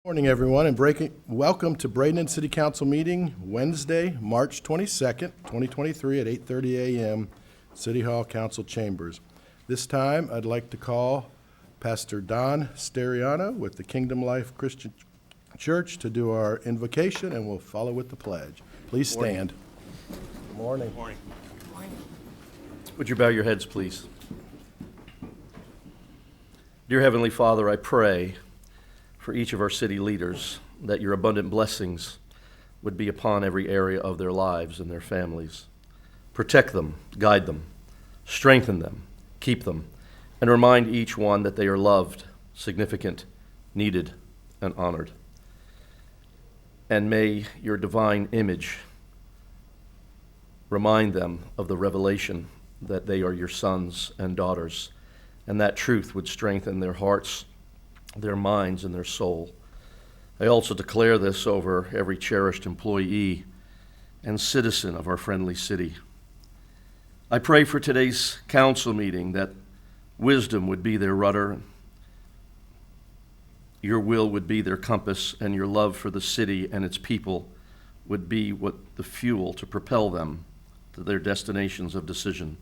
Morning, everyone, and welcome to Bradenton City Council meeting Wednesday, March 22nd, 2023 at 8:30 a.m. City Hall Council Chambers. This time, I'd like to call Pastor Don Steriano with the Kingdom Life Christian Church to do our invocation, and we'll follow with the pledge. Please stand. Good morning. Good morning. Would you bow your heads, please? Dear Heavenly Father, I pray for each of our city leaders that your abundant blessings would be upon every area of their lives and their families. Protect them, guide them, strengthen them, keep them, and remind each one that they are loved, significant, needed, and honored. And may your divine image remind them of the revelation that they are your sons and daughters, and that truth would strengthen their hearts, their minds, and their soul. I also declare this over every cherished employee and citizen of our friendly city. I pray for today's council meeting that wisdom would be their rudder, your will would be their compass, and your love for the city and its people would be what the fuel to propel them to their destinations of decision.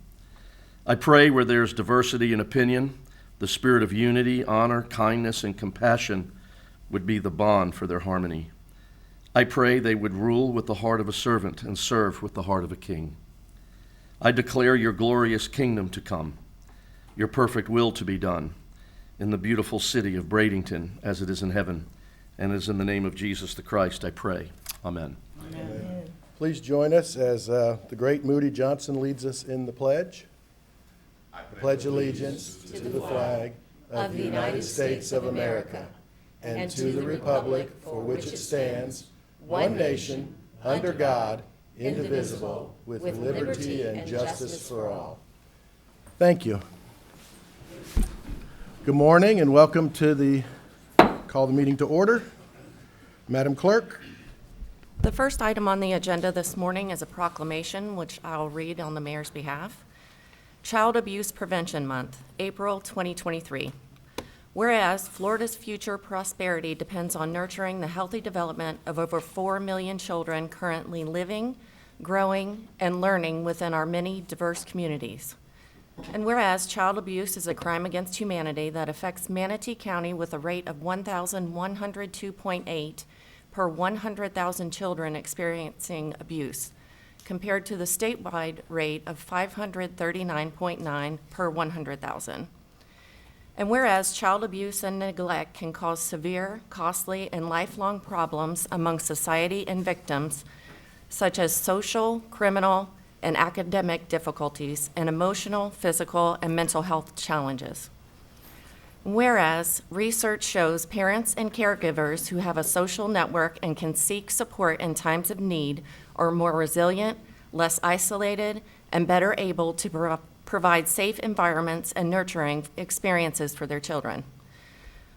I pray where there's diversity in opinion, the spirit of unity, honor, kindness, and compassion would be the bond for their harmony. I pray they would rule with the heart of a servant and serve with the heart of a king. I declare your glorious kingdom to come, your perfect will to be done in the beautiful city of Bradenton as it is in heaven, and as in the name of Jesus the Christ I pray. Amen. Amen. Please join us as the great Moody Johnson leads us in the pledge. I pledge allegiance to the flag of the United States of America and to the republic for which it stands, one nation, under God, indivisible, with liberty and justice for all. Thank you. Good morning and welcome to call the meeting to order. Madam Clerk. The first item on the agenda this morning is a proclamation, which I'll read on the mayor's behalf. Child Abuse Prevention Month, April 2023. Whereas Florida's future prosperity depends on nurturing the healthy development of over 4 million children currently living, growing, and learning within our many diverse communities. And whereas child abuse is a crime against humanity that affects Manatee County with a rate of 1,102.8 per 100,000 children experiencing abuse, compared to the statewide rate of 539.9 per 100,000. And whereas child abuse and neglect can cause severe, costly, and lifelong problems among society and victims, such as social, criminal, and academic difficulties, and emotional, physical, and mental health challenges. Whereas research shows parents and caregivers who have a social network and can seek support in times of need are more resilient, less isolated, and better able to provide safe environments and nurturing experiences for their children.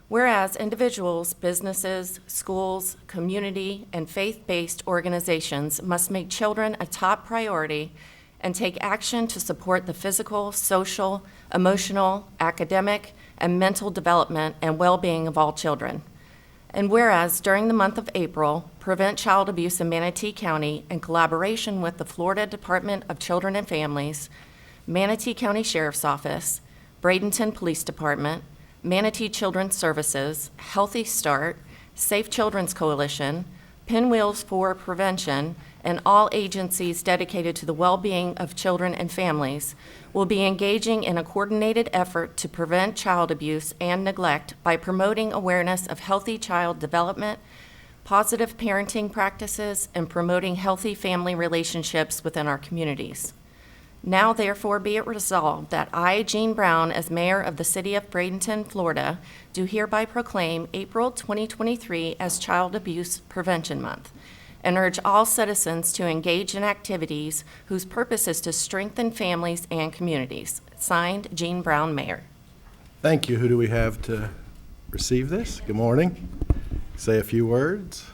Whereas individuals, businesses, schools, community, and faith-based organizations must make children a top priority and take action to support the physical, social, emotional, academic, and mental development and well-being of all children. And whereas during the month of April, Prevent Child Abuse in Manatee County, in collaboration with the Florida Department of Children and Families, Manatee County Sheriff's Office, Bradenton Police Department, Manatee Children's Services, Healthy Start, Safe Children's Coalition, Pinwheels for Prevention, and all agencies dedicated to the well-being of children and families will be engaging in a coordinated effort to prevent child abuse and neglect by promoting awareness of healthy child development, positive parenting practices, and promoting healthy family relationships within our communities. Now, therefore, be it resolved that I, Jean Brown, as mayor of the city of Bradenton, Florida, do hereby proclaim April 2023 as Child Abuse Prevention Month, and urge all citizens to engage in activities whose purpose is to strengthen families and communities. Signed, Jean Brown, Mayor. Thank you. Who do we have to receive this? Good morning. Say a few words.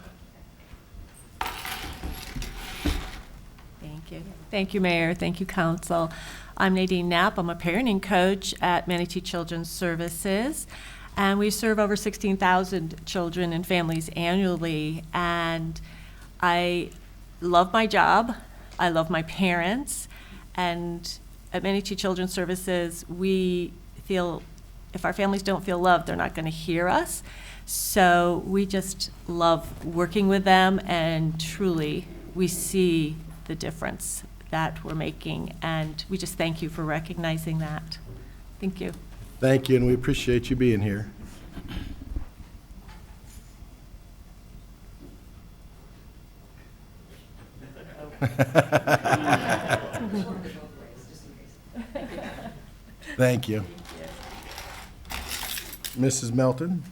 Thank you, Mayor. Thank you, Council. I'm Nadine Knapp. I'm a parenting coach at Manatee Children's Services. And we serve over 16,000 children and families annually. And I love my job. I love my parents. And at Manatee Children's Services, we feel if our families don't feel loved, they're not going to hear us. So we just love working with them, and truly, we see the difference that we're making. And we just thank you for recognizing that. Thank you. Thank you, and we appreciate you being here. Thank you. Mrs. Melton?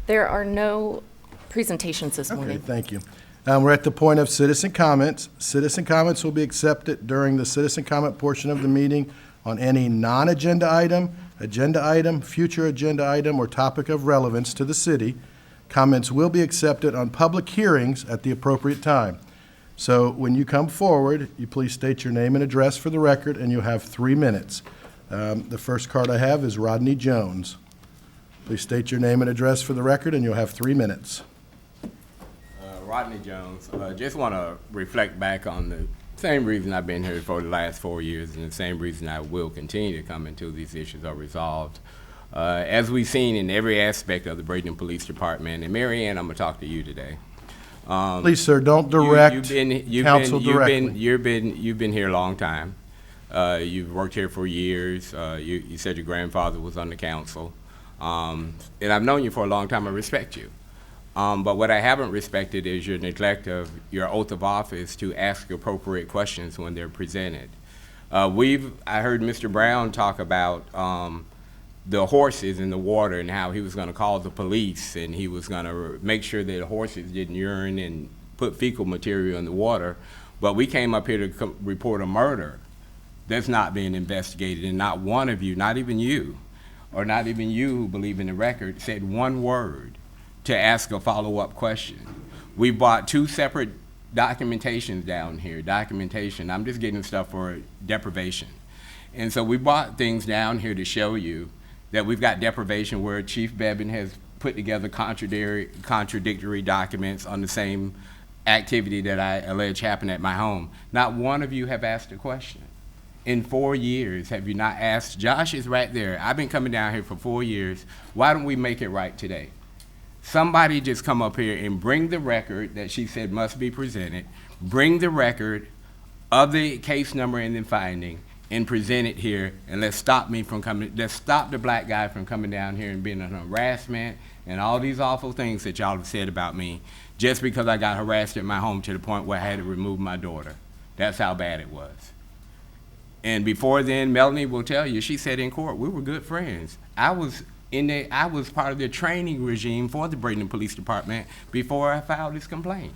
There are no presentations this Okay, morning. thank you. We're at the point of citizen comments. Citizen comments will be accepted during the citizen comment portion of the meeting on any non-agenda item, agenda item, future agenda item, or topic of relevance to the city. Comments will be accepted on public hearings at the appropriate time. So when you come forward, you please state your name and address for the record, and you'll have 3 minutes. The first card I have is Rodney Jones. Please state your name and address for the record, and you'll have 3 minutes. Rodney Jones. Just want to reflect back on the same reason I've been here for the last 4 years, and the same reason I will continue to come until these issues are resolved. As we've seen in every aspect of the Bradenton Police Department, and Mary Ann, I'm going to talk to you today. Please, sir, don't direct counsel directly. You've been here a long time. You've worked here for years. You said your grandfather was on the council. And I've known you for a long time. I respect you. But what I haven't respected is your neglect of your oath of office to ask appropriate questions when they're presented. I heard Mr. Brown talk about the horses in the water and how he was going to call the police and he was going to make sure that the horses didn't urine and put fecal material in the water. But we came up here to report a murder that's not being investigated, and not one of you, not even you, or not even you who believe in the record, said one word to ask a follow-up question. We bought 2 separate documentations down here. I'm just getting stuff for deprivation. And so we bought things down here to show you that we've got deprivation where Chief Bebbin has put together contradictory documents on the same activity that I allege happened at my home. Not one of you have asked a question. In 4 years, have you not asked? Josh is right there. I've been coming down here for 4 years. Why don't we make it right today? Somebody just come up here and bring the record that she said must be presented, bring the record of the case number and the finding, and present it here, and let's stop the black guy from coming down here and being an harassment and all these awful things that y'all have said about me just because I got harassed at my home to the point where I had to remove my daughter. That's how bad it was. And before then, Melanie will tell you, she said in court, we were good friends. I was part of the training regime for the Bradenton Police Department before I filed this complaint.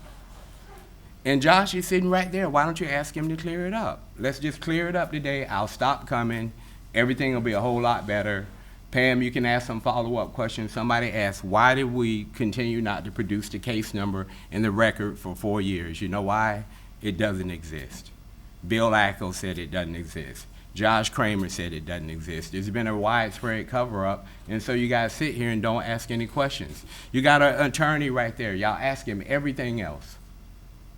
And Josh is sitting right there. Why don't you ask him to clear it up? Let's just clear it up today. I'll stop coming. Everything will be a whole lot better. Pam, you can ask some follow-up questions. Somebody asked, why did we continue not to produce the case number and the record for 4 years? You know why? It doesn't exist. Bill Ackles said it doesn't exist. Josh Kramer said it doesn't exist. There's been a widespread cover-up, and so you guys sit here and don't ask any questions. You got an attorney right there. Y'all ask him everything else.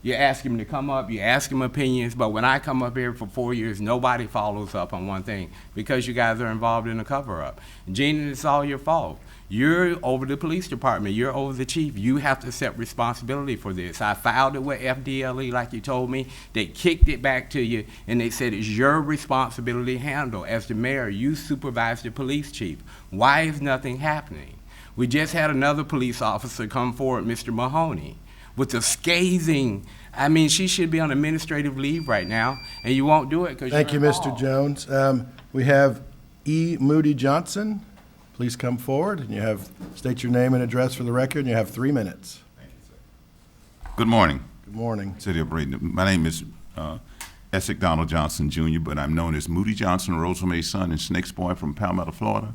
You ask him to come up, you ask him opinions, but when I come up here for 4 years, nobody follows up on one thing because you guys are involved in a cover-up. Gina, it's all your fault. You're over the police department. You're over the chief. You have to accept responsibility for this. I filed it with FDLE like you told me. They kicked it back to you, and they said it's your responsibility to handle. As the mayor, you supervise the police chief. Why is nothing happening? We just had another police officer come forward, Mr. Mahoney, with a scathing, I mean, she should be on administrative leave right now, and you won't do it because you're Thank you, Mr. Jones. We have E. Moody Johnson. Please come forward, and state your name and address for the record, and you have 3 minutes. Thank you, sir. Good morning, Good morning. City of Bradenton. My name is Essex Donald Johnson, Jr., but I'm known as Moody Johnson, Rosemary's son and Snake's boy from Palmetto, Florida,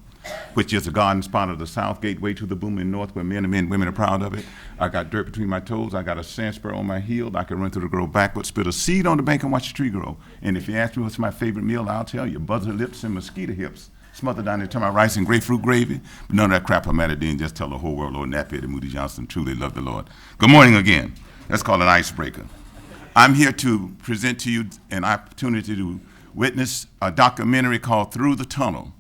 which is a garden spot of the South Gateway to the booming North, where men and women are proud of it. I got dirt between my toes. I got a sand spur on my heel. I can run through the grove backwards, spit a seed on the bank and watch the tree grow. And if you ask me what's my favorite meal, I'll tell you, buzzard lips and mosquito hips. smothered down there, talking about rice and grapefruit gravy. But none of that crap I'm at it, just tell the whole world Lord Napier and Moody Johnson truly love the Lord. Good morning again. That's called an icebreaker. I'm here to present to you an opportunity to witness a documentary called Through the Tunnel,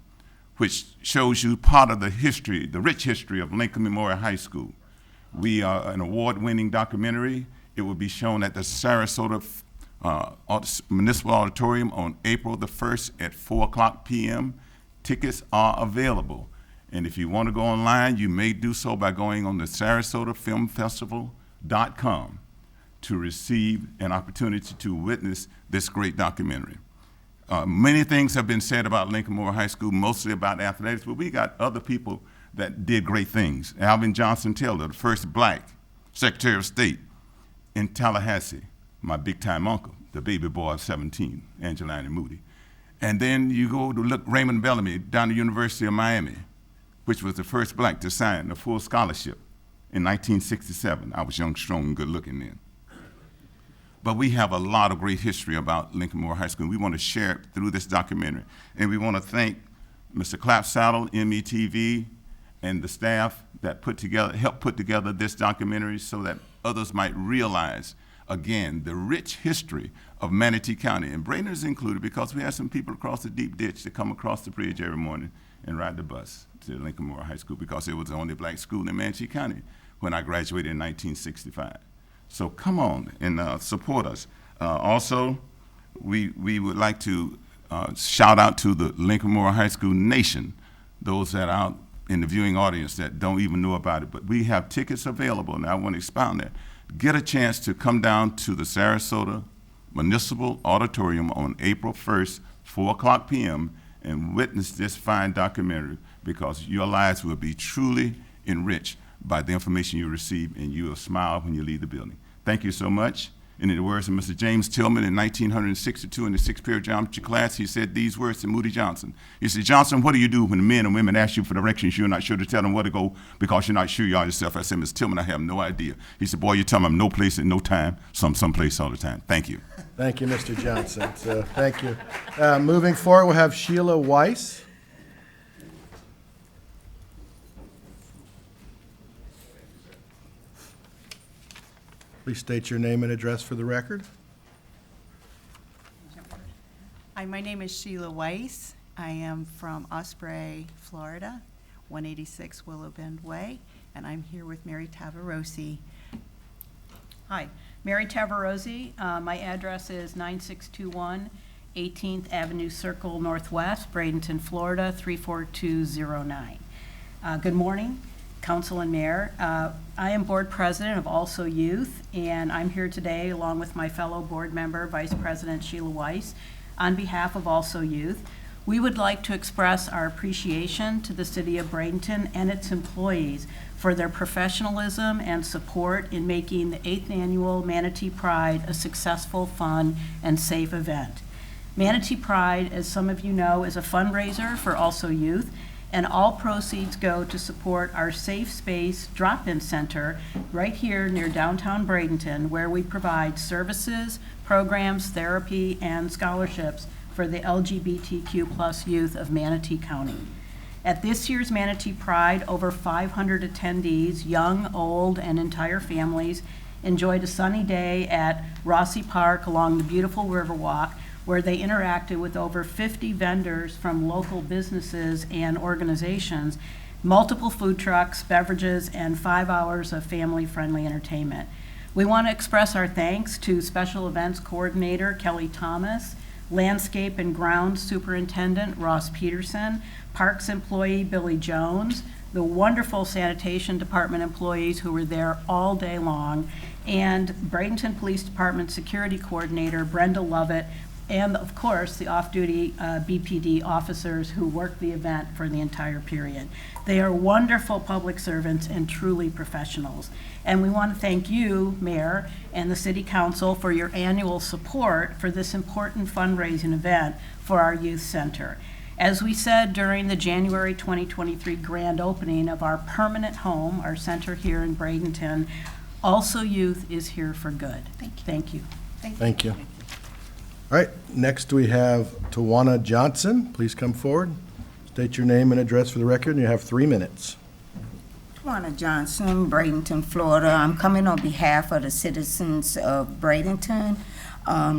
which shows you part of the history, the rich history of Lincoln Memorial High School. We are an award-winning documentary. It will be shown at the Sarasota Municipal Auditorium on April the 1st at 4:00 p.m. Tickets are available. And if you want to go online, you may do so by going on the SarasotaFilmFestival.com to receive an opportunity to witness this great documentary. Many things have been said about Lincoln Memorial High School, mostly about athletics, but we got other people that did great things. Alvin Johnson Taylor, the first black Secretary of State in Tallahassee, my big-time uncle, the baby boy of 17, Angelina Moody. And then you go to look Raymond Bellamy down at the University of Miami, which was the first black to sign a full scholarship in 1967. I was young, strong, and good-looking then. But we have a lot of great history about Lincoln Memorial High School. We want to share it through this documentary. And we want to thank Mr. Clapsaddle, METV, and the staff that helped put together this documentary so that others might realize, again, the rich history of Manatee County. And Bradenton is included because we have some people across the deep ditch that come across the bridge every morning and ride the bus to Lincoln Memorial High School because it was the only black school in Manatee County when I graduated in 1965. So come on and support us. Also, we would like to shout out to the Lincoln Memorial High School Nation, those that are out in the viewing audience that don't even know about it. But we have tickets available, and I want to expound that. Get a chance to come down to the Sarasota Municipal Auditorium on April 1st, 4:00 p.m., and witness this fine documentary because your lives will be truly enriched by the information you receive, and you will smile when you leave the building. Thank you so much. And in the words of Mr. James Tillman in 1962 in the sixth period geometry class, he said these words to Moody Johnson. He said, "Johnson, what do you do when men and women ask you for directions you're not sure to tell them where to go because you're not sure you are yourself?" I said, "Mr. Tillman, I have no idea." He said, "Boy, you tell them no place and no time, someplace all the time." Thank you. Thank you, Mr. Johnson. So, thank you. Moving forward, we'll have Sheila Weiss. Please state your name and address for the record. Hi, my name is Sheila Weiss. I am from Osprey, Florida, 186 Willow Bend Way, and I'm here with Mary Tavarosi. Hi, Mary Tavarosi. My address is 9621 18th Avenue Circle Northwest, Bradenton, Florida, 34209. Good morning, Council and Mayor. I am Board President of Also Youth, and I'm here today along with my fellow board member, Vice President Sheila Weiss, on behalf of Also Youth. We would like to express our appreciation to the City of Bradenton and its employees for their professionalism and support in making the 8th Annual Manatee Pride a successful, fun, and safe event. Manatee Pride, as some of you know, is a fundraiser for Also Youth, and all proceeds go to support our Safe Space Drop-In Center right here near downtown Bradenton, where we provide services, programs, therapy, and scholarships for the LGBTQ+ youth of Manatee County. At this year's Manatee Pride, over 500 attendees, young, old, and entire families, enjoyed a sunny day at Rossi Park along the beautiful Riverwalk, where they interacted with over 50 vendors from local businesses and organizations, multiple food trucks, beverages, and 5 hours of family-friendly entertainment. We want to express our thanks to Special Events Coordinator Kelly Thomas, Landscape and Grounds Superintendent Ross Peterson, Parks employee Billy Jones, the wonderful Sanitation Department employees who were there all day long, and Bradenton Police Department Security Coordinator Brenda Lovett, and of course the off-duty BPD officers who worked the event for the entire period. They are wonderful public servants and truly professionals. And we want to thank you, Mayor, and the City Council for your annual support for this important fundraising event for our youth center. As we said during the January 2023 grand opening of our permanent home, our center here in Bradenton, Also Youth is here for good. Thank you. Thank you. All right, next we have Tawana Johnson. Please come forward. State your name and address for the record, and you have 3 minutes. Tawana Johnson, Bradenton, Florida. I'm coming on behalf of the citizens of Bradenton.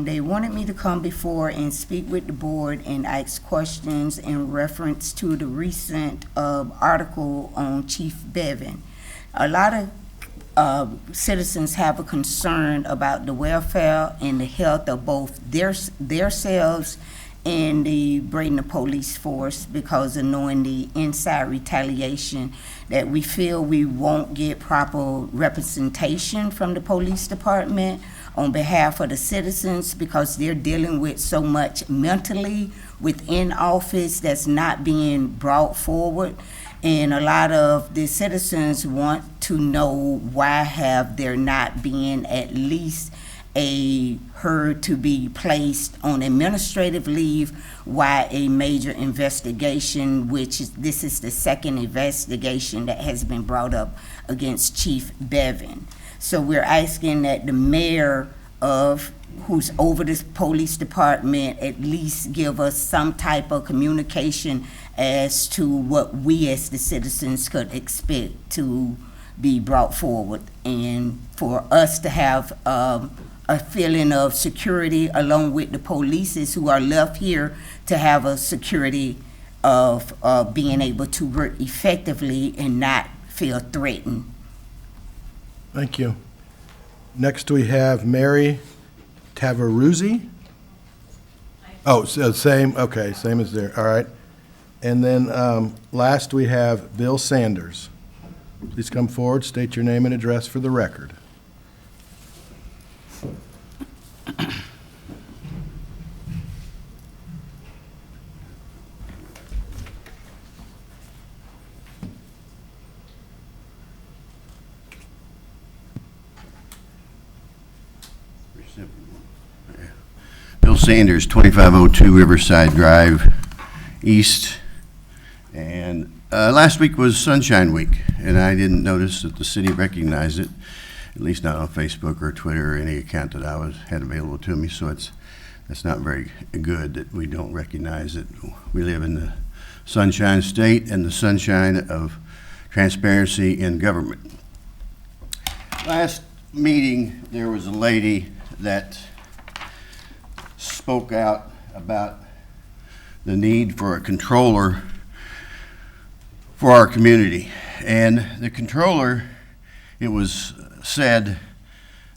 They wanted me to come before and speak with the board and ask questions in reference to the recent article on Chief Bevan. A lot of citizens have a concern about the welfare and the health of both themselves and the Bradenton police force because of knowing the inside retaliation that we feel we won't get proper representation from the police department on behalf of the citizens because they're dealing with so much mentally within office that's not being brought forward. And a lot of the citizens want to know why have there not been at least her to be placed on administrative leave, why a major investigation, this is the second investigation that has been brought up against Chief Bevan. So we're asking that the mayor who's over this police department at least give us some type of communication as to what we as the citizens could expect to be brought forward and for us to have a feeling of security along with the police who are left here to have a security of being able to work effectively and not feel threatened. Thank you. Next, we have Mary Tavaruzzi. Oh, so same as there, all right. And then last, we have Bill Sanders. Please come forward, state your name and address for the record. Bill Sanders, 2502 Riverside Drive East. And last week was Sunshine Week, and I didn't notice that the city recognized it, at least not on Facebook or Twitter or any account that I had available to me. So that's not very good that we don't recognize it. We live in the Sunshine State and the sunshine of transparency in government. Last meeting, there was a lady that spoke out about the need for a controller for our community. And the controller, it was said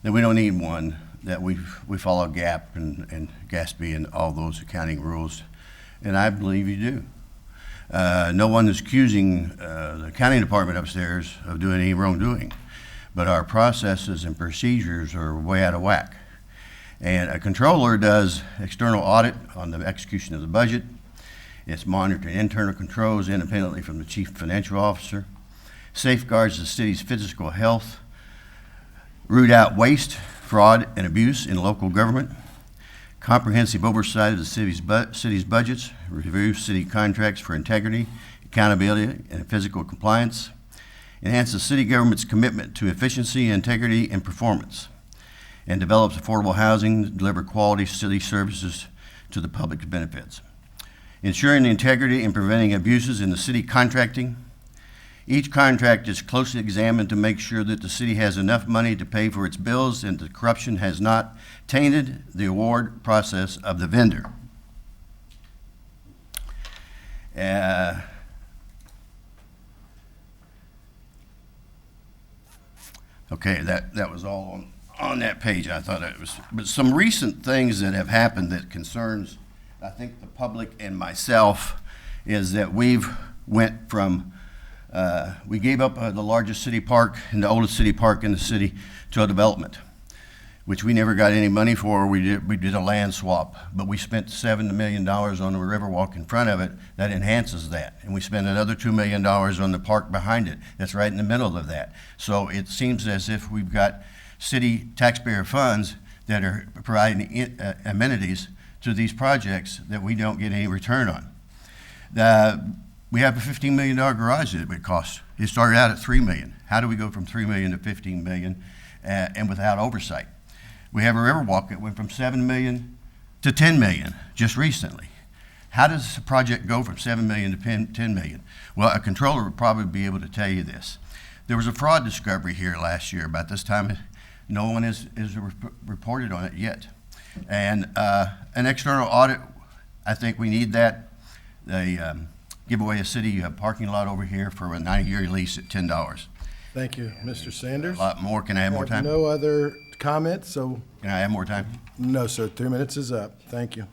that we don't need one, that we follow GAP and GASB and all those accounting rules. And I believe you do. No one is accusing the accounting department upstairs of doing any wrongdoing, but our processes and procedures are way out of whack. And a controller does external audit on the execution of the budget. It's monitoring internal controls independently from the chief financial officer, safeguards the city's physical health, root out waste, fraud, and abuse in local government, comprehensive oversight of the city's budgets, review city contracts for integrity, accountability, and physical compliance, enhance the city government's commitment to efficiency, integrity, and performance, and develops affordable housing to deliver quality city services to the public's benefits. Ensuring the integrity and preventing abuses in the city contracting. Each contract is closely examined to make sure that the city has enough money to pay for its bills and that corruption has not tainted the award process of the vendor. Okay, that was all on that page. I thought it was, but some recent things that have happened that concerns, I think, the public and myself is that we've went from, we gave up the largest city park and the oldest city park in the city to a development, which we never got any money for. We did a land swap, but we spent $7 million on the Riverwalk in front of it that enhances that. And we spent another $2 million on the park behind it that's right in the middle of that. So it seems as if we've got city taxpayer funds that are providing amenities to these projects that we don't get any return on. We have a $15 million garage that it would cost. It started out at $3 million. How do we go from $3 million to $15 million and without oversight? We have a Riverwalk that went from $7 million to $10 million just recently. how does the project go from 7 million to 10 million? Well, a controller would probably be able to tell you this. There was a fraud discovery here last year about this time. No one is reported on it yet. And an external audit, I think we need that. They give away a city parking lot over here for a 90-year lease at $10. Thank you, Mr. Sanders. A lot more. Can I have more time? No other comments, so, Can I have more time? no, sir, 3 minutes is up. Thank you.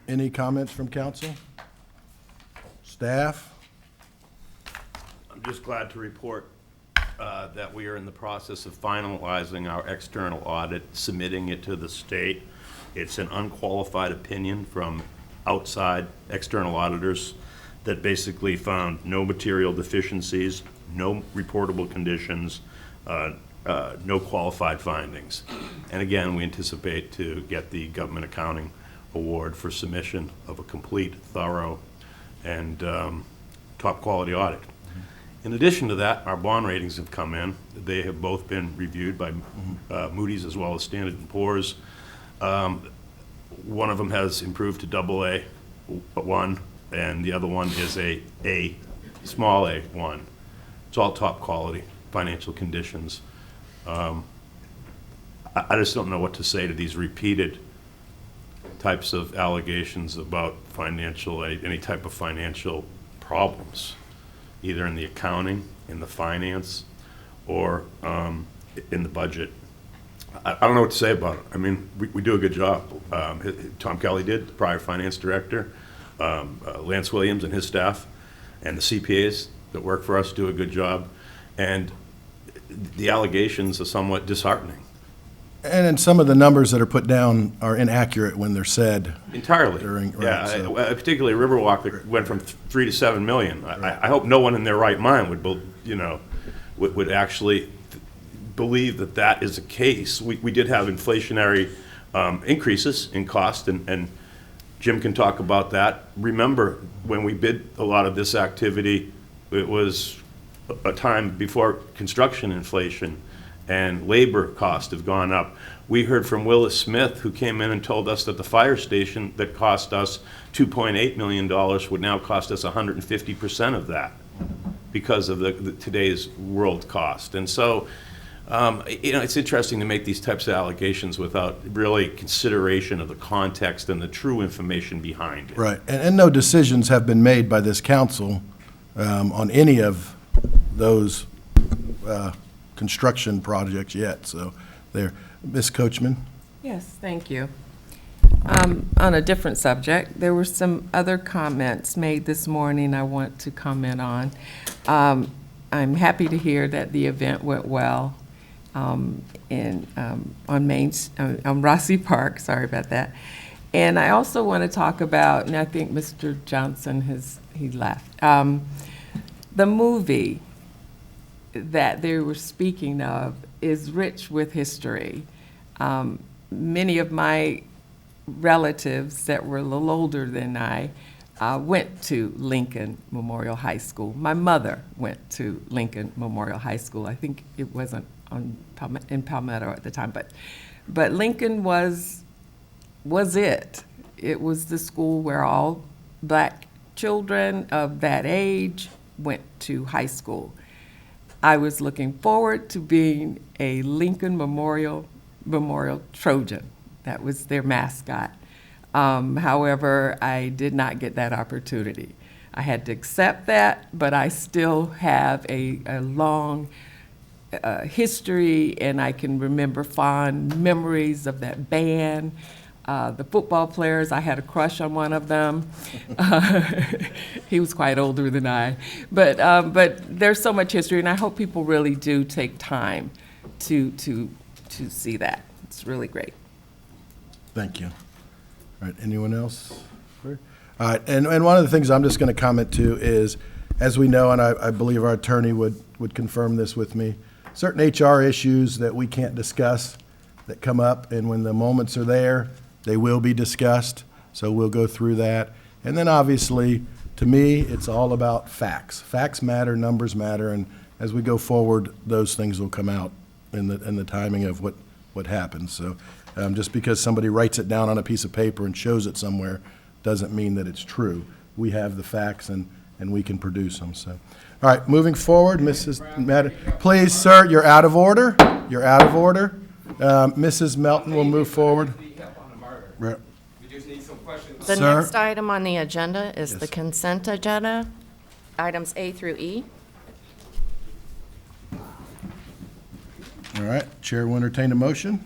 Any comments from council? Staff? I'm just glad to report that we are in the process of finalizing our external audit, submitting it to the state. It's an unqualified opinion from outside external auditors that basically found no material deficiencies, no reportable conditions, no qualified findings. And again, we anticipate to get the Government Accounting Award for submission of a complete, thorough, and top quality audit. In addition to that, our bond ratings have come in. They have both been reviewed by Moody's as well as Standard & Poor's. One of them has improved to AA1, and the other one is a small A1. It's all top quality financial conditions. I just don't know what to say to these repeated types of allegations about any type of financial problems, either in the accounting, in the finance, or in the budget. I don't know what to say about it. I mean, we do a good job. Tom Kelly did, the prior finance director, Lance Williams and his staff, and the CPAs that work for us do a good job. And the allegations are somewhat disheartening. And then some of the numbers that are put down are inaccurate when they're said. Entirely. Right, so. Particularly Riverwalk that went from 3 to 7 million. I hope no one in their right mind would actually believe that that is the case. We did have inflationary increases in cost, and Jim can talk about that. Remember, when we bid a lot of this activity, it was a time before construction inflation and labor costs have gone up. We heard from Willis Smith, who came in and told us that the fire station that cost us $2.8 million would now cost us 150% of that because of today's world cost. And so, it's interesting to make these types of allegations without really consideration of the context and the true information behind it. Right, and no decisions have been made by this council on any of those construction projects yet, so there. Ms. Coachman? Yes, thank you. On a different subject, there were some other comments made this morning I want to comment on. I'm happy to hear that the event went well on Rossi Park, sorry about that. And I also want to talk about, and I think Mr. Johnson he left, the movie that they were speaking of is rich with history. Many of my relatives that were a little older than I went to Lincoln Memorial High School. My mother went to Lincoln Memorial High School. I think it wasn't in Palmetto at the time, but Lincoln was it. It was the school where all black children of that age went to high school. I was looking forward to being a Lincoln Memorial Trojan. That was their mascot. However, I did not get that opportunity. I had to accept that, but I still have a long history, and I can remember fond memories of that band. The football players, I had a crush on one of them. He was quite older than I. But there's so much history, and I hope people really do take time to see that. It's really great. Thank you. All right, anyone else? All right, and one of the things I'm just going to comment to is, as we know, and I believe our attorney would confirm this with me, certain HR issues that we can't discuss that come up, and when the moments are there, they will be discussed, so we'll go through that. And then obviously, to me, it's all about facts. Facts matter, numbers matter, and as we go forward, those things will come out in the timing of what happens. So just because somebody writes it down on a piece of paper and shows it somewhere doesn't mean that it's true. We have the facts and we can produce them, so. All right, moving forward, please, sir, you're out of order. You're out of order. Mrs. Melton will move forward. Right. The Sir? next item on the agenda is the Yes. consent agenda, items A through E. All right, Chair will entertain a motion.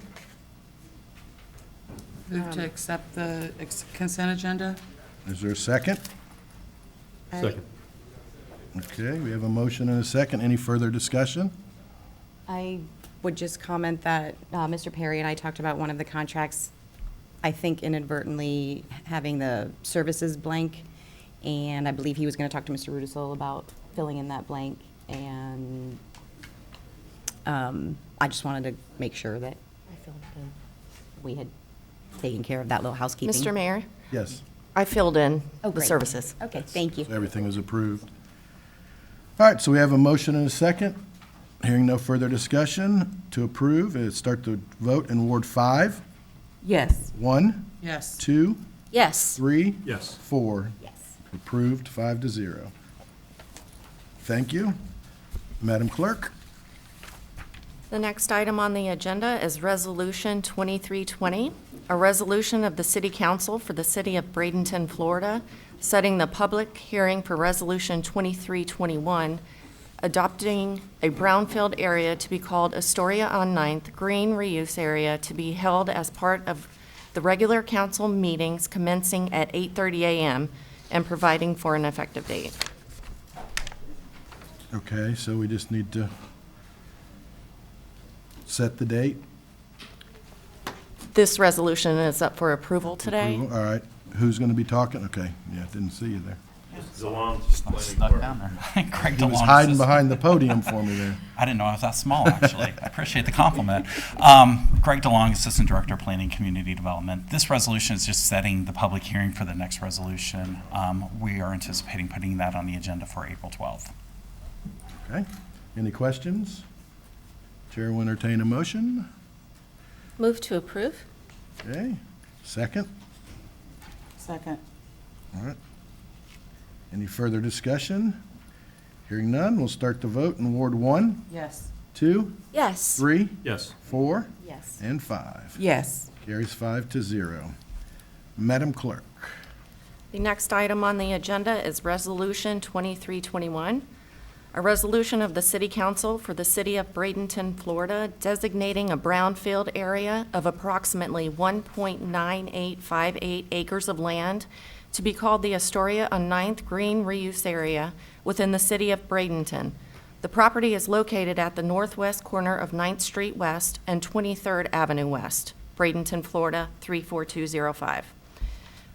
Move to accept the consent agenda? Is there a second? Second. Okay, we have a motion and a second. Any further discussion? I would just comment that Mr. Perry and I talked about one of the contracts, I think inadvertently having the services blank, and I believe he was going to talk to Mr. Rudisell about filling in that blank, and I just wanted to make sure that we had taken care of that little housekeeping. Mr. Mayor, Yes, I filled in Oh, the great. services. Okay, thank you. so everything is approved. All right, so we have a motion and a second. Hearing no further discussion, to approve, start the vote in Ward 5. Yes. 1, Yes. 2, Yes. 3, Yes. 4. Yes. Approved, 5-0. Thank you. Madam Clerk? The next item on the agenda is Resolution 2320, a resolution of the City Council for the City of Bradenton, Florida, setting the public hearing for Resolution 2321, adopting a brownfield area to be called Astoria on Ninth Green Reuse Area to be held as part of the regular council meetings commencing at 8:30 a.m. and providing for an effective date. Okay, so we just need to set the date. This resolution is up for approval today. Approval. All right, who's going to be talking? Okay, yeah, didn't see you there. Snuck down there. Greg He was DeLong, hiding assistant- behind the podium for me there. I didn't know I was that small, actually. I appreciate the compliment. Greg DeLong, Assistant Director of Planning and Community Development. This resolution is just setting the public hearing for the next resolution. We are anticipating putting that on the agenda for April 12th. Okay, any questions? Chair will entertain a motion. Move to approve. Okay, second. Second. All right. Any further discussion? Hearing none, we'll start the vote in Ward 1, Yes. 2, Yes. 3, Yes. 4, Yes. and 5. Yes. Carries 5-0. Madam Clerk. The next item on the agenda is Resolution 2321, a resolution of the City Council for the City of Bradenton, Florida, designating a brownfield area of approximately 1.9858 acres of land to be called the Astoria on Ninth Green Reuse Area within the City of Bradenton. The property is located at the northwest corner of 9th Street West and 23rd Avenue West, Bradenton, Florida, 34205.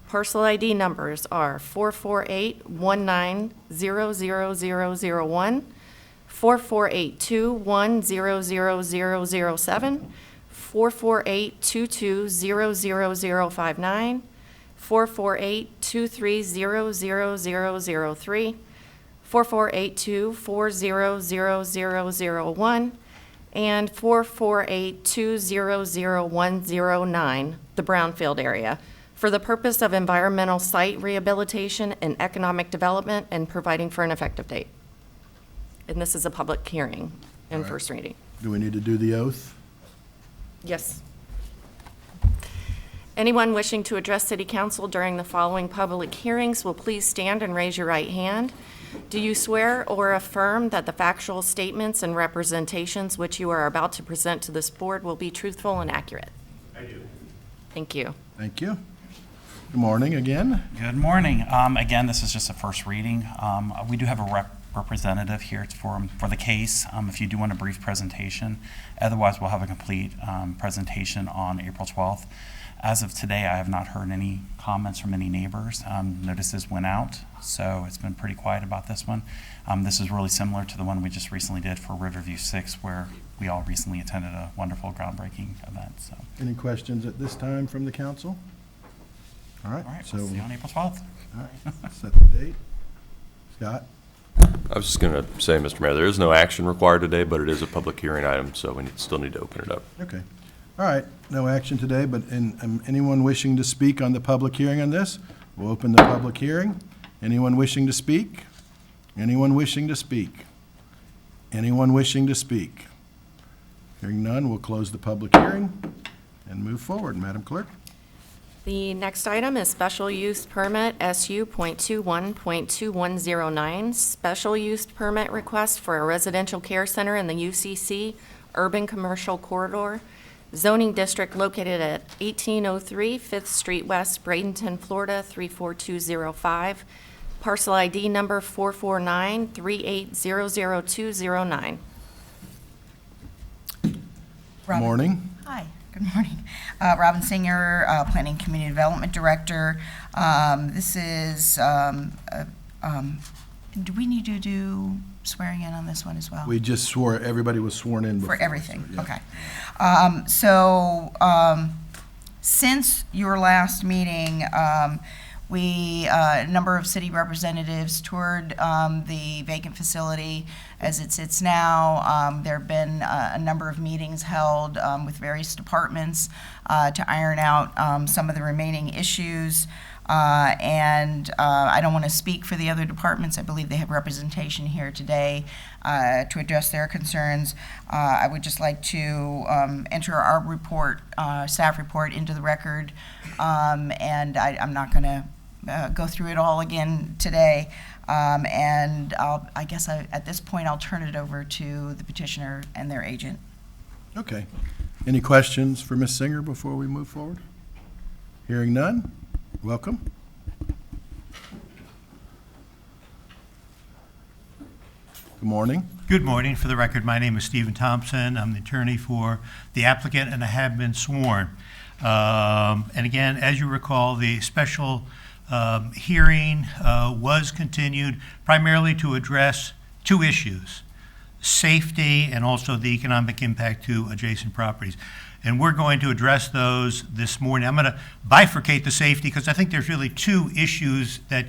Parcel ID numbers are 448-1900001, 448-2100007, 448-2200059, 448-2300003, 448-2400001, and 448-200-109, the brownfield area, for the purpose of environmental site rehabilitation and economic development and providing for an effective date. And this is a public hearing and Right. first reading. Do we need to do the oath? Yes. Anyone wishing to address City Council during the following public hearings will please stand and raise your right hand. Do you swear or affirm that the factual statements and representations which you are about to present to this board will be truthful and accurate? I do. Thank you. Thank you. Good morning again. Good morning. Again, this is just a first reading. We do have a representative here for the case, if you do want a brief presentation. Otherwise, we'll have a complete presentation on April 12th. As of today, I have not heard any comments from any neighbors. Notices went out, so it's been pretty quiet about this one. This is really similar to the one we just recently did for Riverview 6, where we all recently attended a wonderful groundbreaking event. So, Any questions at this time from the council? All right, all right, so we'll see you on April 12th. all right, set the date. Scott? I was just going to say, Mr. Mayor, there is no action required today, but it is a public hearing item, so we still need to open it up. Okay. All right, no action today, but anyone wishing to speak on the public hearing on this, We'll open the public hearing. Anyone wishing to speak? Anyone wishing to speak? Anyone wishing to speak? Hearing none, we'll close the public hearing and move forward. Madam Clerk? The next item is special use permit SU.21.2109, special use permit request for a residential care center in the UCC Urban Commercial Corridor, zoning district located at 1803 5th Street West, Bradenton, Florida, 34205, parcel ID number 44938000209. Morning. Hi, good morning. Robin Singer, Planning Community Development Director. This is, do we need to do swearing in on this one as well? We just swore, everybody was sworn in before. For everything, so, yeah. okay. Since your last meeting, a number of city representatives toured the vacant facility as it sits now. There have been a number of meetings held with various departments to iron out some of the remaining issues. I don't want to speak for the other departments. I believe they have representation here today to address their concerns. I would just like to enter our report, staff report, into the record, and I'm not going to go through it all again today. I guess at this point I'll turn it over to the petitioner and their agent. Okay. Any questions for Ms. Singer before we move forward? Hearing none, welcome. Good morning. Good morning. For the record, my name is Stephen Thompson. I'm the attorney for the applicant, and I have been sworn. And again, as you recall, the special hearing was continued primarily to address two issues: safety and also the economic impact to adjacent properties. And we're going to address those this morning. I'm going to bifurcate the safety because I think there's really two issues that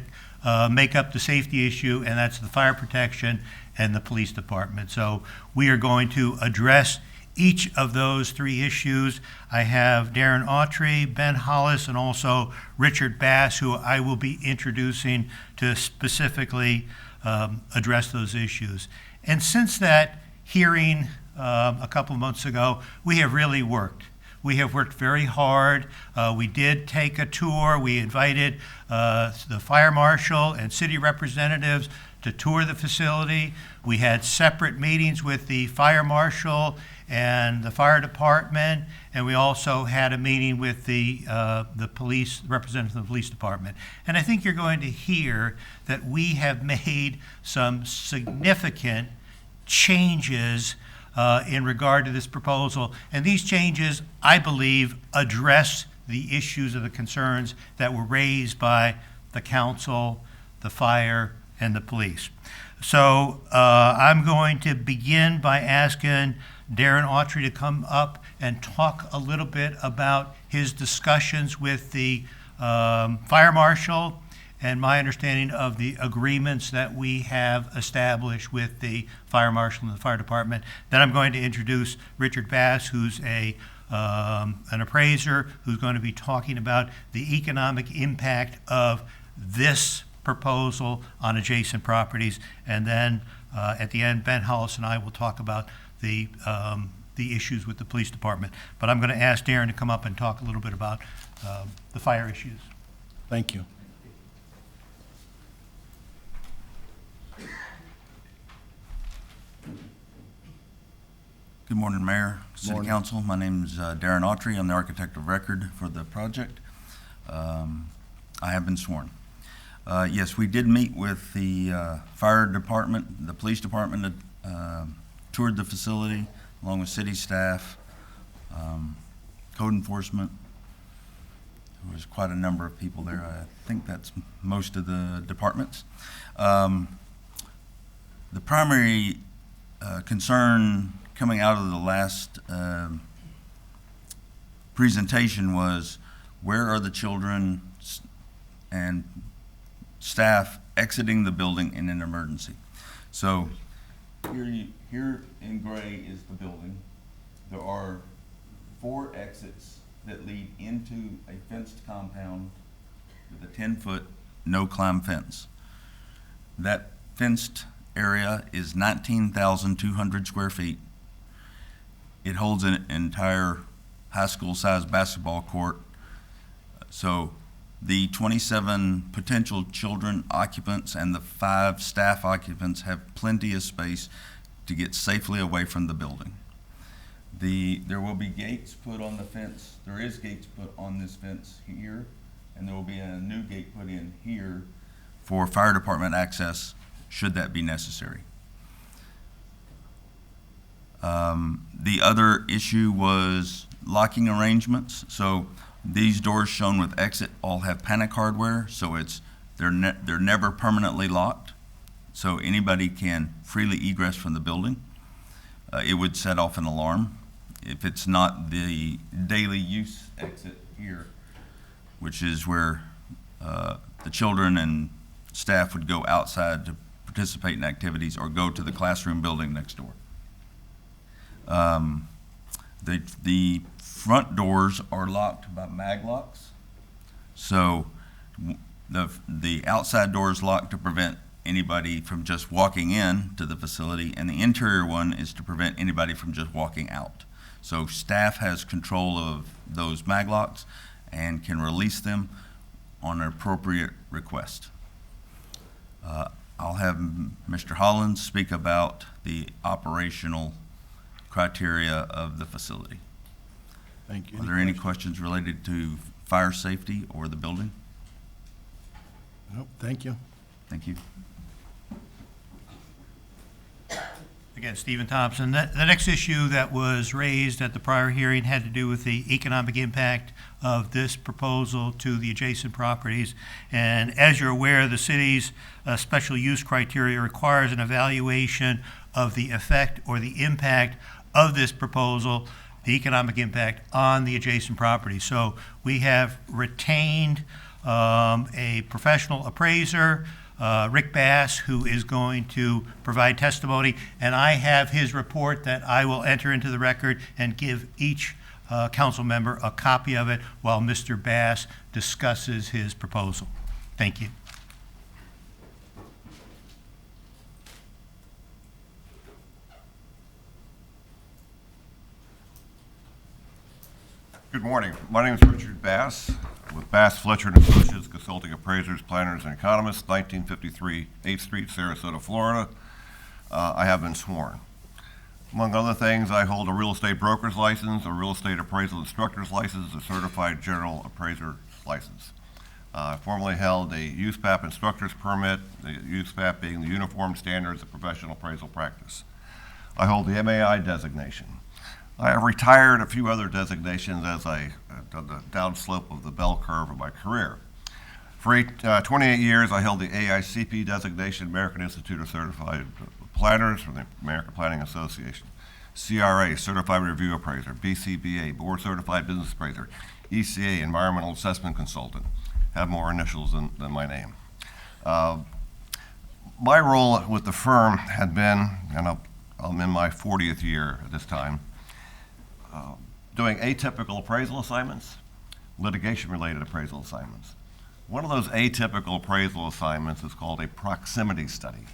make up the safety issue, and that's the fire protection and the police department. So we are going to address each of those three issues. I have Darren Autry, Ben Hollis, and also Richard Bass, who I will be introducing to specifically address those issues. And since that hearing a couple of months ago, we have really worked. We have worked very hard. We did take a tour. We invited the fire marshal and city representatives to tour the facility. We had separate meetings with the fire marshal and the fire department, and we also had a meeting with the police, representative of the police department. And I think you're going to hear that we have made some significant changes in regard to this proposal. And these changes, I believe, address the issues or the concerns that were raised by the council, the fire, and the police. So I'm going to begin by asking Darren Autry to come up and talk a little bit about his discussions with the fire marshal and my understanding of the agreements that we have established with the fire marshal and the fire department. Then I'm going to introduce Richard Bass, who's an appraiser, who's going to be talking about the economic impact of this proposal on adjacent properties. And then at the end, Ben Hollis and I will talk about the issues with the police department. But I'm going to ask Darren to come up and talk a little bit about the fire issues. Thank you. Good morning, Mayor, City Morning. Council. My name is Darren Autry. I'm the architect of record for the project. I have been sworn. Yes, we did meet with the fire department, the police department that toured the facility, along with city staff, code enforcement. There was quite a number of people there. I think that's most of the departments. The primary concern coming out of the last presentation was, where are the children and staff exiting the building in an emergency? So here in gray is the building. There are 4 exits that lead into a fenced compound. with a 10-foot no-climb fence. That fenced area is 19,200 square feet. It holds an entire high school-sized basketball court. So the 27 potential children occupants and the 5 staff occupants have plenty of space to get safely away from the building. There will be gates put on the fence. There is gates put on this fence here, and there will be a new gate put in here for fire department access, should that be necessary. The other issue was locking arrangements. So these doors shown with exit all have panic hardware, so they're never permanently locked, so anybody can freely egress from the building. It would set off an alarm if it's not the daily use exit here, which is where the children and staff would go outside to participate in activities or go to the classroom building next door. The front doors are locked by mag locks. So the outside door is locked to prevent anybody from just walking in to the facility, and the interior one is to prevent anybody from just walking out. So staff has control of those mag locks and can release them on an appropriate request. I'll have Mr. Hollins speak about the operational criteria of the facility. Thank you. Are there any questions related to fire safety or the building? Nope, thank you. Thank you. Again, Stephen Thompson. The next issue that was raised at the prior hearing had to do with the economic impact of this proposal to the adjacent properties. And as you're aware, the city's special use criteria requires an evaluation of the effect or the impact of this proposal, the economic impact on the adjacent property. So we have retained a professional appraiser, Rick Bass, who is going to provide testimony, and I have his report that I will enter into the record and give each council member a copy of it while Mr. Bass discusses his proposal. Thank you. Good morning. My name is Richard Bass with Bass, Fletcher & Associates, Consulting Appraisers, Planners, and Economists, 1953 8th Street, Sarasota, Florida. I have been sworn. Among other things, I hold a real estate broker's license, a real estate appraisal instructor's license, a certified general appraiser's license. I formerly held a USPAP instructor's permit, the USPAP being the Uniform Standards of Professional Appraisal Practice. I hold the MAI designation. I have retired a few other designations as I done the downslope of the bell curve of my career. For 28 years, I held the AICP designation, American Institute of Certified Planners from the American Planning Association, CRA, Certified Review Appraiser, BCBA, Board Certified Business Appraiser, ECA, Environmental Assessment Consultant. Have more initials than my name. My role with the firm had been, and I'm in my 40th year at this time, doing atypical appraisal assignments, litigation-related appraisal assignments. One of those atypical appraisal assignments is called a proximity study.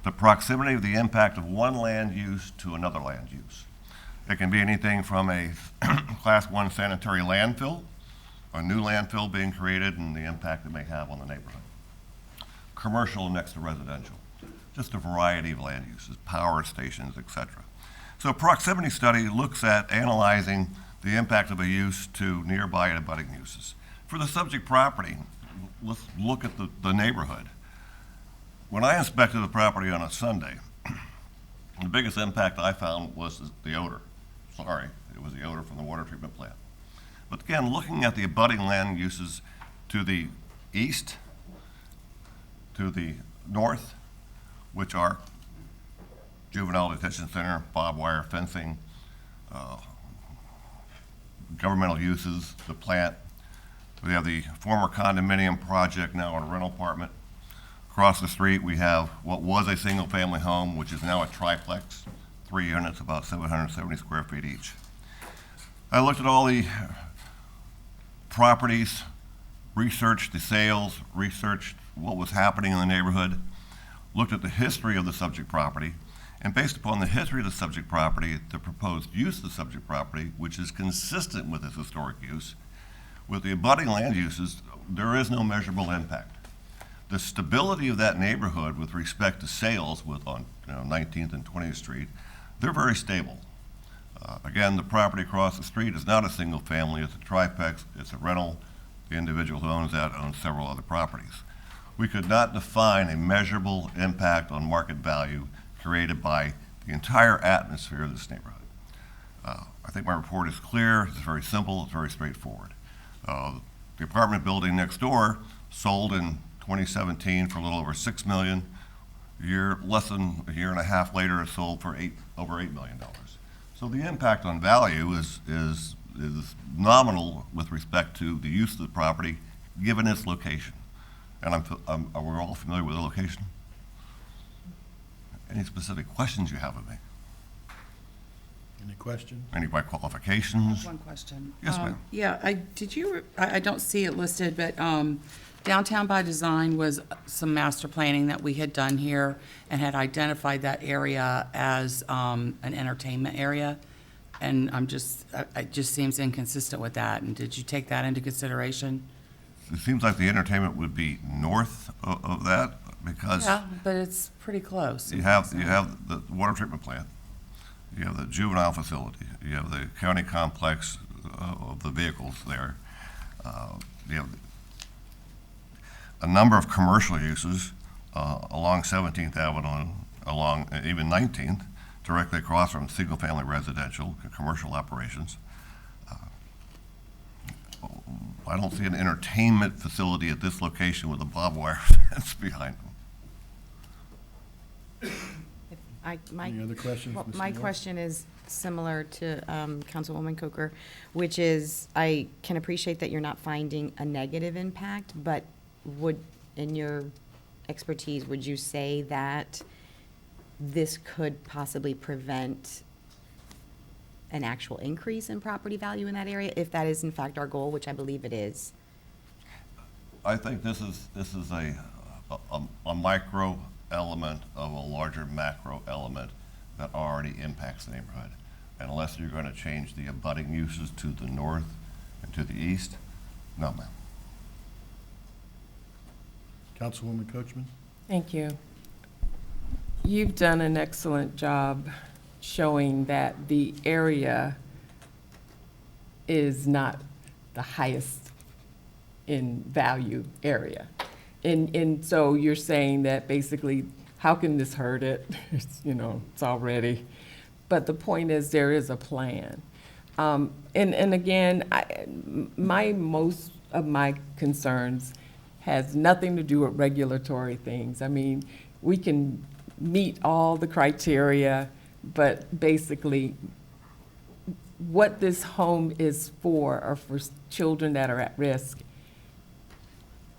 The proximity of the impact of one land use to another land use. It can be anything from a Class 1 sanitary landfill, a new landfill being created and the impact it may have on the neighborhood. Commercial next to residential. Just a variety of land uses, power stations, etc. So a proximity study looks at analyzing the impact of a use to nearby and abutting uses. For the subject property, let's look at the neighborhood. When I inspected the property on a Sunday, the biggest impact I found was the odor. Sorry, it was the odor from the water treatment plant. But again, looking at the abutting land uses to the east, to the north, which are juvenile detention center, barbed wire fencing, governmental uses, the plant. We have the former condominium project, now a rental apartment. Across the street, we have what was a single-family home, which is now a triplex, 3 units, about 770 square feet each. I looked at all the properties researched the sales, researched what was happening in the neighborhood, looked at the history of the subject property, and based upon the history of the subject property, the proposed use of the subject property, which is consistent with its historic use, with the abutting land uses, there is no measurable impact. The stability of that neighborhood with respect to sales on 19th and 20th Street, they're very stable. Again, the property across the street is not a single family, it's a triplex, it's a rental. The individual who owns that owns several other properties. We could not define a measurable impact on market value created by the entire atmosphere of this neighborhood. I think my report is clear, it's very simple, it's very straightforward. The apartment building next door sold in 2017 for a little over $6 million. Less than a year and a half later, it sold for over $8 million. So the impact on value is nominal with respect to the use of the property, given its location. And we're all familiar with the location. Any specific questions you have of me? Any questions? Any by qualifications? One question. Yes, ma'am. Yeah, I don't see it listed, but Downtown by Design was some master planning that we had done here and had identified that area as an entertainment area. And it just seems inconsistent with that. And did you take that into consideration? It seems like the entertainment would be north of that because Yeah, but it's pretty close. you have the water treatment plant, you have the juvenile facility, you have the county complex of the vehicles there, you have a number of commercial uses along 17th Avenue, along even 19th, directly across from single-family residential and commercial operations. I don't see an entertainment facility at this location with a barbed wire fence behind them. Any other questions, Well, Ms. my Moore? question is similar to Councilwoman Coker, which is, I can appreciate that you're not finding a negative impact, but in your expertise, would you say that this could possibly prevent an actual increase in property value in that area, if that is in fact our goal, which I believe it is? I think this is a micro element of a larger macro element that already impacts the neighborhood. And unless you're going to change the abutting uses to the north and to the east, no, ma'am. Councilwoman Coachman? Thank you. You've done an excellent job showing that the area is not the highest in value area. And so you're saying that basically, how can this hurt it? It's already. But the point is, there is a plan. And again, most of my concerns has nothing to do with regulatory things. I mean, we can meet all the criteria, but basically, what this home is for are for children that are at risk.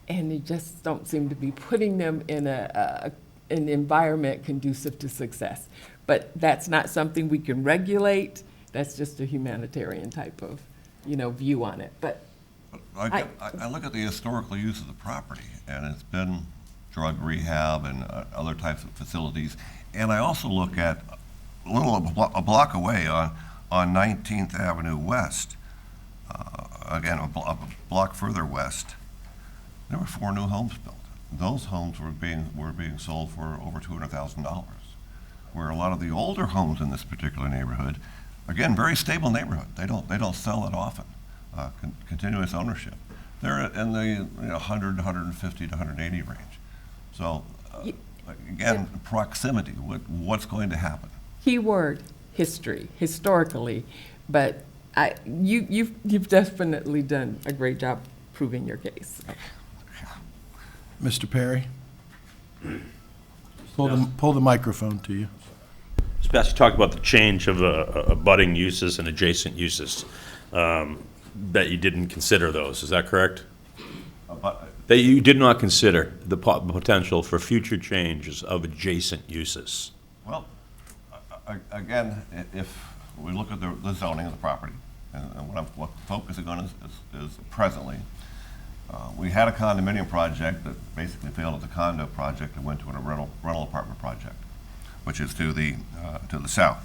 And you just don't seem to be putting them in an environment conducive to success. But that's not something we can regulate. That's just a humanitarian type of, view on it. But I look at the historical use of the property, and it's been drug rehab and other types of facilities. And I also look at a block away on 19th Avenue West, again, a block further west, there were 4 new homes built. Those homes were being sold for over $200,000, where a lot of the older homes in this particular neighborhood, again, very stable neighborhood. They don't sell it often. Continuous ownership. They're in the 100, 150 to 180 range. So again, proximity. What's going to happen? Keyword: history, historically. But you've definitely done a great job proving your case. Mr. Perry? Pull the microphone to you. Ms. Bass, you talked about the change of abutting uses and adjacent uses, that you didn't consider those. Is that correct? That you did not consider the potential for future changes of adjacent uses. Well, again, if we look at the zoning of the property, and what I'm focusing on is presently, We had a condominium project that basically failed as a condo project and went to a rental apartment project, which is to the south.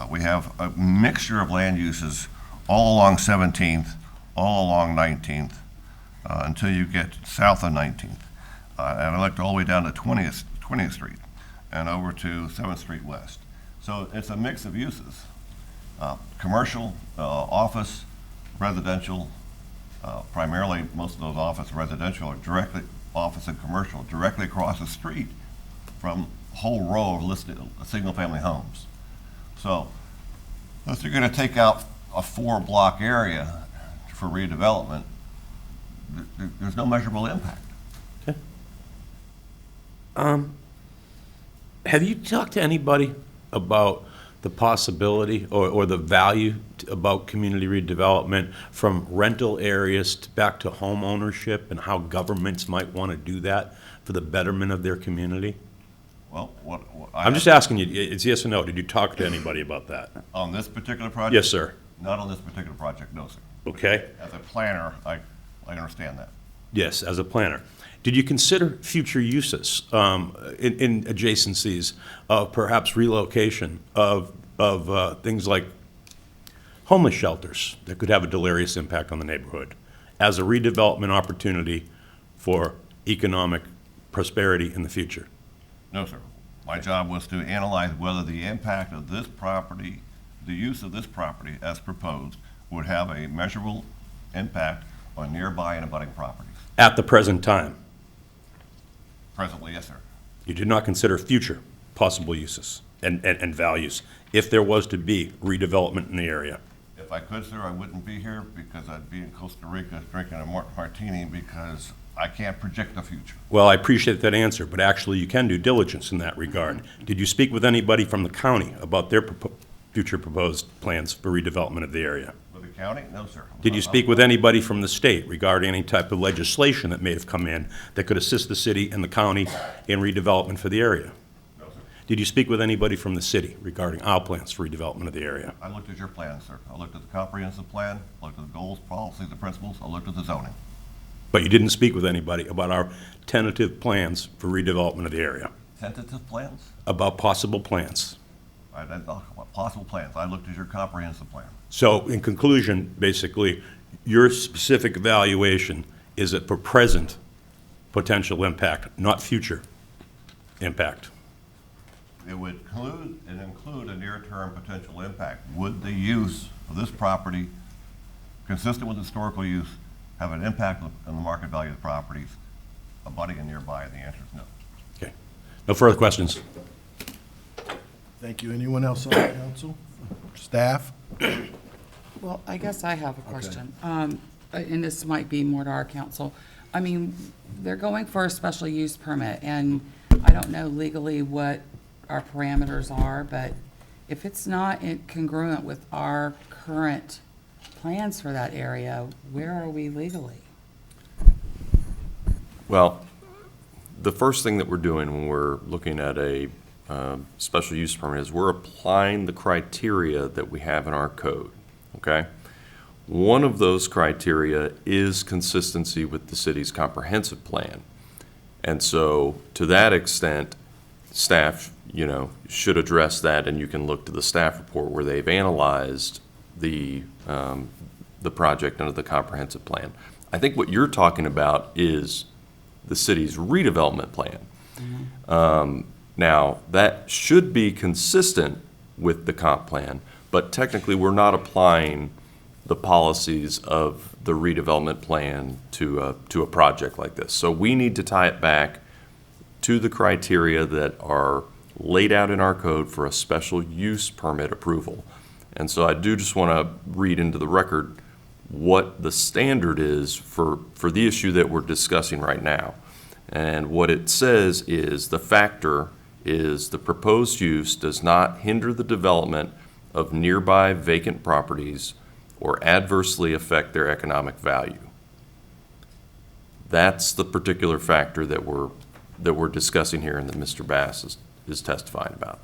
We have a mixture of land uses all along 17th, all along 19th, until you get south of 19th. And I looked all the way down to 20th Street and over to 7th Street West. So it's a mix of uses. Commercial, office, residential, primarily most of those office and residential are directly, office and commercial, directly across the street from a whole row of listed single-family homes. So if you're going to take out a 4-block area for redevelopment, there's no measurable impact. Have you talked to anybody about the possibility or the value about community redevelopment from rental areas back to home ownership and how governments might want to do that for the betterment of their community? Well, I'm just asking you, it's yes or no. Did you talk to anybody about that? On this particular project? Yes, sir. Not on this particular project, no, sir. Okay. As a planner, I understand that. Yes, as a planner. Did you consider future uses in adjacencies of perhaps relocation of things like homeless shelters that could have a deleterious impact on the neighborhood as a redevelopment opportunity for economic prosperity in the future? No, sir. My job was to analyze whether the impact of this property, the use of this property as proposed, would have a measurable impact on nearby and abutting properties. At the present time, Presently, yes, sir. you did not consider future possible uses and values if there was to be redevelopment in the area. If I could, sir, I wouldn't be here because I'd be in Costa Rica drinking a martini because I can't predict the future. Well, I appreciate that answer, but actually you can do diligence in that regard. Did you speak with anybody from the county about their future proposed plans for redevelopment of the area? With the county? No, sir. Did you speak with anybody from the state regarding any type of legislation that may have come in that could assist the city and the county in redevelopment for the area? No, sir. Did you speak with anybody from the city regarding our plans for redevelopment of the area? I looked at your plan, sir. I looked at the comprehensive plan, looked at the goals, policies, the principles. I looked at the zoning. But you didn't speak with anybody about our tentative plans for redevelopment of the area? Tentative plans? About possible plans. I didn't talk about possible plans. I looked at your comprehensive plan. So in conclusion, basically, your specific evaluation is that for present potential impact, not future impact. It would include a near-term potential impact. Would the use of this property, consistent with historical use, have an impact on the market value of the properties abutting and nearby? And the answer is no. Okay. No further questions. Thank you. Anyone else on the council? Staff? Well, I guess I have a question. And this might be more to our council. I mean, they're going for a special use permit, and I don't know legally what our parameters are, but if it's not congruent with our current plans for that area, where are we legally? Well, the first thing that we're doing when we're looking at a special use permit is we're applying the criteria that we have in our code, okay? One of those criteria is consistency with the city's comprehensive plan. And so to that extent, staff, should address that, and you can look to the staff report where they've analyzed the project under the comprehensive plan. I think what you're talking about is the city's redevelopment plan. Mm-hmm. Now, that should be consistent with the comp plan, but technically we're not applying the policies of the redevelopment plan to a project like this. So we need to tie it back to the criteria that are laid out in our code for a special use permit approval. And so I do just want to read into the record what the standard is for the issue that we're discussing right now. And what it says is the factor is the proposed use does not hinder the development of nearby vacant properties or adversely affect their economic value. That's the particular factor that we're discussing here and that Mr. Bass is testifying about.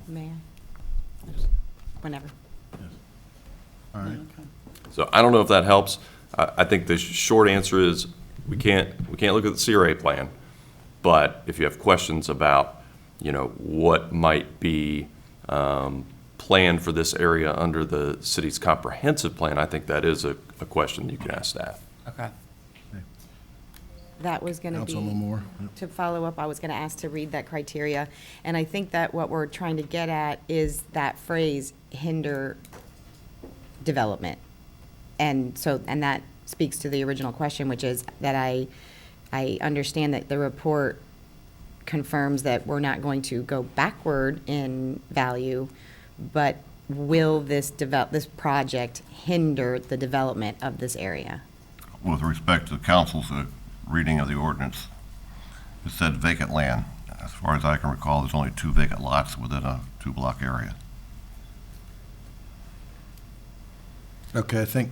May I? Whenever. All right. So I don't know if that helps. I think the short answer is we can't look at the CRA plan, but if you have questions about, what might be planned for this area under the city's comprehensive plan, I think that is a question you can ask staff. Okay. That was going to be, Councilman Moore. to follow up, I was going to ask to read that criteria. And I think that what we're trying to get at is that phrase, hinder development. And that speaks to the original question, which is that I understand that the report confirms that we're not going to go backward in value, but will this project hinder the development of this area? With respect to the council's reading of the ordinance, it said vacant land. As far as I can recall, there's only 2 vacant lots within a 2-block area. Okay, I think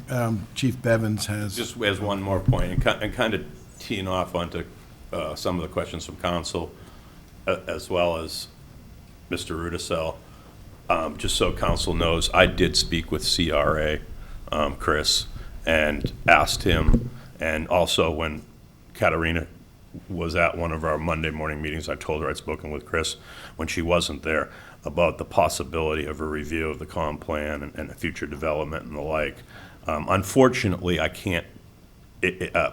Chief Bevins has. Just as one more point, and kind of teeing off onto some of the questions from council, as well as Mr. Rudisell. Just so council knows, I did speak with CRA, Chris, and asked him, and also when Katarina was at one of our Monday morning meetings, I told her I'd spoken with Chris when she wasn't there about the possibility of a review of the comp plan and future development and the like. Unfortunately, I can't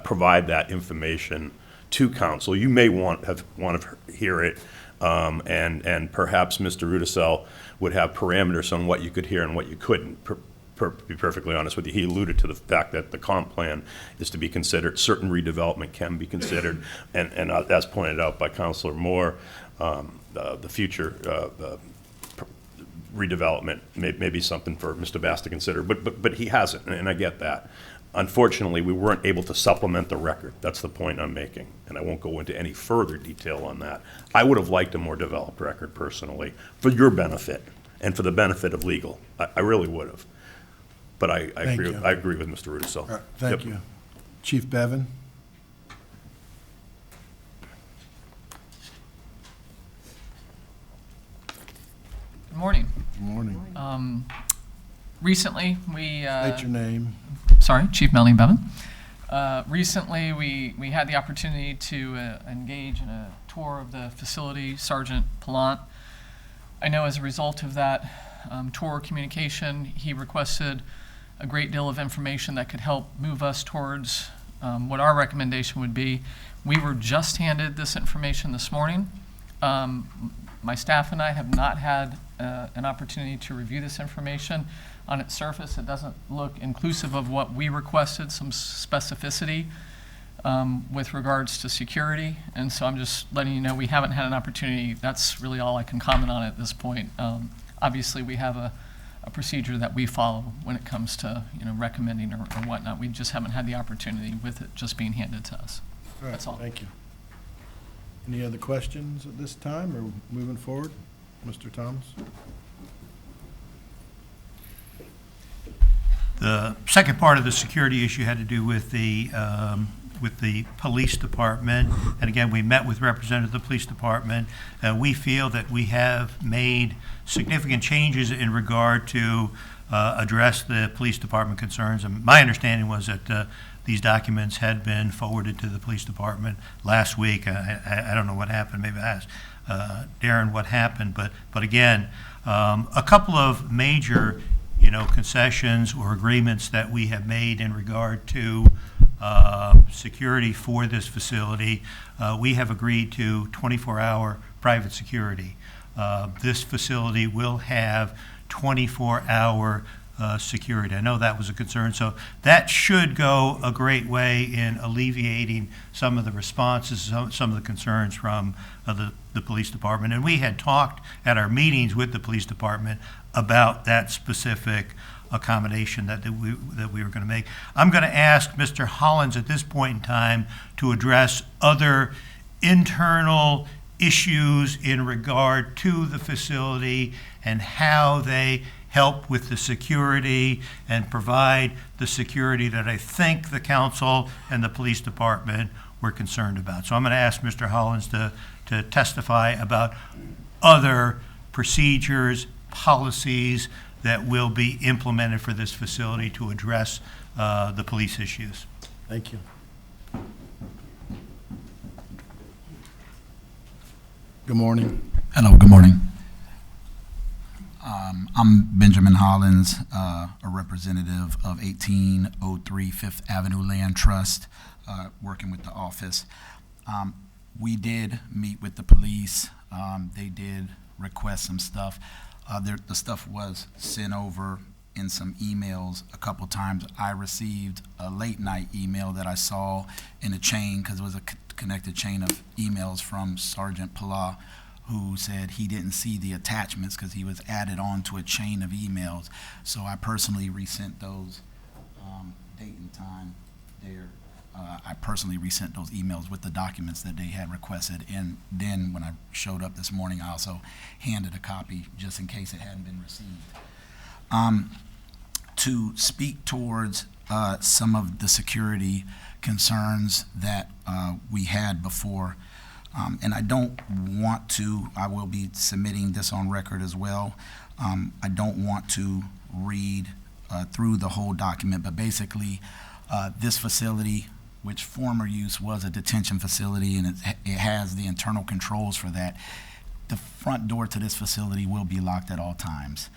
provide that information to council. You may want to hear it, and perhaps Mr. Rudisell would have parameters on what you could hear and what you couldn't. Be perfectly honest with you, he alluded to the fact that the comp plan is to be considered, certain redevelopment can be considered, and as pointed out by Councilor Moore, the future redevelopment may be something for Mr. Bass to consider, but he hasn't, and I get that. Unfortunately, we weren't able to supplement the record. That's the point I'm making, and I won't go into any further detail on that. I would have liked a more developed record personally, for your benefit and for the benefit of legal. I really would have. But I agree with Mr. Rudisell. All right, thank you. Chief Bevan? Good morning. Good morning. Recently, we... State your name. Sorry, Chief Melanie Bevan. Recently, we had the opportunity to engage in a tour of the facility, Sergeant Palant. I know as a result of that tour communication, he requested a great deal of information that could help move us towards what our recommendation would be. We were just handed this information this morning. My staff and I have not had an opportunity to review this information. On its surface, it doesn't look inclusive of what we requested, some specificity with regards to security. And so I'm just letting you know we haven't had an opportunity. That's really all I can comment on at this point. Obviously, we have a procedure that we follow when it comes to recommending or whatnot. We just haven't had the opportunity with it just being handed to us. All right, that's all. Thank you. Any other questions at this time, or moving forward? Mr. Thomas? The second part of the security issue had to do with the police department. And again, we met with representatives of the police department. We feel that we have made significant changes in regard to address the police department concerns. And my understanding was that these documents had been forwarded to the police department last week. I don't know what happened. Maybe I asked Darren what happened. But again, a couple of major concessions or agreements that we have made in regard to security for this facility. We have agreed to 24-hour private security. This facility will have 24-hour security. I know that was a concern, so that should go a great way in alleviating some of the responses, some of the concerns from the police department. And we had talked at our meetings with the police department about that specific accommodation that we were going to make. I'm going to ask Mr. Hollins at this point in time to address other internal issues in regard to the facility and how they help with the security and provide the security that I think the council and the police department were concerned about. So I'm going to ask Mr. Hollins to testify about other procedures, policies that will be implemented for this facility to address the police issues. Thank you. Good morning. Hello, good morning. I'm Benjamin Hollins, a representative of 1803 Fifth Avenue Land Trust, working with the office. We did meet with the police. They did request some stuff. The stuff was sent over in some emails a couple times. I received a late night email that I saw in a chain, because it was a connected chain of emails from Sergeant Pala, who said he didn't see the attachments because he was added on to a chain of emails. So I personally resent those, date and time there. I personally resent those emails with the documents that they had requested. And then when I showed up this morning, I also handed a copy just in case it hadn't been received. To speak towards some of the security concerns that we had before, and I don't want to, I will be submitting this on record as well. I don't want to read through the whole document, but basically this facility, which former use was a detention facility, and it has the internal controls for that. The front door to this facility will be locked at all times.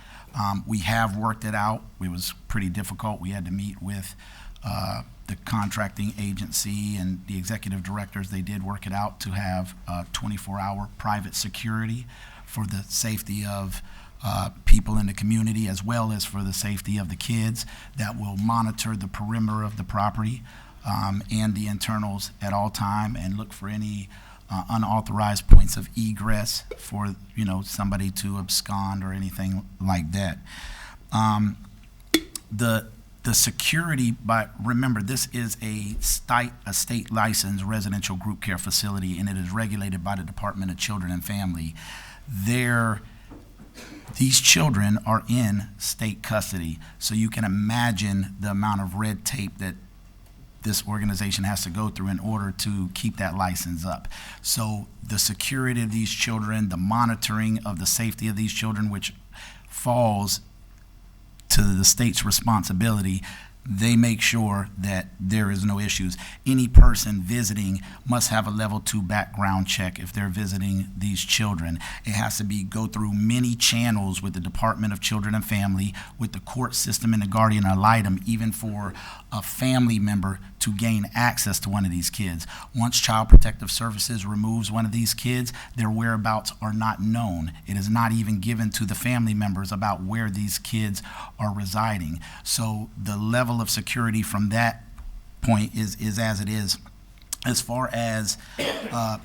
We have worked it out. It was pretty difficult. We had to meet with the contracting agency and the executive directors. They did work it out to have 24-hour private security for the safety of people in the community, as well as for the safety of the kids, that will monitor the perimeter of the property and the internals at all time, and look for any unauthorized points of egress for, you know, somebody to abscond or anything like that. The security, but remember, this is a state licensed residential group care facility, and it is regulated by the Department of Children and Family. These children are in state custody, so you can imagine the amount of red tape that this organization has to go through in order to keep that license up. So the security of these children, the monitoring of the safety of these children, which falls to the state's responsibility, they make sure that there is no issues. Any person visiting must have a level 2 background check if they're visiting these children. It has to go through many channels with the Department of Children and Family, with the court system and the guardian ad litem, even for a family member to gain access to one of these kids. Once Child Protective Services removes one of these kids, their whereabouts are not known. It is not even given to the family members about where these kids are residing. So the level of security from that point is as it is. As far as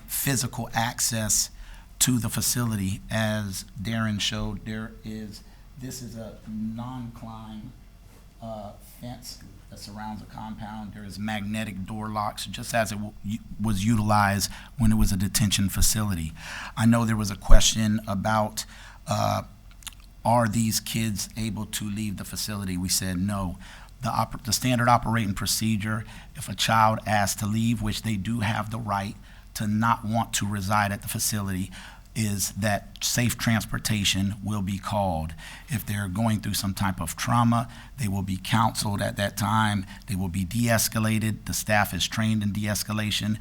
physical access to the facility, as Darren showed, this is a non-climb fence that surrounds a compound. There is magnetic door locks, just as it was utilized when it was a detention facility. I know there was a question about are these kids able to leave the facility? We said no. The standard operating procedure, if a child asks to leave, which they do have the right to not want to reside at the facility, is that safe transportation will be called. If they're going through some type of trauma, they will be counseled at that time. They will be de-escalated. The staff is trained in de-escalation.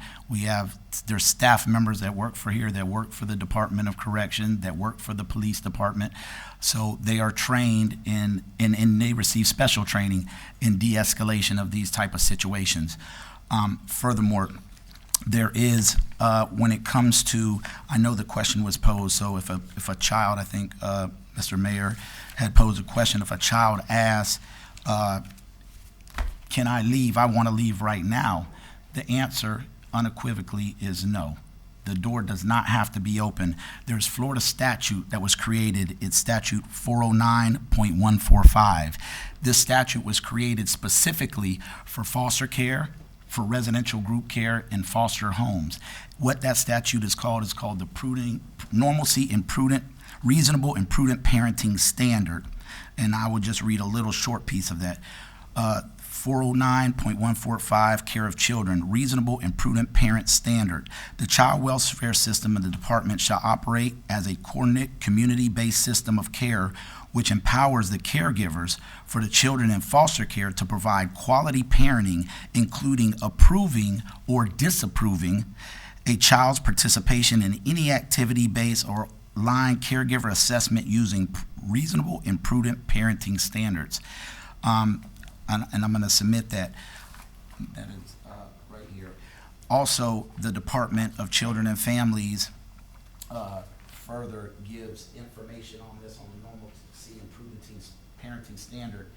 There's staff members that work for here, that work for the Department of Correction, that work for the police department. So they are trained and they receive special training in de-escalation of these type of situations. Furthermore, there is, when it comes to, I know the question was posed, so if a child, I think Mr. Mayor had posed a question, if a child asks, can I leave? I want to leave right now. The answer unequivocally is no. The door does not have to be open. There's Florida statute that was created. It's statute 409.145. This statute was created specifically for foster care, for residential group care, and foster homes. What that statute is called the reasonable and prudent parenting standard. And I will just read a little short piece of that. 409.145, care of children, reasonable and prudent parent standard. The child welfare system of the department shall operate as a coordinate, community-based system of care which empowers the caregivers for the children in foster care to provide quality parenting, including approving or disapproving a child's participation in any activity-based or line caregiver assessment using reasonable and prudent parenting standards. And I'm going to submit that. That is right here. Also, the Department of Children and Families further gives information on this, on the normalcy and prudent parenting standard.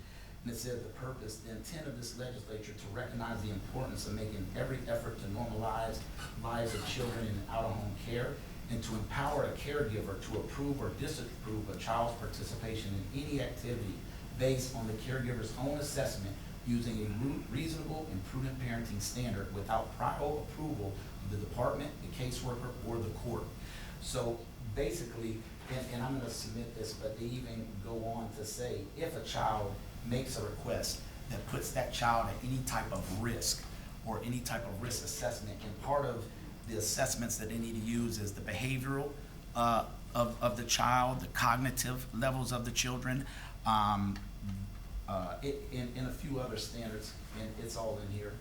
And it says the purpose, the intent of this legislature to recognize the importance of making every effort to normalize lives of children in out-of-home care, and to empower a caregiver to approve or disapprove a child's participation in any activity based on the caregiver's own assessment using a reasonable and prudent parenting standard without prior approval of the department, the caseworker, or the court. So basically, and I'm going to submit this, but they even go on to say if a child makes a request that puts that child at any type of risk or any type of risk assessment, and part of the assessments that they need to use is the behavioral of the child, the cognitive levels of the children, and a few other standards, and it's all in here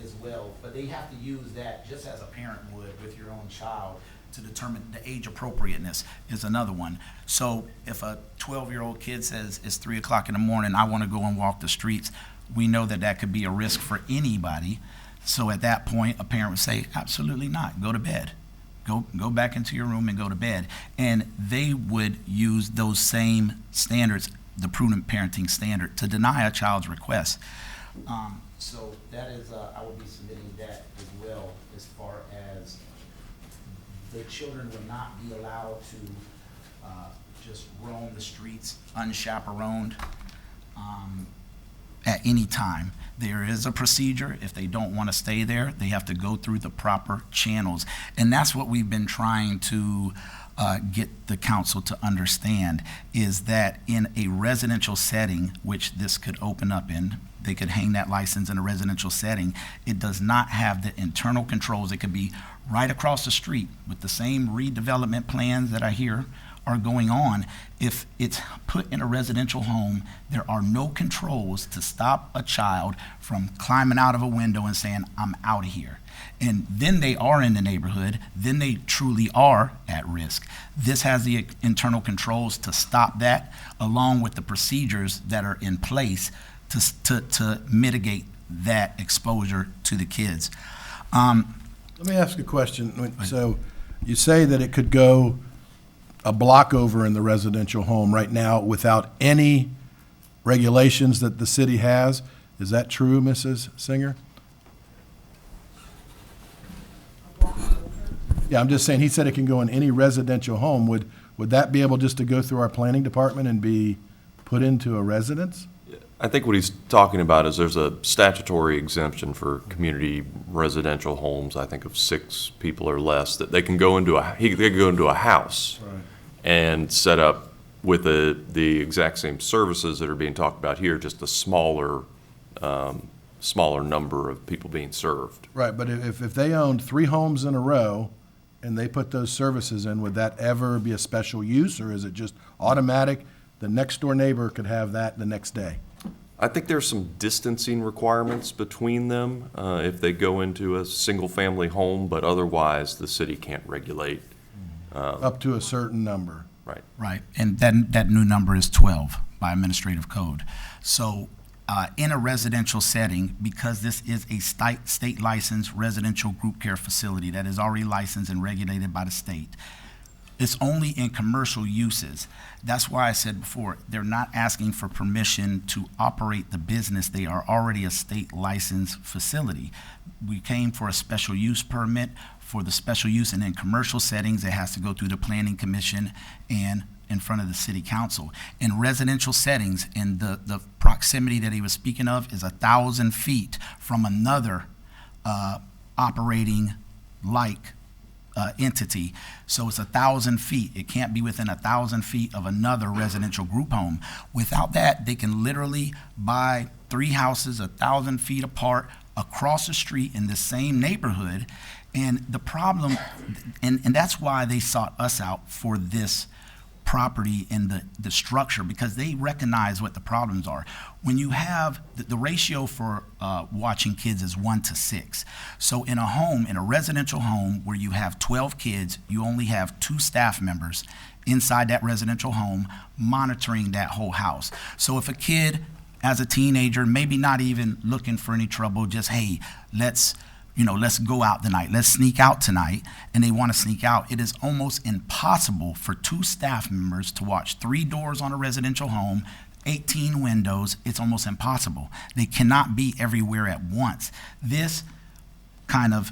as well. But they have to use that just as a parent would with your own child to determine the age appropriateness is another one. So if a 12-year-old kid says it's 3 o'clock in the morning, I want to go and walk the streets, we know that that could be a risk for anybody. So at that point, a parent would say, absolutely not, go to bed. Go back into your room and go to bed. And they would use those same standards, the prudent parenting standard, to deny a child's request. So that is, I will be submitting that as well, as far as the children will not be allowed to just roam the streets unchaperoned at any time. There is a procedure. If they don't want to stay there, they have to go through the proper channels. And that's what we've been trying to get the council to understand, is that in a residential setting, which this could open up in, they could hang that license in a residential setting, it does not have the internal controls. It could be right across the street with the same redevelopment plans that I hear are going on. If it's put in a residential home, there are no controls to stop a child from climbing out of a window and saying, I'm out of here. And then they are in the neighborhood, then they truly are at risk. This has the internal controls to stop that, along with the procedures that are in place to mitigate that exposure to the kids. Let me ask a question. So you say that it could go a block over in the residential home right now without any regulations that the city has. Is that true, Mrs. Singer? Yeah, I'm just saying, he said it can go in any residential home. Would that be able just to go through our planning department and be put into a residence? I think what he's talking about is there's a statutory exemption for community residential homes, I think of 6 people or less, that they can go into they can go into a house. Right. And set up with the exact same services that are being talked about here, just a smaller number of people being served. Right, but if they owned 3 homes in a row and they put those services in, would that ever be a special use, or is it just automatic? The next door neighbor could have that the next day? I think there's some distancing requirements between them if they go into a single-family home, but otherwise the city can't regulate. Up to a certain number. Right. Right, and that new number is 12 by administrative code. So in a residential setting, because this is a state licensed residential group care facility that is already licensed and regulated by the state, it's only in commercial uses. That's why I said before, they're not asking for permission to operate the business. They are already a state licensed facility. We came for a special use permit for the special use, and in commercial settings, it has to go through the planning commission and in front of the city council. In residential settings, in the proximity that he was speaking of is 1,000 feet from another operating like entity. So it's 1,000 feet. It can't be within 1,000 feet of another residential group home. Without that, they can literally buy 3 houses 1,000 feet apart across the street in the same neighborhood. And the problem, and that's why they sought us out for this property and the structure, because they recognize what the problems are. When you have, the ratio for watching kids is 1 to 6. So in a home, in a residential home where you have 12 kids, you only have 2 staff members inside that residential home monitoring that whole house. So if a kid, as a teenager, maybe not even looking for any trouble, just, hey, let's go out tonight, let's sneak out tonight, and they want to sneak out, it is almost impossible for 2 staff members to watch 3 doors on a residential home, 18 windows. It's almost impossible. They cannot be everywhere at once. This kind of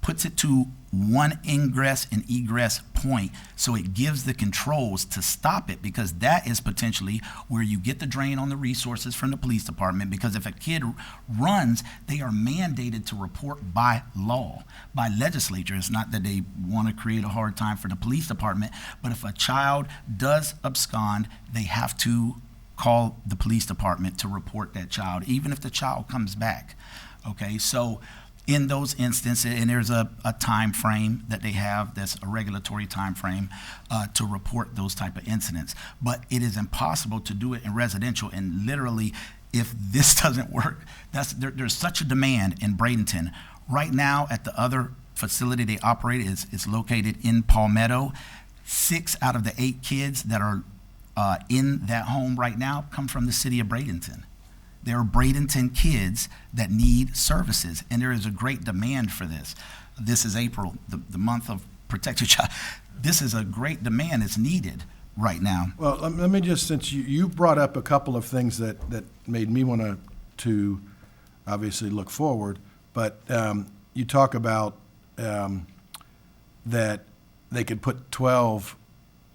puts it to one ingress and egress point, so it gives the controls to stop it, because that is potentially where you get the drain on the resources from the police department. Because if a kid runs, they are mandated to report by law, by legislature. It's not that they want to create a hard time for the police department, but if a child does abscond, they have to call the police department to report that child, even if the child comes back. Okay, so in those instances, and there's a time frame that they have, that's a regulatory time frame to report those type of incidents. But it is impossible to do it in residential, and literally, if this doesn't work, there's such a demand in Bradenton. Right now, at the other facility they operate is located in Palmetto. 6 out of the 8 kids that are in that home right now come from the city of Bradenton. There are Bradenton kids that need services, and there is a great demand for this. This is April, the month of Protect Your Child. This is a great demand. It's needed right now. Well, let me just, since you brought up a couple of things that made me want to obviously look forward, but you talk about that they could put 12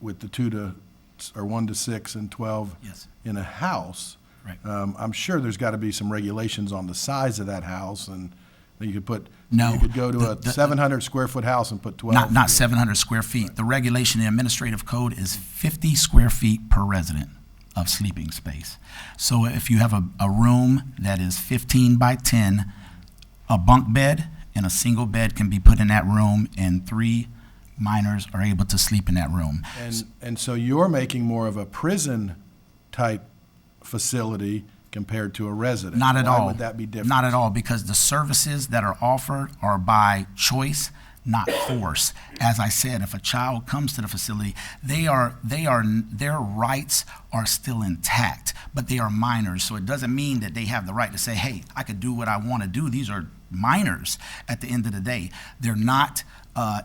with the 2 to, or 1 to 6 and 12 Yes. in a house. Right. I'm sure there's got to be some regulations on the size of that house, and you could put, No. you could go to a 700 square foot house and put 12. Not 700 square feet. The regulation in the administrative code is 50 square feet per resident of sleeping space. So if you have a room that is 15 by 10, a bunk bed and a single bed can be put in that room, and 3 minors are able to sleep in that room. And so you're making more of a prison type facility compared to a resident. Not at all. Why would that be different? Not at all, because the services that are offered are by choice, not force. As I said, if a child comes to the facility, their rights are still intact, but they are minors. So it doesn't mean that they have the right to say, hey, I could do what I want to do. These are minors at the end of the day. They're not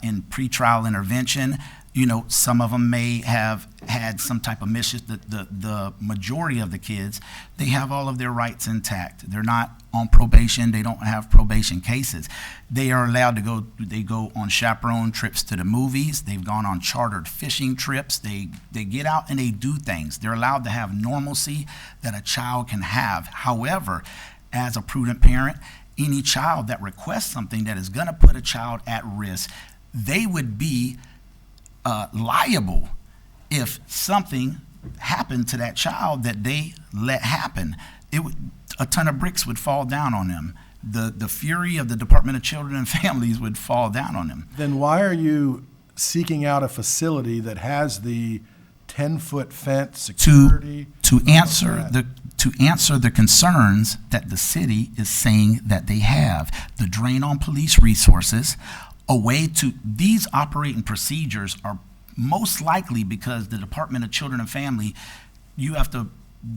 in pretrial intervention. You know, some of them may have had some type of mischief. The majority of the kids, they have all of their rights intact. They're not on probation. They don't have probation cases. They are allowed to go, they go on chaperone trips to the movies. They've gone on chartered fishing trips. They get out and they do things. They're allowed to have normalcy that a child can have. However, as a prudent parent, any child that requests something that is going to put a child at risk, they would be liable if something happened to that child that they let happen. A ton of bricks would fall down on them. The fury of the Department of Children and Families would fall down on them. Then why are you seeking out a facility that has the 10-foot fence, security? To answer the concerns that the city is saying that they have, the drain on police resources, a way to, these operating procedures are most likely because the Department of Children and Family, you have to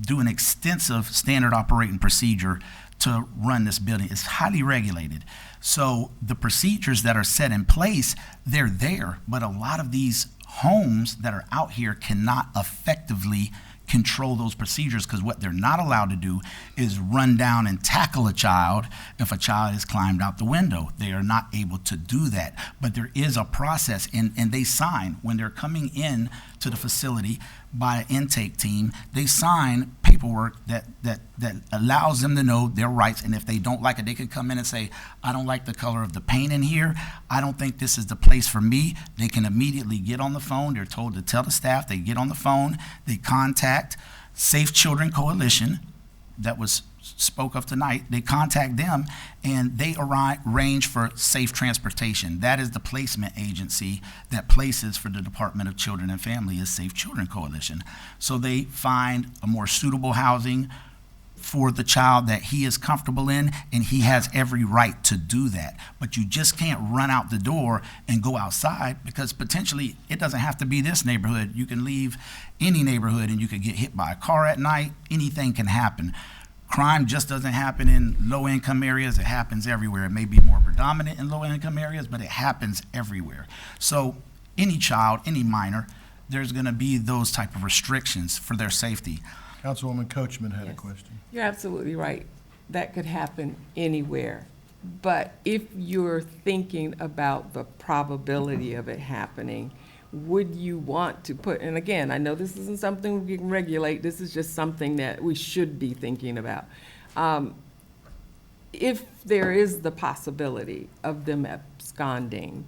do an extensive standard operating procedure to run this building. It's highly regulated. So the procedures that are set in place, they're there, but a lot of these homes that are out here cannot effectively control those procedures, because what they're not allowed to do is run down and tackle a child if a child has climbed out the window. They are not able to do that. But there is a process, and they sign when they're coming in to the facility by an intake team. They sign paperwork that allows them to know their rights, and if they don't like it, they can come in and say, I don't like the color of the paint in here. I don't think this is the place for me. They can immediately get on the phone. They're told to tell the staff. They get on the phone. They contact Safe Children Coalition that was spoke of tonight, they contact them and they arrange for safe transportation. That is the placement agency that places for the Department of Children and Family is Safe Children Coalition. So they find a more suitable housing for the child that he is comfortable in, and he has every right to do that. But you just can't run out the door and go outside, because potentially it doesn't have to be this neighborhood. You can leave any neighborhood and you could get hit by a car at night. Anything can happen. Crime just doesn't happen in low-income areas. It happens everywhere. It may be more predominant in low-income areas, but it happens everywhere. So any child, any minor, there's going to be those type of restrictions for their safety. Councilwoman Coachman had a question. You're absolutely right. That could happen anywhere. But if you're thinking about the probability of it happening, would you want to put, and again, I know this isn't something we can regulate, this is just something that we should be thinking about. If there is the possibility of them absconding,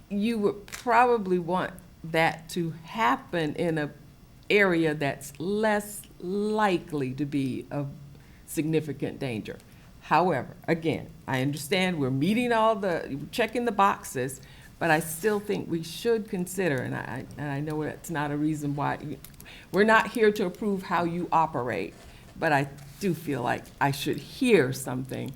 you would probably want that to happen in a area that's less likely to be of significant danger. However, again, I understand we're meeting checking the boxes, but I still think we should consider, and I know that's not a reason why, we're not here to approve how you operate, but I do feel like I should hear something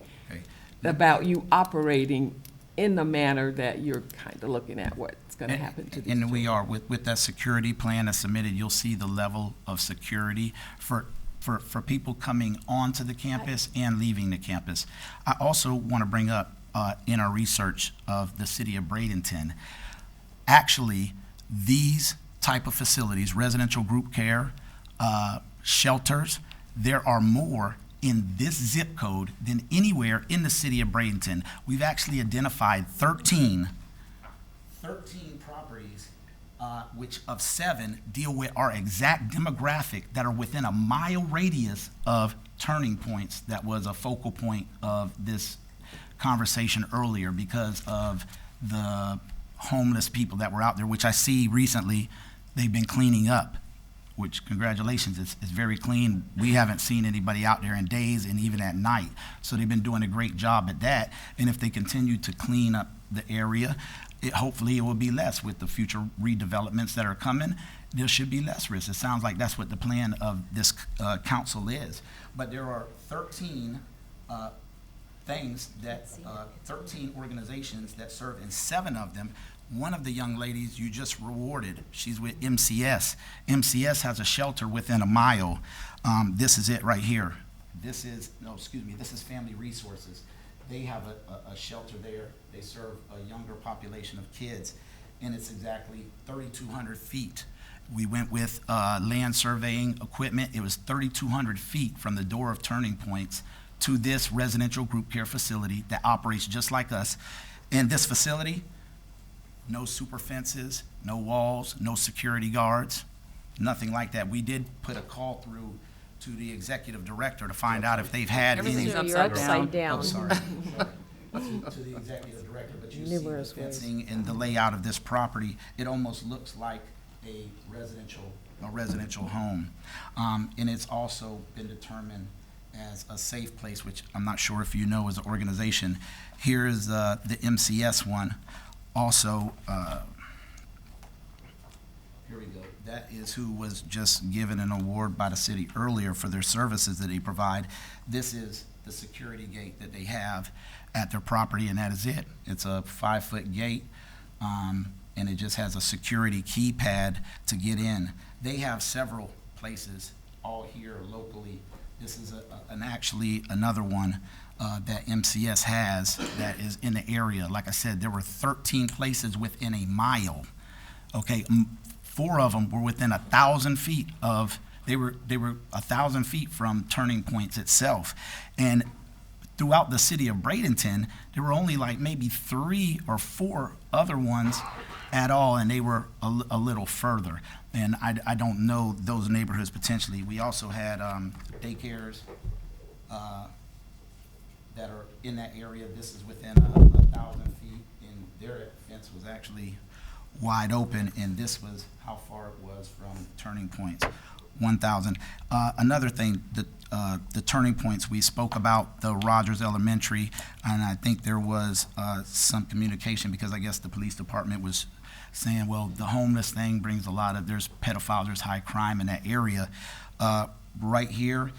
about you operating in the manner that you're kind of looking at what's going to happen to these And we are, with that security plan that's submitted, you'll see the level of security for people coming onto the campus and leaving the campus. I also want to bring up, in our research of the city of Bradenton, actually, these type of facilities, residential group care, shelters, there are more in this zip code than anywhere in the city of Bradenton. We've actually identified 13 properties, which of 7 deal with our exact demographic that are within a mile radius of turning points. That was a focal point of this conversation earlier because of the homeless people that were out there, which I see recently they've been cleaning up, which congratulations, it's very clean. We haven't seen anybody out there in days and even at night. So they've been doing a great job at that. And if they continue to clean up the area, hopefully it will be less with the future redevelopments that are coming. There should be less risk. It sounds like that's what the plan of this council is. But there are 13 13 organizations that serve, and 7 of them, one of the young ladies you just rewarded, she's with MCS. MCS has a shelter within a mile. This is it right here. This is Family Resources. They have a shelter there. They serve a younger population of kids, and it's exactly 3,200 feet. We went with land surveying equipment. It was 3,200 feet from the door of Turning Points to this residential group care facility that operates just like us. In this facility, no super fences, no walls, no security guards, nothing like that. We did put a call through to the executive director to find out if they've had any. You're upside down. Oh, sorry. To the executive director, but you see the fencing and the layout of this property, it almost looks like a residential home. And it's also been determined as a safe place, which I'm not sure if you know as an organization. Here is the MCS one. Also, here we go. That is who was just given an award by the city earlier for their services that they provide. This is the security gate that they have at their property, and that is it. It's a 5-foot gate, and it just has a security keypad to get in. They have several places all here locally. This is actually another one that MCS has that is in the area. Like I said, there were 13 places within a mile. Okay, 4 of them were within 1,000 feet of. They were 1,000 feet from Turning Points itself, and throughout the city of Bradenton, there were only like maybe 3 or 4 other ones at all, and they were a little further. And I don't know those neighborhoods potentially. We also had daycares that are in that area. This is within 1,000 feet, and their fence was actually wide open, and this was how far it was from Turning Points. 1,000. Another thing, the turning points, we spoke about the Rogers Elementary, and I think there was some communication because I guess the police department was saying, well, the homeless thing brings a lot of, there's pedophiles, there's high crime in that area. Right here,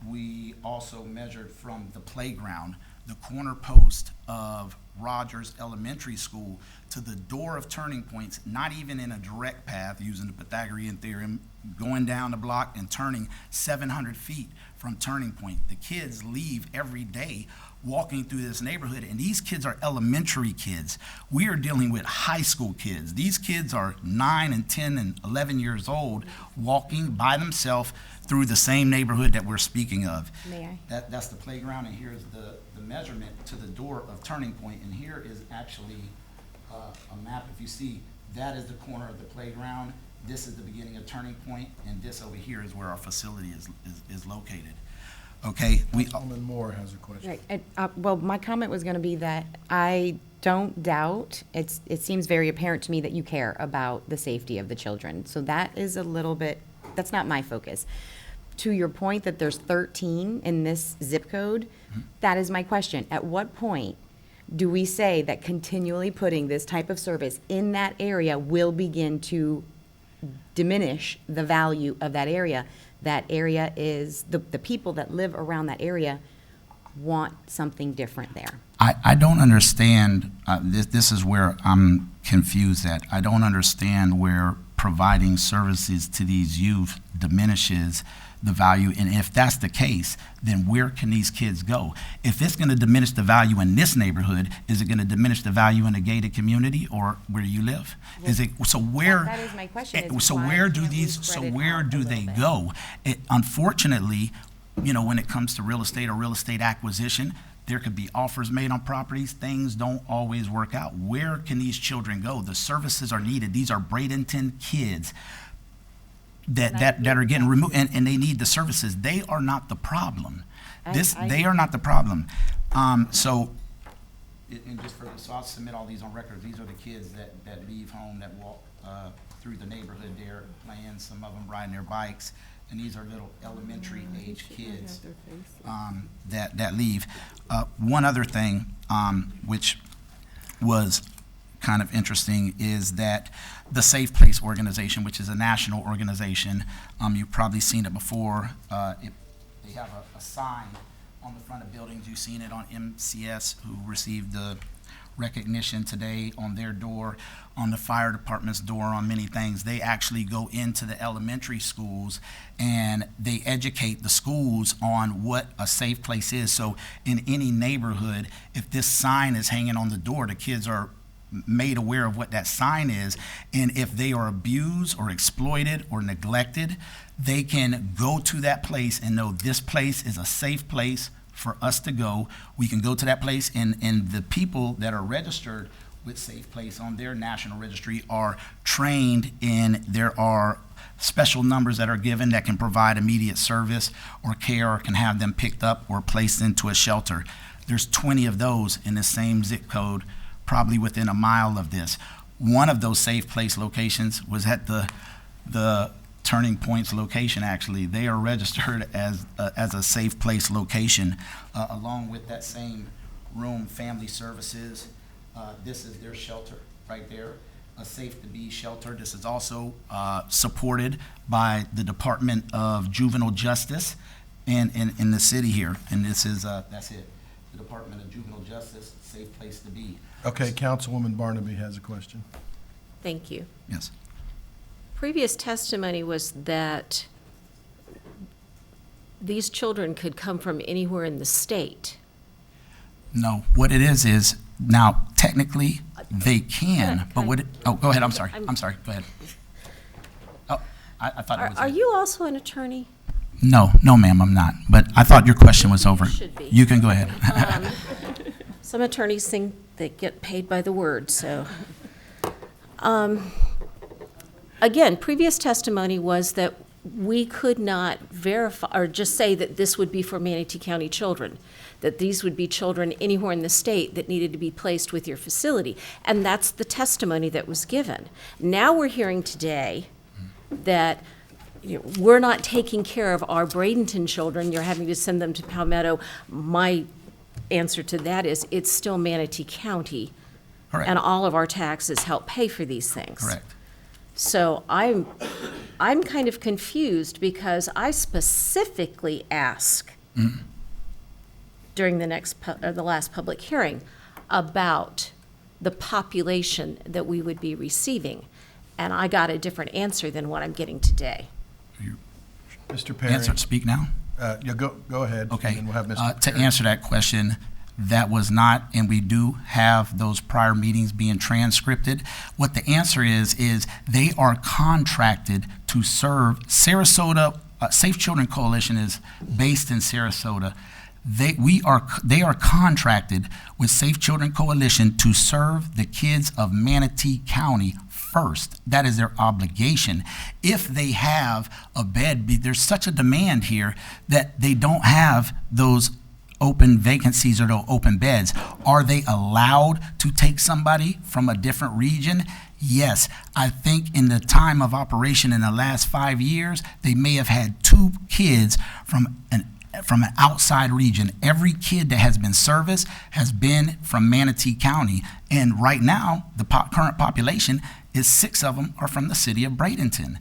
we also measured from the playground, the corner post of Rogers Elementary School to the door of Turning Points, not even in a direct path using the Pythagorean theorem, going down the block and turning 700 feet from Turning Point. The kids leave every day walking through this neighborhood, and these kids are elementary kids. We are dealing with high school kids. These kids are 9 and 10 and 11 years old walking by themselves through the same neighborhood that we're speaking of. May I? That's the playground, and here's the measurement to the door of Turning Point, and here is actually a map. If you see, that is the corner of the playground, this is the beginning of Turning Point, and this over here is where our facility is located. Okay, Councilwoman Moore has a question. Right, and, well, my comment was gonna be that I don't doubt, it seems very apparent to me that you care about the safety of the children. So that is a little bit, that's not my focus. To your point that there's 13 in this zip code, that is my question. At what point do we say that continually putting this type of service in that area will begin to diminish the value of that area? That area is, the people that live around that area want something different there. I don't understand, this is where I'm confused at. I don't understand where providing services to these youth diminishes the value, and if that's the case, then where can these kids go? If it's gonna diminish the value in this neighborhood, is it gonna diminish the value in a gated community or where you live? Is it, so where? That is my question. Is So why where do can't we these, spread so it where out a do little they bit? go? Unfortunately, you know, when it comes to real estate or real estate acquisition, there could be offers made on properties, things don't always work out. Where can these children go? The services are needed. These are Bradenton kids that are getting removed, and they need the services. They are not the problem. They are not the problem. So I'll submit all these on record. These are the kids that leave home, that walk through the neighborhood there, playing, some of them riding their bikes, and these are little elementary age kids that leave. One other thing, which was kind of interesting, is that the Safe Place organization, which is a national organization, you've probably seen it before. They have a sign on the front of buildings. You've seen it on MCS, who received the recognition today, on their door, on the fire department's door, on many things. They actually go into the elementary schools and they educate the schools on what a safe place is. So in any neighborhood, if this sign is hanging on the door, the kids are made aware of what that sign is, and if they are abused or exploited or neglected, they can go to that place and know this place is a safe place for us to go. We can go to that place, and the people that are registered with Safe Place on their national registry are trained in, there are special numbers that are given that can provide immediate service or care, or can have them picked up or placed into a shelter. There's 20 of those in the same zip code, probably within a mile of this. One of those Safe Place locations was at the Turning Points location, actually. They are registered as a Safe Place location, along with that same room, Family Services. This is their shelter right there, a Safe to Be shelter. This is also supported by the Department of Juvenile Justice in the city here. And this is, that's it, the Department of Juvenile Justice, Safe Place to Be. Okay, Councilwoman Barnaby has a question. Thank you. Yes. Previous testimony was that these children could come from anywhere in the state. No, what it is now technically they can, but what it, oh, go ahead, I'm sorry, go ahead. Oh, I thought it was. Are you also an attorney? No, ma'am, I'm not, but I thought your question was over. You should be. You can go ahead. Some attorneys think they get paid by the word, so. Again, previous testimony was that we could not verify or just say that this would be for Manatee County children, that these would be children anywhere in the state that needed to be placed with your facility. And that's the testimony that was given. Now we're hearing today that we're not taking care of our Bradenton children, you're having to send them to Palmetto. My answer to that is, it's still Manatee County. Correct. And all of our taxes help pay for these things. Correct. So I'm kind of confused because I specifically asked during the last public hearing about the population that we would be receiving, and I got a different answer than what I'm getting today. Mr. Perry. Speak now? Yeah, go ahead. Okay. And we'll have Mr. To Perry. answer that question, that was not, and we do have those prior meetings being transcripted. What the answer is they are contracted to serve Sarasota. Safe Children Coalition is based in Sarasota. They are contracted with Safe Children Coalition to serve the kids of Manatee County first. That is their obligation. If they have a bed, there's such a demand here that they don't have those open vacancies or those open beds. Are they allowed to take somebody from a different region? Yes. I think in the time of operation in the last 5 years, they may have had 2 kids from an outside region. Every kid that has been serviced has been from Manatee County. And right now, the current population is 6 of them are from the city of Bradenton.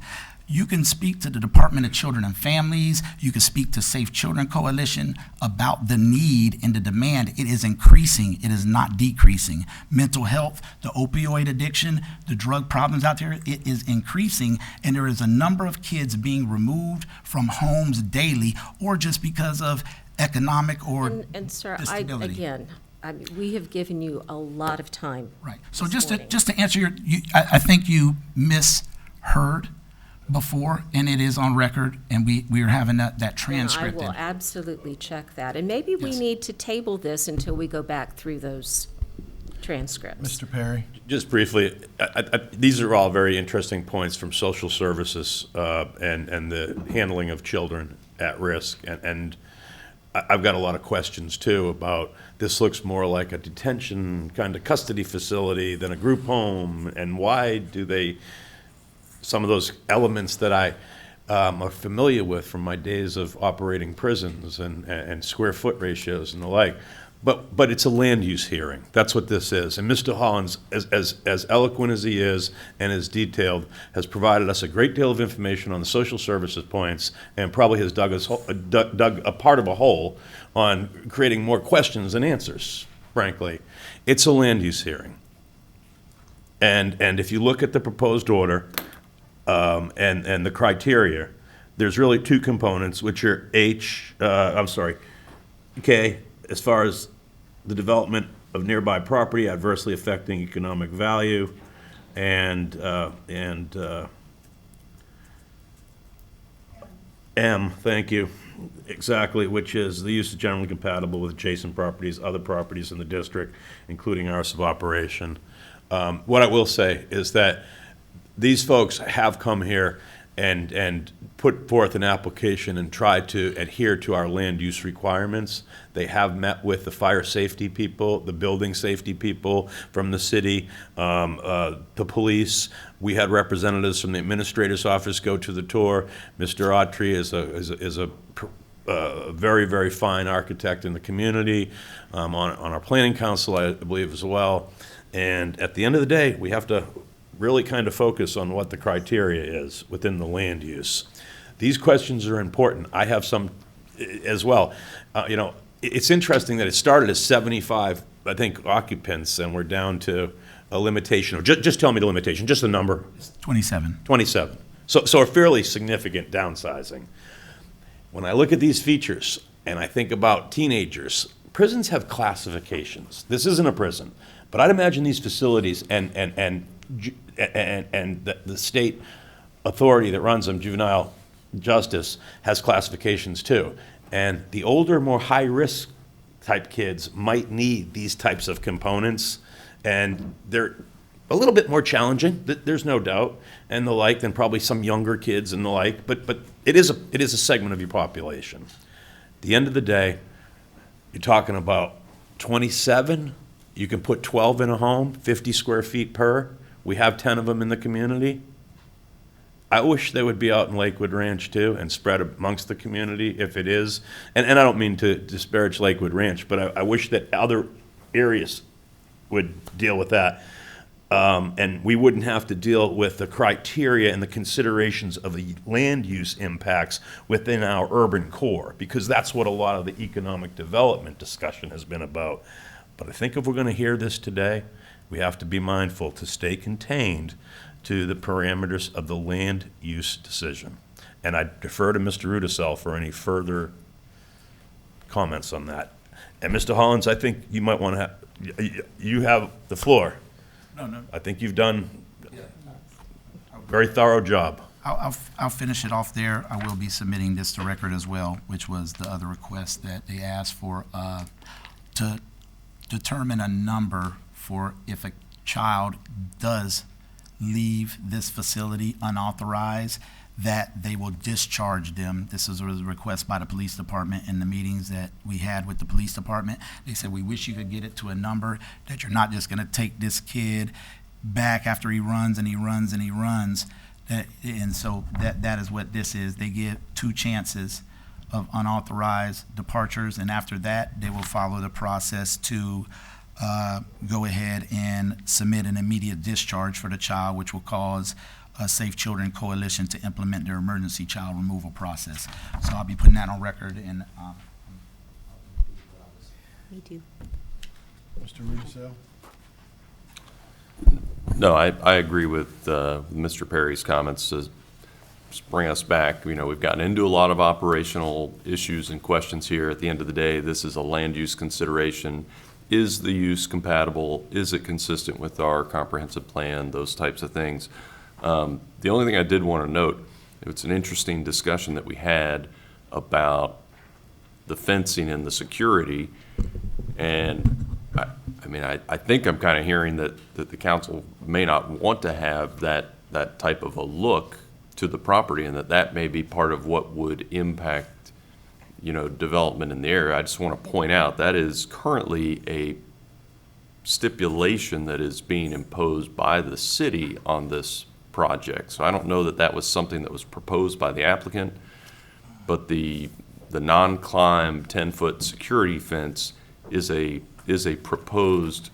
You can speak to the Department of Children and Families. You can speak to Safe Children Coalition about the need and the demand. It is increasing. It is not decreasing. Mental health, the opioid addiction, the drug problems out there, it is increasing. And there is a number of kids being removed from homes daily or just because of economic or And sir, disability. we have given you a lot of time. Right. So just to answer I think you misheard before, and it is on record, and we are having that transcripted. I will absolutely check that. And maybe we need to table this until we go back through those transcripts. Mr. Perry. Just briefly, these are all very interesting points from social services and the handling of children at risk. And I've got a lot of questions, too, about this looks more like a detention kind of custody facility than a group home, and why do they... Some of those elements that I are familiar with from my days of operating prisons and square foot ratios and the like. But it's a land use hearing. That's what this is. And Mr. Hollins, as eloquent as he is and as detailed, has provided us a great deal of information on the social services points and probably has dug a part of a hole on creating more questions than answers, frankly. It's a land use hearing. And if you look at the proposed order, and the criteria, there's really 2 components, which are K, as far as the development of nearby property adversely affecting economic value, and M, thank you, exactly, which is the use is generally compatible with adjacent properties, other properties in the district, including hours of operation. What I will say is that these folks have come here and put forth an application and tried to adhere to our land use requirements. They have met with the fire safety people, the building safety people from the city, the police. We had representatives from the administrator's office go to the tour. Mr. Autry is a very, very fine architect in the community, on our planning council, I believe, as well. And at the end of the day, we have to really kind of focus on what the criteria is within the land use. These questions are important. I have some as well. It's interesting that it started as 75, I think, occupants, and we're down to a limitation of, just tell me the limitation, just the number. 27. 27. So a fairly significant downsizing. When I look at these features and I think about teenagers, prisons have classifications. This isn't a prison, but I'd imagine these facilities and the state authority that runs them, juvenile justice, has classifications too. And the older, more high-risk type kids might need these types of components, and they're a little bit more challenging, there's no doubt, and the like, than probably some younger kids and the like, but it is a segment of your population. At the end of the day, you're talking about 27, you can put 12 in a home, 50 square feet per. We have 10 of them in the community. I wish they would be out in Lakewood Ranch too and spread amongst the community if it is. And I don't mean to disparage Lakewood Ranch, but I wish that other areas would deal with that. And we wouldn't have to deal with the criteria and the considerations of the land use impacts within our urban core, because that's what a lot of the economic development discussion has been about. But I think if we're going to hear this today, we have to be mindful to stay contained to the parameters of the land use decision. And I defer to Mr. Rudisell for any further comments on that. And Mr. Hollins, I think you might want to have, you have the floor. No. I think you've done a very thorough job. I'll finish it off there. I will be submitting this to record as well, which was the other request that they asked for, to determine a number for if a child does leave this facility unauthorized, that they will discharge them. This is a request by the police department in the meetings that we had with the police department. They said, we wish you could get it to a number that you're not just gonna take this kid back after he runs and he runs and he runs. And so that is what this is. They get 2 chances of unauthorized departures, and after that, they will follow the process to go ahead and submit an immediate discharge for the child, which will cause a Safe Children Coalition to implement their emergency child removal process. So I'll be putting that on record. And Me too. Mr. Rudisell? No, I agree with Mr. Perry's comments to just bring us back. You know, we've gotten into a lot of operational issues and questions here. At the end of the day, this is a land use consideration. Is the use compatible? Is it consistent with our comprehensive plan? Those types of things. The only thing I did want to note, it's an interesting discussion that we had about the fencing and the security. And I think I'm kind of hearing that the council may not want to have that type of a look to the property, and that may be part of what would impact, development in the area. I just want to point out that is currently a stipulation that is being imposed by the city on this project. So I don't know that was something that was proposed by the applicant, but the non-climb 10-foot security fence is a proposed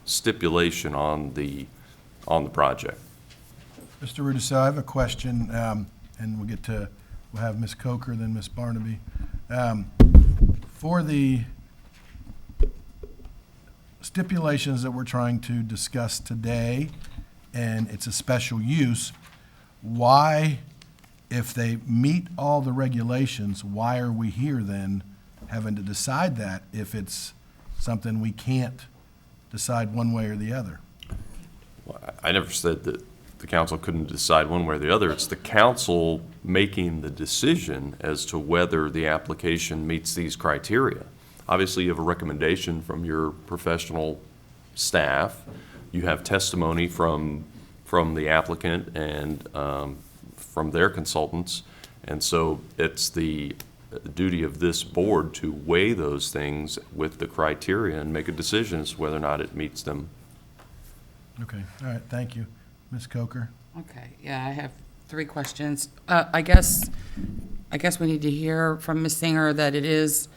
stipulation on the project. Mr. Rudisell, I have a question, and we'll have Ms. Coker, then Ms. Barnaby. For the stipulations that we're trying to discuss today, and it's a special use, why, if they meet all the regulations, why are we here then having to decide that if it's something we can't decide one way or the other? Well, I never said that the council couldn't decide one way or the other. It's the council making the decision as to whether the application meets these criteria. Obviously, you have a recommendation from your professional staff. You have testimony from the applicant and from their consultants. And so it's the duty of this board to weigh those things with the criteria and make a decision as to whether or not it meets them. Okay, all right, thank you. Ms. Coker? Okay, yeah, I have 3 questions. I guess we need to hear from Ms. Singer that it is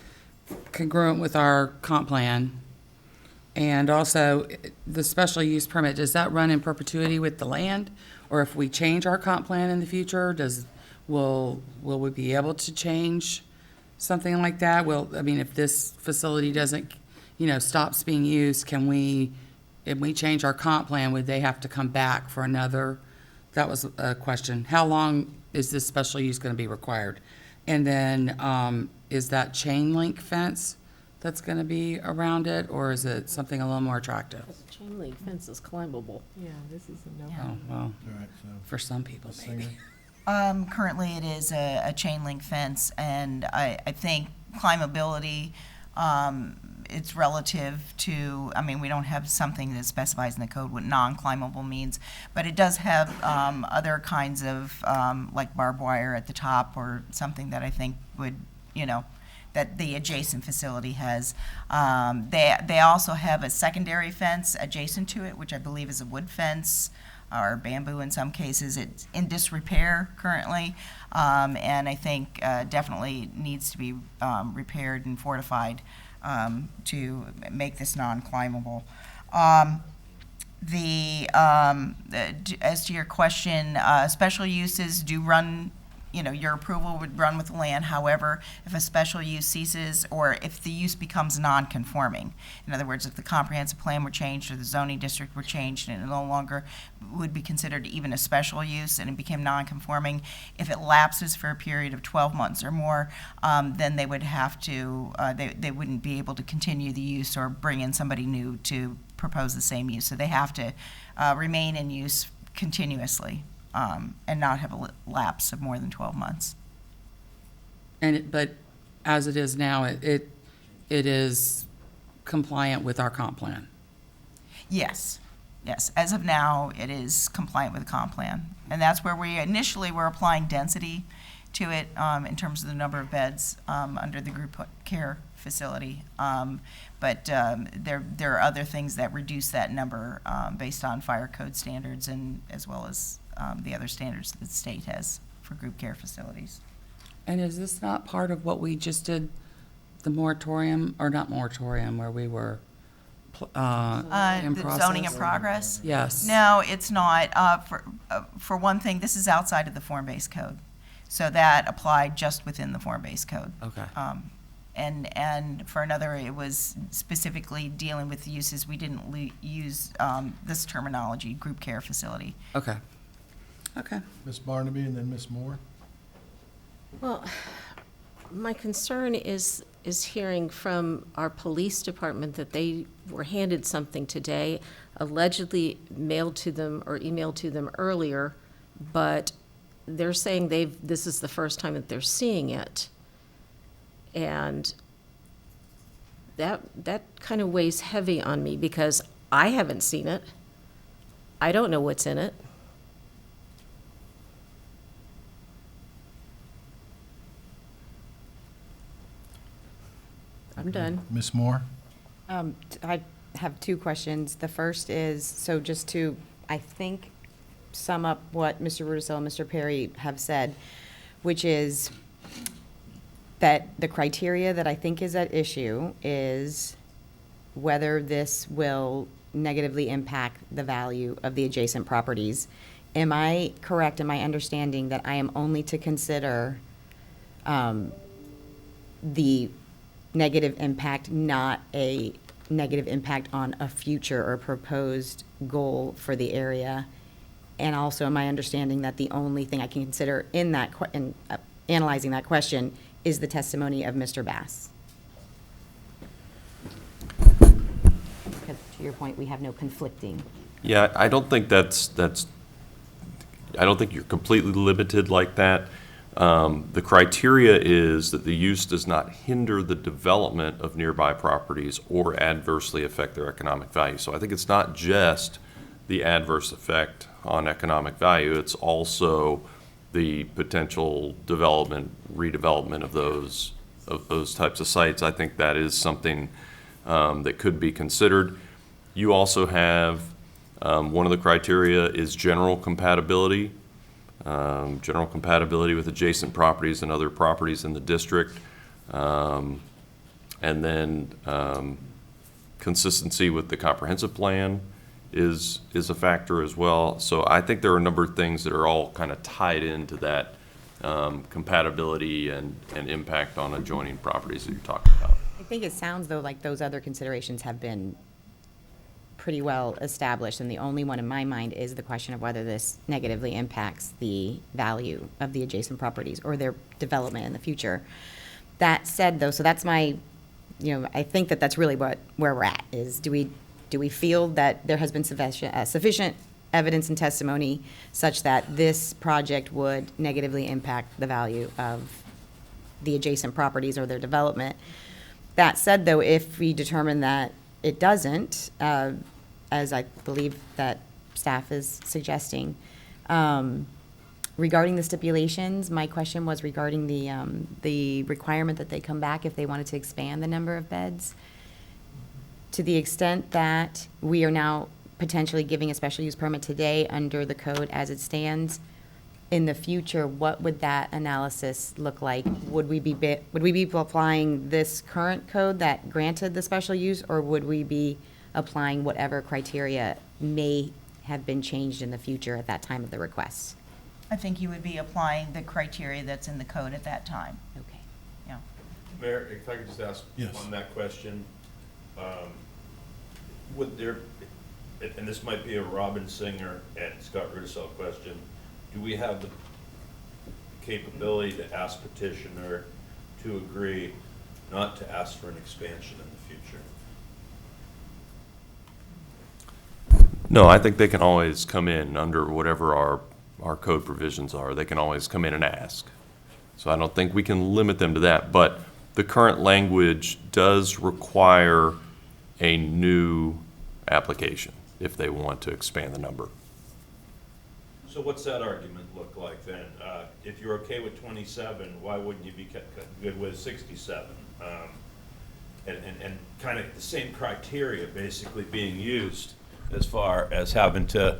congruent with our comp plan. And also, the special use permit, does that run in perpetuity with the land? Or if we change our comp plan in the future, will we be able to change something like that? If this facility doesn't, stops being used, if we change our comp plan, would they have to come back for another? That was a question. How long is this special use going to be required? And then, is that chain link fence that's going to be around it, or is it something a little more attractive? Chain link fence is climbable. Yeah, this is a no. Oh, well, All right, so. for some people, Ms. maybe. Singer? Currently, it is a chain link fence, and I think climbability, it's relative to, we don't have something that specifies in the code what non-climbable means, but it does have other kinds of, like barbed wire at the top or something that I think would, that the adjacent facility has. They also have a secondary fence adjacent to it, which I believe is a wood fence. or bamboo in some cases. It's in disrepair currently, and I think definitely needs to be repaired and fortified to make this non-climbable. As to your question, special uses do run, your approval would run with the land. However, if a special use ceases or if the use becomes non-conforming, in other words, if the comprehensive plan were changed or the zoning district were changed and it no longer would be considered even a special use and it became non-conforming, if it lapses for a period of 12 months or more, then they would have to, they wouldn't be able to continue the use or bring in somebody new to propose the same use. So they have to remain in use continuously. And not have a lapse of more than 12 months. But as it is now, it is compliant with our comp plan. Yes, yes. As of now, it is compliant with the comp plan. And that's where we initially were applying density to it in terms of the number of beds under the group care facility. But there are other things that reduce that number based on fire code standards and as well as the other standards that the state has for group care facilities. And is this not part of what we just did, the moratorium, or not moratorium, where we were in The process? zoning in progress? Yes. No, it's not. For one thing, this is outside of the form-based code. So that applied just within the form-based code. Okay. And for another, it was specifically dealing with the uses. We didn't use this terminology, group care facility. Okay. Okay. Ms. Barnaby and then Ms. Moore. Well, my concern is hearing from our police department that they were handed something today, allegedly mailed to them or emailed to them earlier, but they're saying this is the first time that they're seeing it. And that kind of weighs heavy on me because I haven't seen it. I don't know what's in it. I'm done. Ms. Moore? I have two questions. The first is, so just to, I think, sum up what Mr. Rudisil and Mr. Perry have said, which is that the criteria that I think is at issue is whether this will negatively impact the value of the adjacent properties. Am I correct in my understanding that I am only to consider the negative impact, not a negative impact on a future or proposed goal for the area? And also, am I understanding that the only thing I can consider in that analyzing that question is the testimony of Mr. Bass? Because to your point, we have no conflicting. Yeah, I don't think I don't think you're completely limited like that. The criteria is that the use does not hinder the development of nearby properties or adversely affect their economic value. So I think it's not just the adverse effect on economic value, it's also the potential development, redevelopment of those types of sites. I think that is something that could be considered. You also have, one of the criteria is general compatibility. General compatibility with adjacent properties and other properties in the district. And then consistency with the comprehensive plan is a factor as well. So I think there are a number of things that are all kind of tied into that compatibility and impact on adjoining properties that you're talking about. I think it sounds, though, like those other considerations have been pretty well established, and the only one in my mind is the question of whether this negatively impacts the value of the adjacent properties or their development in the future. That said, though, so that's my, I think that that's really where we're at, is do we feel that there has been sufficient evidence and testimony such that this project would negatively impact the value of the adjacent properties or their development? That said, though, if we determine that it doesn't, as I believe that staff is suggesting, regarding the stipulations, my question was regarding the requirement that they come back if they wanted to expand the number of beds. To the extent that we are now potentially giving a special use permit today under the code as it stands, in the future, what would that analysis look like? Would we be applying this current code that granted the special use, or would we be applying whatever criteria may have been changed in the future at that time of the request? I think you would be applying the criteria that's in the code at that time. Okay. Yeah. Mayor, if I could just ask on that question, would there, and this might be a Robin Singer and Scott Rudisell question, do we have the capability to ask petitioner to agree not to ask for an expansion in the future? No, I think they can always come in under whatever our code provisions are. They can always come in and ask. So I don't think we can limit them to that. But the current language does require a new application if they want to expand the number. So what's that argument look like then? If you're okay with 27, why wouldn't you be good with 67? And kind of the same criteria basically being used as far as having to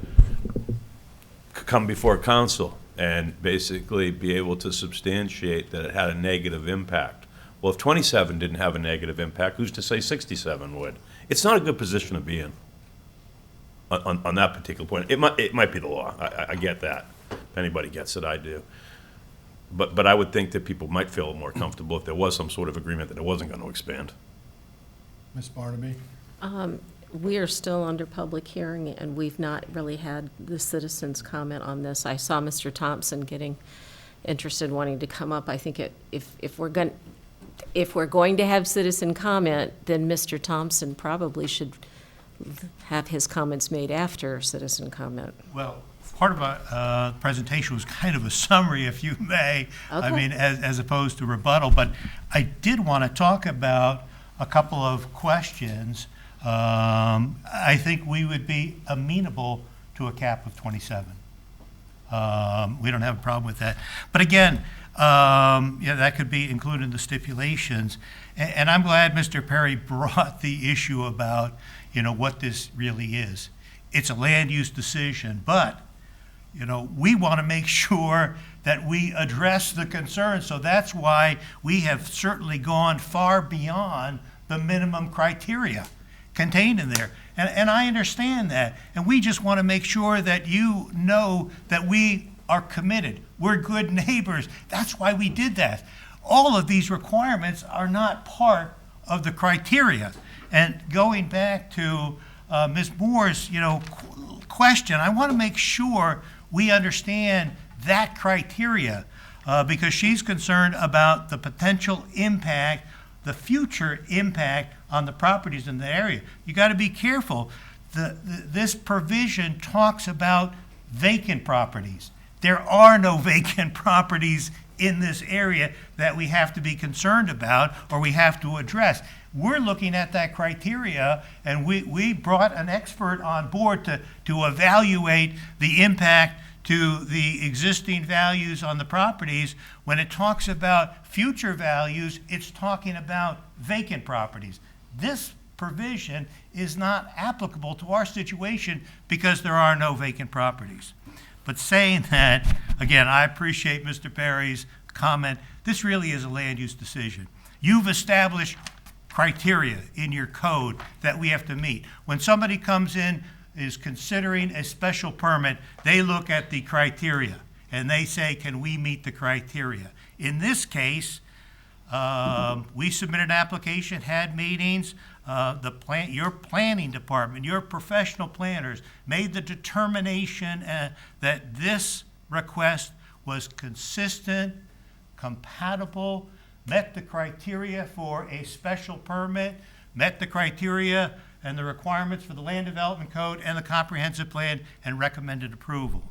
come before council and basically be able to substantiate that it had a negative impact. Well, if 27 didn't have a negative impact, who's to say 67 would? It's not a good position to be in on that particular point. It might be the law. I get that. If anybody gets it, I do. But I would think that people might feel more comfortable if there was some sort of agreement that it wasn't going to expand. Ms. Barnaby? We are still under public hearing, and we've not really had the citizens comment on this. I saw Mr. Thompson getting interested, wanting to come up. I think if we're going to have citizen comment, then Mr. Thompson probably should have his comments made after citizen comment. Well, part of our presentation was kind of a summary, if you may. Okay. I mean, as opposed to rebuttal. But I did want to talk about a couple of questions. I think we would be amenable to a cap of 27. We don't have a problem with that. But again, that could be included in the stipulations. And I'm glad Mr. Perry brought the issue about, what this really is. It's a land use decision, but, we want to make sure that we address the concerns. So that's why we have certainly gone far beyond the minimum criteria contained in there. And I understand that. And we just want to make sure that you know that we are committed. We're good neighbors. That's why we did that. All of these requirements are not part of the criteria. And going back to Ms. Moore's, question, I want to make sure we understand that criteria because she's concerned about the potential impact, the future impact on the properties in the area. You got to be careful. This provision talks about vacant properties. There are no vacant properties in this area that we have to be concerned about or we have to address. We're looking at that criteria, and we brought an expert on board to evaluate the impact to the existing values on the properties. When it talks about future values, it's talking about vacant properties. This provision is not applicable to our situation because there are no vacant properties. But saying that, again, I appreciate Mr. Perry's comment. This really is a land use decision. You've established criteria in your code that we have to meet. When somebody comes in, is considering a special permit, they look at the criteria and they say, can we meet the criteria? In this case, we submitted an application, had meetings, your planning department, your professional planners made the determination that this request was consistent, compatible, met the criteria for a special permit, met the criteria and the requirements for the Land Development Code and the Comprehensive Plan, and recommended approval.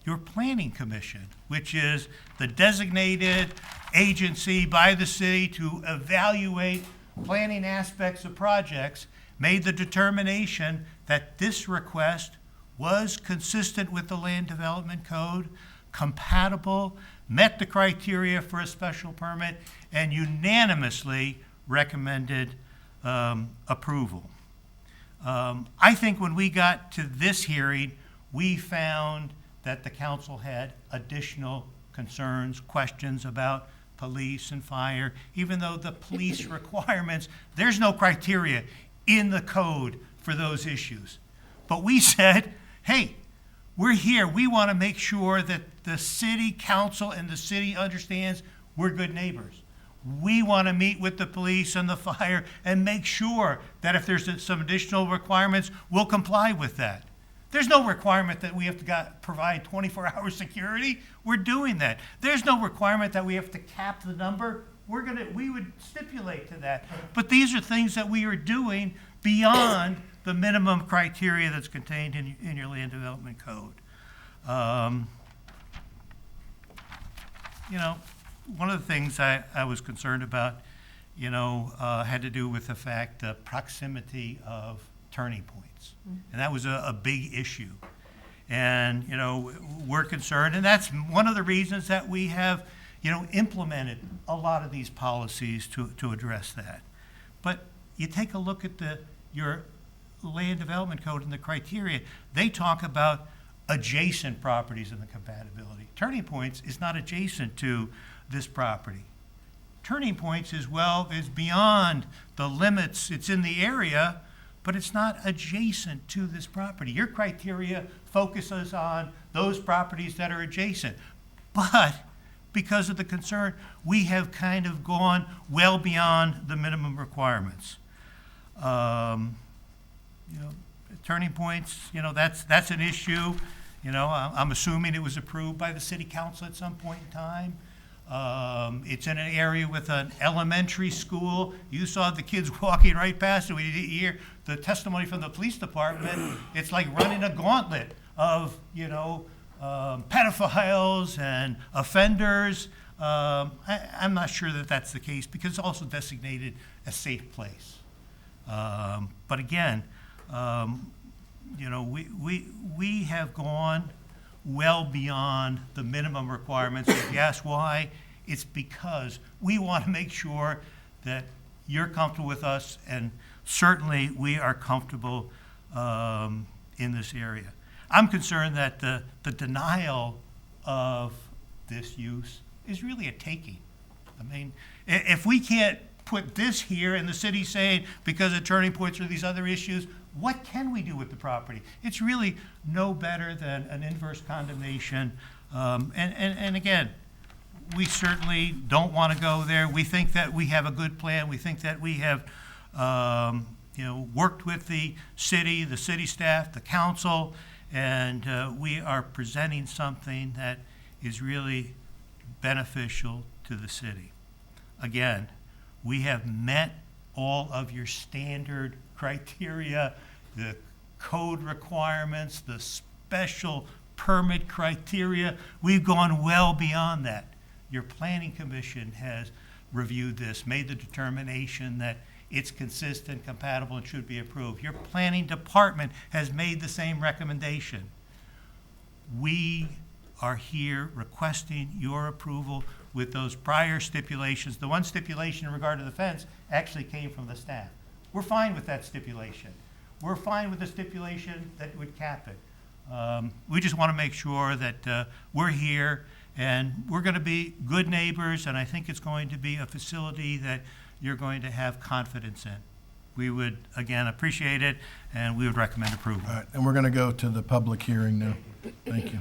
Your Planning Commission, which is the designated agency by the city to evaluate planning aspects of projects, made the determination that this request was consistent with the Land Development Code, compatible, met the criteria for a special permit, and unanimously recommended approval. I think when we got to this hearing, we found that the council had additional concerns, questions about police and fire, even though the police requirements, there's no criteria in the code for those issues. But we said, hey, we're here. We want to make sure that the city council and the city understands we're good neighbors. We want to meet with the police and the fire and make sure that if there's some additional requirements, we'll comply with that. There's no requirement that we have to provide 24-hour security. We're doing that. There's no requirement that we have to cap the number. We would stipulate to that. But these are things that we are doing beyond the minimum criteria that's contained in your land development code. You know, one of the things I was concerned about, you know, had to do with the fact the proximity of turning points. And that was a big issue. And, you know, we're concerned, and that's one of the reasons that we have, you know, implemented a lot of these policies to address that. But you take a look at your land development code and the criteria, they talk about adjacent properties and the compatibility. Turning points is not adjacent to this property. Turning points is beyond the limits. It's in the area, but it's not adjacent to this property. Your criteria focuses on those properties that are adjacent. But because of the concern, we have kind of gone well beyond the minimum requirements. You know, turning points, you know, that's an issue. You know, I'm assuming it was approved by the city council at some point in time. It's in an area with an elementary school. You saw the kids walking right past it. We didn't hear the testimony from the police department. It's like running a gauntlet of, you know, pedophiles and offenders. I'm not sure that that's the case because it's also designated a safe place. But again, you know, we have gone well beyond the minimum requirements. If you ask why, it's because we want to make sure that you're comfortable with us, and certainly we are comfortable in this area. I'm concerned that the denial of this use is really a taking. I mean, if we can't put this here and the city's saying because of turning points or these other issues, what can we do with the property? It's really no better than an inverse condemnation. And again, we certainly don't want to go there. We think that we have a good plan. We think that we have you know, worked with the city staff, the council, and we are presenting something that is really beneficial to the city. Again, we have met all of your standard criteria, the code requirements, the special permit criteria. We've gone well beyond that. Your planning commission has reviewed this, made the determination that it's consistent, compatible, and should be approved. Your planning department has made the same recommendation. We are here requesting your approval with those prior stipulations. The one stipulation in regard to the fence actually came from the staff. We're fine with that stipulation. We're fine with the stipulation that would cap it. We just want to make sure that we're here and we're going to be good neighbors, and I think it's going to be a facility that you're going to have confidence in. We would, again, appreciate it, and we would recommend approval. All right, and we're going to go to the public hearing now. Thank you.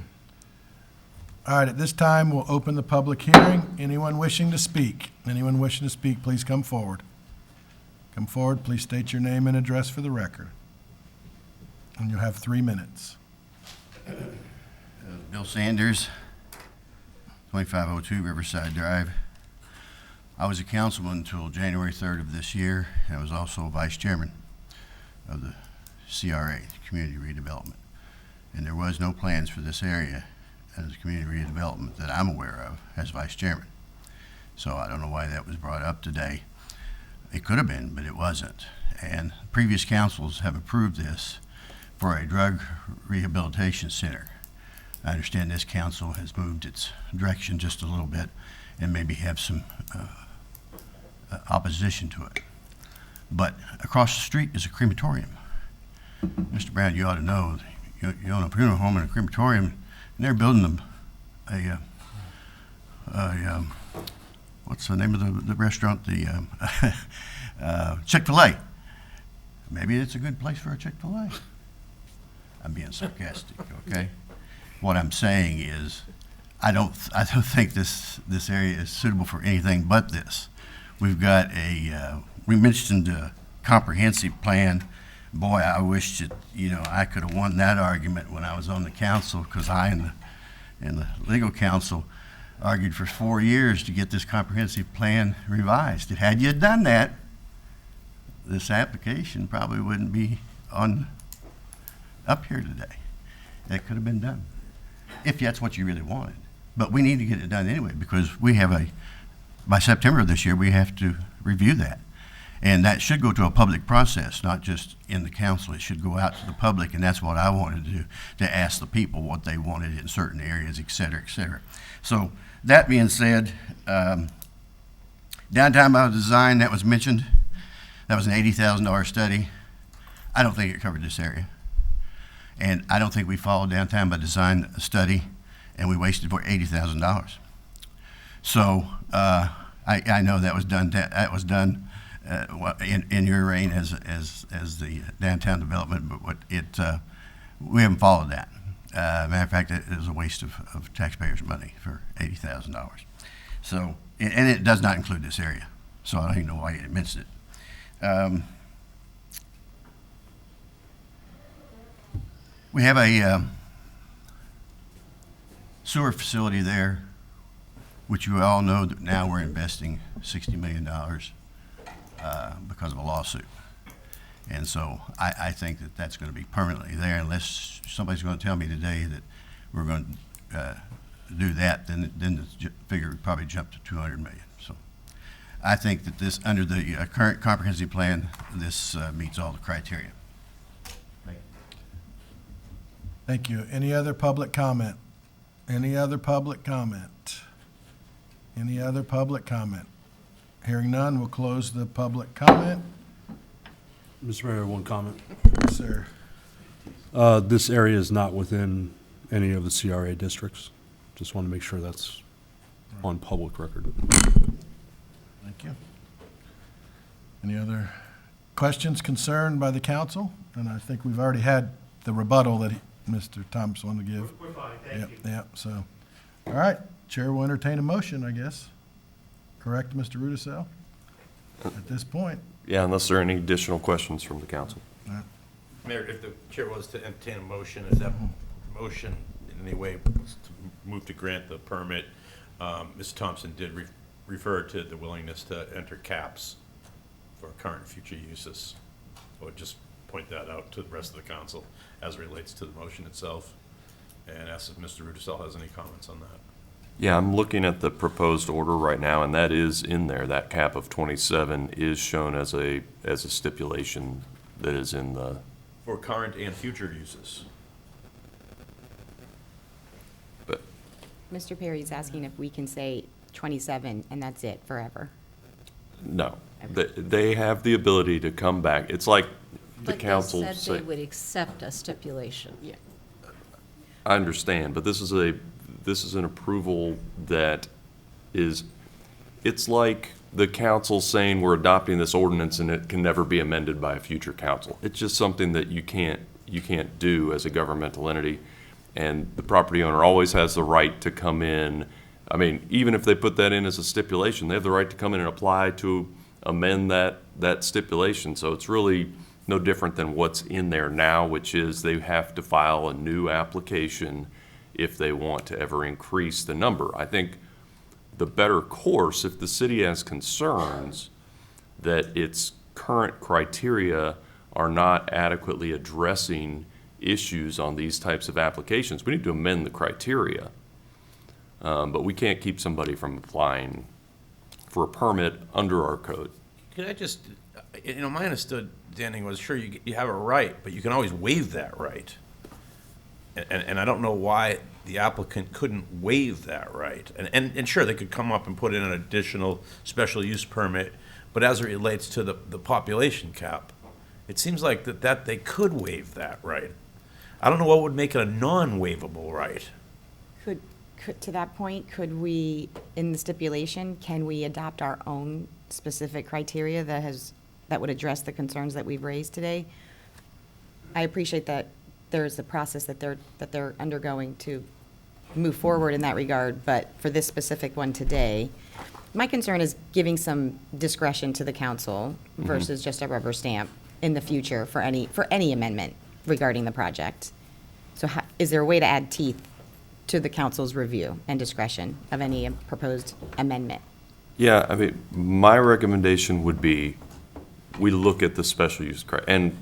All right, at this time, we'll open the public hearing. Anyone wishing to speak? Anyone wishing to speak, please come forward. Come forward, please state your name and address for the record. And you'll have 3 minutes. Bill Sanders, 2502 Riverside Drive. I was a councilman until January 3rd of this year, and I was also vice chairman of the CRA, Community Redevelopment. And there was no plans for this area as community redevelopment that I'm aware of as vice chairman. So I don't know why that was brought up today. It could have been, but it wasn't. And previous councils have approved this for a drug rehabilitation center. I understand this council has moved its direction just a little bit and maybe have some opposition to it. But across the street is a crematorium. Mr. Brown, you ought to know, you own a funeral home and a crematorium, and they're building what's the name of the restaurant? Chick-fil-A. Maybe it's a good place for a Chick-fil-A. I'm being sarcastic, okay? What I'm saying is, I don't think this area is suitable for anything but this. We've got we mentioned a comprehensive plan. Boy, I wish that, I could have won that argument when I was on the council, because I and the legal counsel argued for 4 years to get this comprehensive plan revised. And had you done that, this application probably wouldn't be up here today. That could have been done, if that's what you really wanted. But we need to get it done anyway, because we have by September of this year, we have to review that. And that should go to a public process, not just in the council. It should go out to the public, and that's what I wanted to do, to ask the people what they wanted in certain areas, et cetera, et cetera. So that being said, downtown by design, that was mentioned. That was an $80,000 study. I don't think it covered this area. And I don't think we followed downtown by design study, and we wasted $80,000. So I know that was done. That was done in your reign as the downtown development, but we haven't followed that. Matter of fact, it was a waste of taxpayers' money for $80,000. So, and it does not include this area. So I don't even know why you mentioned it. We have a sewer facility there, which you all know that now we're investing $60 million because of a lawsuit. And so I think that that's going to be permanently there, unless somebody's going to tell me today that we're going to do that, then the figure would probably jump to 200 million. So I think that this, under the current comprehensive plan, this meets all the criteria. Thank you. Any other public comment? Any other public comment? Any other public comment? Hearing none, we'll close the public comment. Mr. Mayor, one comment. Yes, sir. This area is not within any of the CRA districts. Just want to make sure that's on public record. Thank you. Any other questions, concern by the council? And I think we've already had the rebuttal that Mr. Thompson wanted to give. We're fine, thank you. Yep, so, all right, Chair will entertain a motion, I guess. Correct, Mr. Rudisell? At this point. Yeah, unless there are any additional questions from the council. Mayor, if the chair was to entertain a motion, is that motion in any way to move to grant the permit? Ms. Thompson did refer to the willingness to enter caps for current and future uses. I would just point that out to the rest of the council as it relates to the motion itself, and ask if Mr. Rudisell has any comments on that. Yeah, I'm looking at the proposed order right now, and that is in there. That cap of 27 is shown as a stipulation that is in the... For current and future uses. But Mr. Perry's asking if we can say 27 and that's it forever. no, they have the ability to come back. It's like the council But they said they would accept a stipulation. Yeah. I understand, but this is an approval that is, it's like the council saying we're adopting this ordinance and it can never be amended by a future council. It's just something that you can't do as a governmental entity. And the property owner always has the right to come in. I mean, even if they put that in as a stipulation, they have the right to come in and apply to amend that stipulation. So it's really no different than what's in there now, which is they have to file a new application if they want to ever increase the number. I think the better course, if the city has concerns that its current criteria are not adequately addressing issues on these types of applications, we need to amend the criteria. But we can't keep somebody from applying for a permit under our code. Could I just, my understanding was, sure, you have a right, but you can always waive that right. And I don't know why the applicant couldn't waive that right. And sure, they could come up and put in an additional special use permit, but as it relates to the population cap, It seems like that they could waive that right. I don't know what would make it a non-waivable right. Could, to that point, could we, in the stipulation, can we adopt our own specific criteria that would address the concerns that we've raised today? I appreciate that there's a process that they're undergoing to move forward in that regard, but for this specific one today, my concern is giving some discretion to the council versus just a rubber stamp in the future for any amendment regarding the project. So is there a way to add teeth to the council's review and discretion of any proposed amendment? Yeah, I mean, my recommendation would be we look at the special use and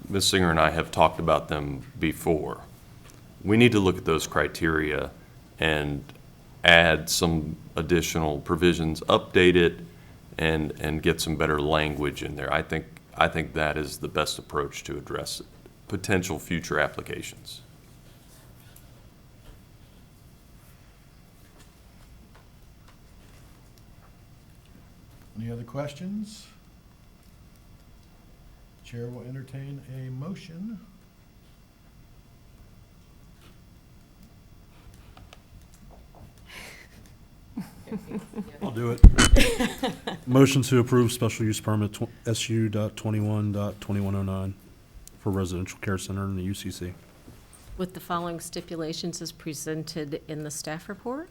Ms. Singer and I have talked about them before. We need to look at those criteria and add some additional provisions, update it, and get some better language in there. I think that is the best approach to address potential future applications. Any other questions? Chair will entertain a motion. I'll do it. Motion to approve special use permit SU.21.2109 for residential care center in the UCC. With the following stipulations as presented in the staff report?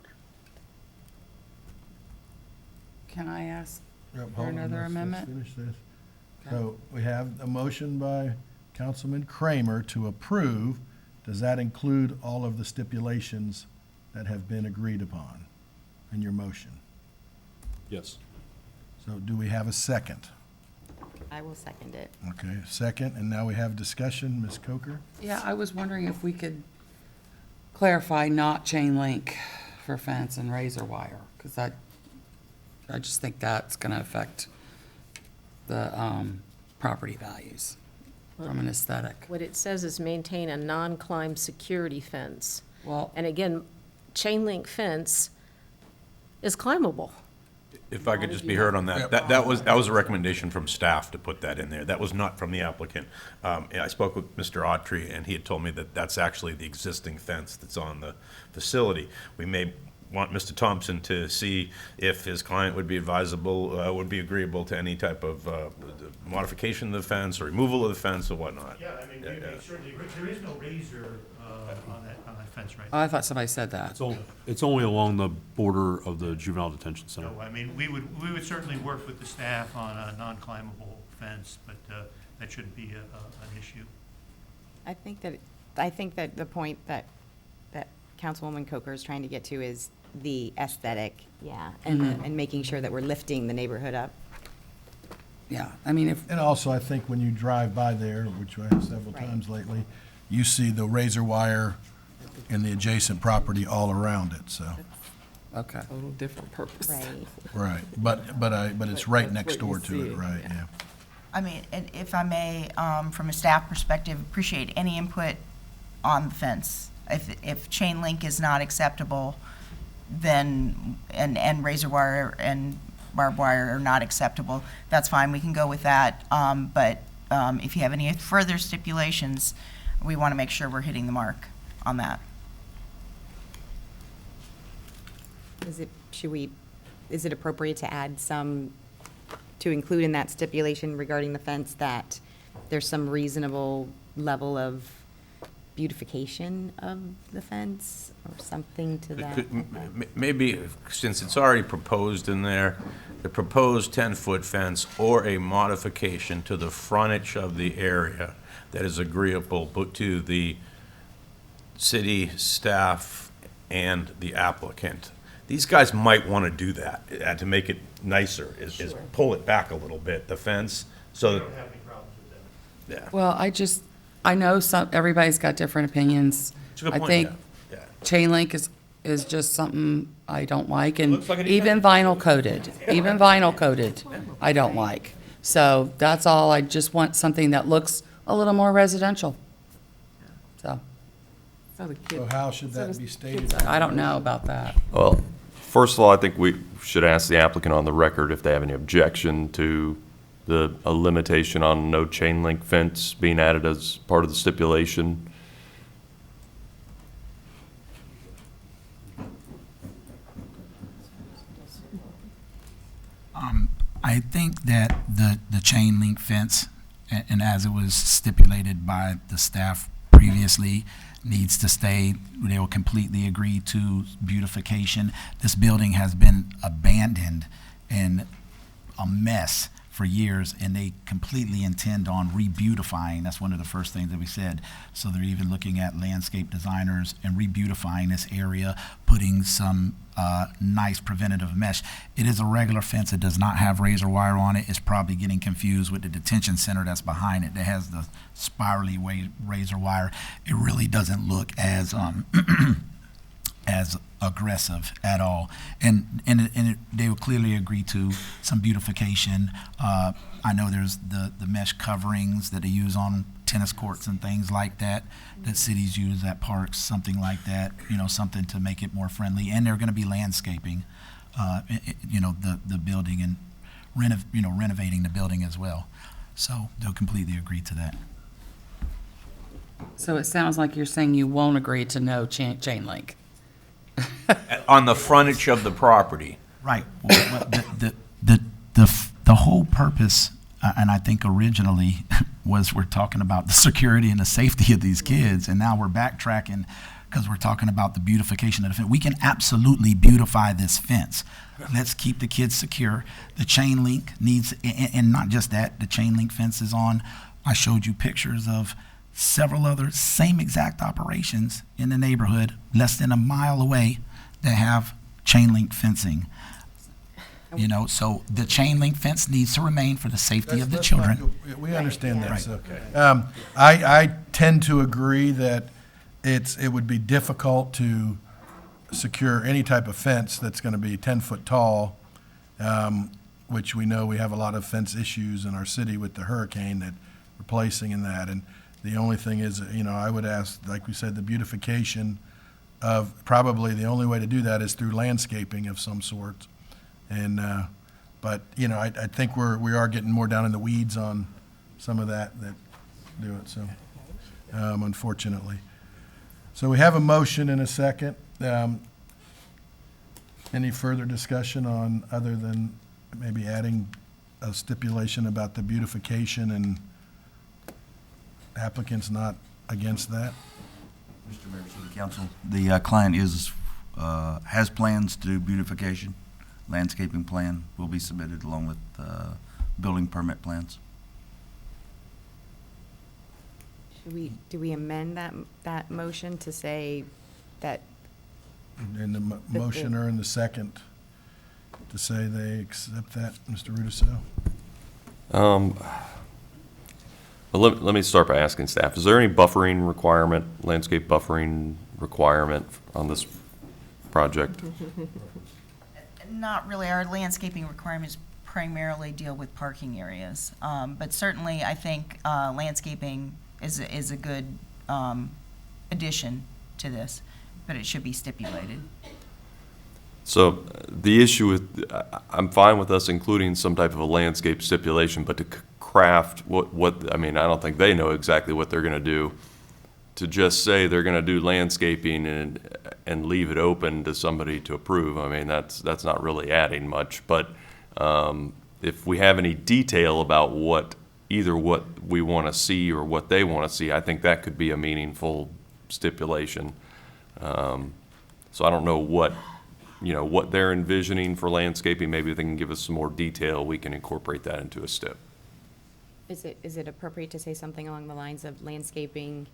Can I ask Yep, for hold on, another let's amendment? finish this. So we have a motion by Councilman Kramer to approve. Does that include all of the stipulations that have been agreed upon in your motion? Yes. So do we have a second? I will second it. Okay, second, and now we have discussion. Ms. Coker? Yeah, I was wondering if we could clarify not chain link for fence and razor wire, because I just think that's gonna affect the property values from an aesthetic. What it says is maintain a non-climb security fence. Well, And again, chain link fence is climbable. If I could just be heard on that, that was a recommendation from staff to put that in there. That was not from the applicant. I spoke with Mr. Autry, and he had told me that that's actually the existing fence that's on the facility. We may want Mr. Thompson to see if his client would be would be agreeable to any type of modification of the fence or removal of the fence or whatnot. Yeah, I mean, certainly, there is no razor on that fence right Oh, now. I thought somebody said that. It's only along the border of the juvenile detention center. So, I mean, we would certainly work with the staff on a non-climbable fence, but that shouldn't be an issue. I think that the point that Councilwoman Coker is trying to get to is the aesthetic, and making sure that we're lifting the neighborhood up. Yeah, I mean, if, And also, I think when you drive by there, which I have several times lately, you see the razor wire in the adjacent property all around it, so. okay. A little different purpose. Right. Right, but it's right next door what you to see, it, right, yeah. I mean, and if I may, from a staff perspective, appreciate any input on the fence. If chain link is not acceptable, then, and razor wire and barbed wire are not acceptable, that's fine, we can go with that. But if you have any further stipulations, we want to make sure we're hitting the mark on that. Is it appropriate to add to include in that stipulation regarding the fence that there's some reasonable level of beautification of the fence or something to that? Maybe, since it's already proposed in there, the proposed 10-foot fence or a modification to the frontage of the area that is agreeable to the city staff and the applicant. These guys might want to do that, to make it nicer, is pull it back a little bit, the fence, so. We don't have any problems with that. Yeah. Well, I know everybody's got different opinions. It's a good I point, think yeah. chain link is just something I don't like, and Looks like it even vinyl coated, I don't like. So that's all, I just want something that looks a little more residential. So, So the So kids, how should that be stated? I don't know about that. Well, first of all, I think we should ask the applicant on the record if they have any objection to a limitation on no chain link fence being added as part of the stipulation? I think that the chain link fence, and as it was stipulated by the staff previously, needs to stay. They will completely agree to beautification. This building has been abandoned and a mess for years, and they completely intend on re-beautifying. That's one of the first things that we said. So they're even looking at landscape designers and re-beautifying this area, putting some nice preventative mesh. It is a regular fence. It does not have razor wire on it. It's probably getting confused with the detention center that's behind it that has the spirally razor wire. It really doesn't look as as aggressive at all, and they will clearly agree to some beautification. I know there's the mesh coverings that they use on tennis courts and things like that cities use at parks, something like that, something to make it more friendly. And they're going to be landscaping, the building and renovating the building as well. So they'll completely agree to that. So it sounds like you're saying you won't agree to no chain link. On the frontage of the property. Right. Well, the whole purpose, and I think originally, was we're talking about the security and the safety of these kids, and now we're backtracking because we're talking about the beautification of the fence. We can absolutely beautify this fence. Let's keep the kids secure. The chain link needs, and not just that, the chain link fence is on. I showed you pictures of several other same exact operations in the neighborhood less than a mile away that have chain link fencing. So the chain link fence needs to remain for the safety of the children. We understand that. Right. So, I tend to agree that it would be difficult to secure any type of fence that's going to be 10 foot tall, which we know we have a lot of fence issues in our city with the hurricane that replacing in that. And the only thing is, I would ask, like we said, the beautification of, probably the only way to do that is through landscaping of some sort. And, but, I think we are getting more down in the weeds on some of that do it, so, unfortunately. So we have a motion and a second. Any further discussion on, other than maybe adding a stipulation about the beautification and applicants not against that? Mr. Mayor, City Council, the client has plans to do beautification. Landscaping plan will be submitted along with building permit plans. Do we amend that motion to say that? In the motion or in the second, to say they accept that, Mr. Rudisil? Well, let me start by asking staff, is there any buffering requirement, landscape buffering requirement on this project? Not really. Our landscaping requirements primarily deal with parking areas. But certainly, I think landscaping is a good addition to this, but it should be stipulated. So the issue with, I'm fine with us including some type of a landscape stipulation, but to craft I don't think they know exactly what they're going to do. To just say they're going to do landscaping and leave it open to somebody to approve, that's not really adding much. But if we have any detail about either what we want to see or what they want to see, I think that could be a meaningful stipulation. So I don't know what they're envisioning for landscaping. Maybe they can give us some more detail. We can incorporate that into a stip. Is it appropriate to say something along the lines of landscaping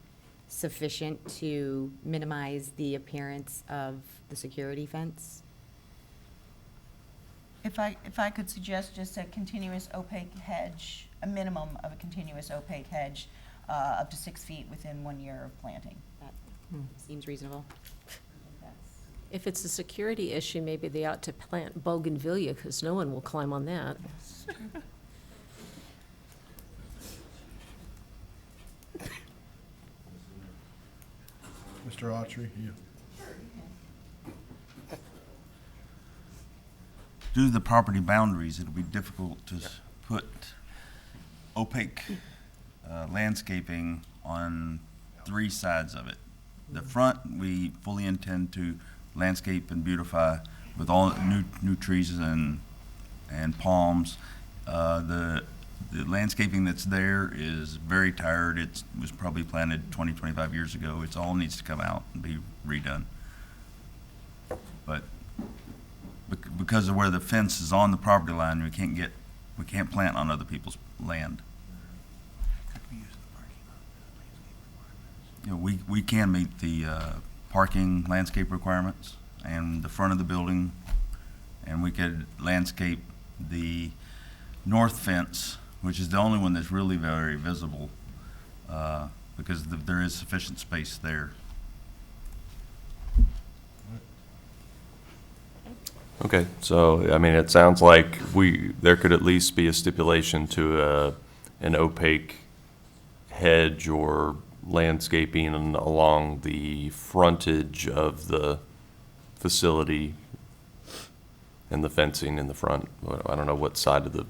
sufficient to minimize the appearance of the security fence? If I could suggest just a continuous opaque hedge, a minimum of a continuous opaque hedge, up to 6 feet within 1 year of planting. That seems reasonable. If it's a security issue, maybe they ought to plant bougainvillea, because no one will climb on that. Mr. Autry, you. Due to the property boundaries, it'll be difficult to put opaque landscaping on 3 sides of it. The front, we fully intend to landscape and beautify with all new trees and palms. The landscaping that's there is very tired. It was probably planted 20, 25 years ago. It all needs to come out and be redone. But because of where the fence is on the property line, we can't plant on other people's land. You know, we can meet the parking landscape requirements and the front of the building, and we could landscape the north fence, which is the only one that's really very visible, because there is sufficient space there. Okay, so, I mean, it sounds like there could at least be a stipulation to an opaque hedge or landscaping along the frontage of the facility and the fencing in the front. I don't know what side of the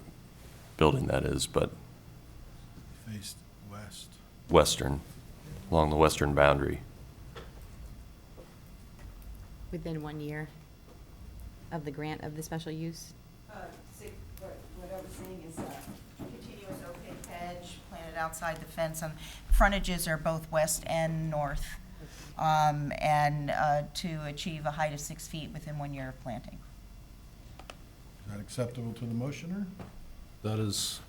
building that is, but Faced west. western, along the western boundary. Within 1 year of the grant of the special use? What I was saying is continuous opaque hedge planted outside the fence. Frontages are both west and north, and to achieve a height of 6 feet within 1 year of planting. Is that acceptable to the motioner? That is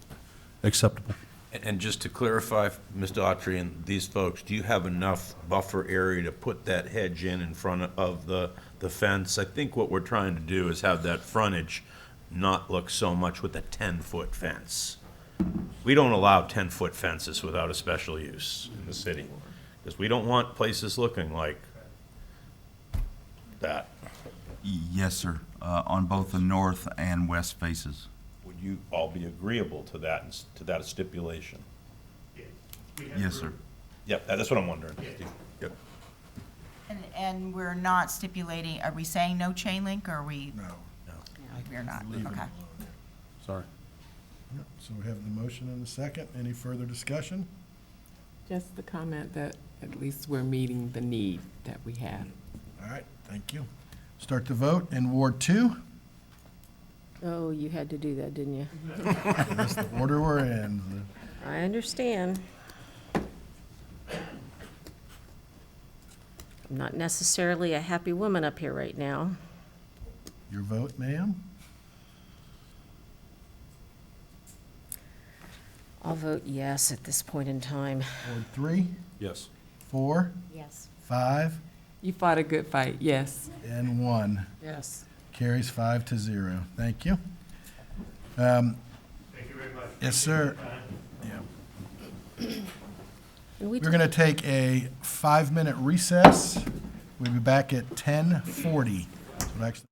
acceptable. And just to clarify, Mr. Autry and these folks, do you have enough buffer area to put that hedge in front of the fence? I think what we're trying to do is have that frontage not look so much with a 10-foot fence. We don't allow 10-foot fences without a special use in the city, because we don't want places looking like that. Yes, sir, on both the north and west faces. Would you all be agreeable to that stipulation? Yes, sir. Yep, that's what I'm wondering. Yep. And we're not stipulating, are we saying no chain link, or are we? No. We're not, Leave it. okay. Sorry. Yep, so we have the motion and the second. Any further discussion? Just the comment that at least we're meeting the need that we have. All right, thank you. Start the vote in Ward 2. Oh, you had to do that, didn't you? That's the order we're in. I understand. I'm not necessarily a happy woman up here right now. Your vote, ma'am? I'll vote yes at this point in time. Ward 3, Yes. 4, Yes. 5, You fought a good fight, yes. and 1. Yes. Carries 5-0. Thank you. Thank you very much. Yes, sir. Yeah. We're going to take a 5-minute recess. We'll be back at 10:40. So actually.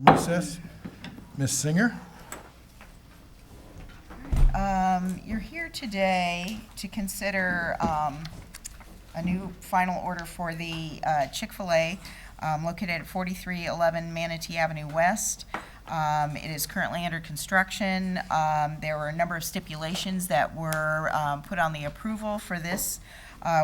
recess. Ms. Singer? You're here today to consider a new final order for the Chick-fil-A located at 4311 Manatee Avenue West. It is currently under construction. There were a number of stipulations that were put on the approval for this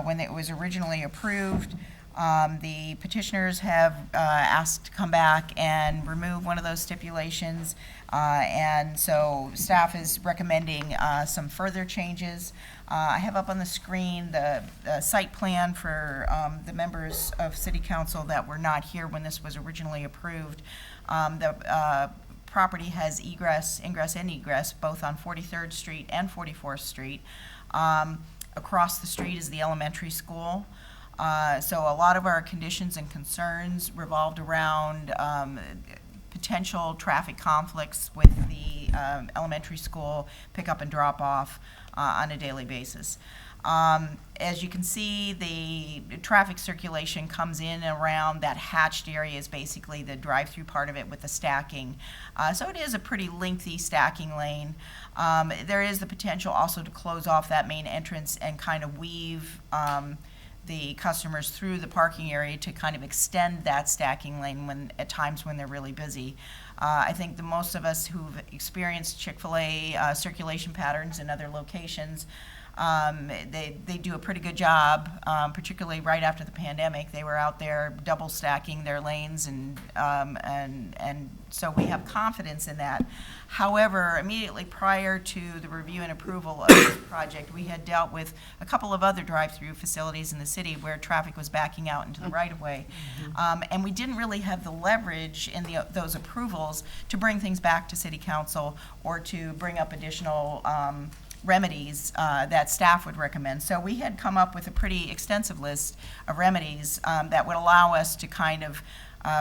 when it was originally approved. The petitioners have asked to come back and remove one of those stipulations, and so staff is recommending some further changes. I have up on the screen the site plan for the members of City Council that were not here when this was originally approved. The property has ingress and egress, both on 43rd Street and 44th Street. Across the street is the elementary school. So a lot of our conditions and concerns revolved around potential traffic conflicts with the elementary school pickup and drop off on a daily basis. As you can see, the traffic circulation comes in around that hatched area is basically the drive-through part of it with the stacking. So it is a pretty lengthy stacking lane. There is the potential also to close off that main entrance and kind of weave the customers through the parking area to kind of extend that stacking lane at times when they're really busy. I think the most of us who've experienced Chick-fil-A circulation patterns in other locations, they do a pretty good job, particularly right after the pandemic. They were out there double stacking their lanes, and so we have confidence in that. However, immediately prior to the review and approval of this project, we had dealt with a couple of other drive-through facilities in the city where traffic was backing out into the right-of-way. And we didn't really have the leverage in those approvals to bring things back to City Council or to bring up additional remedies that staff would recommend. So we had come up with a pretty extensive list of remedies that would allow us to kind of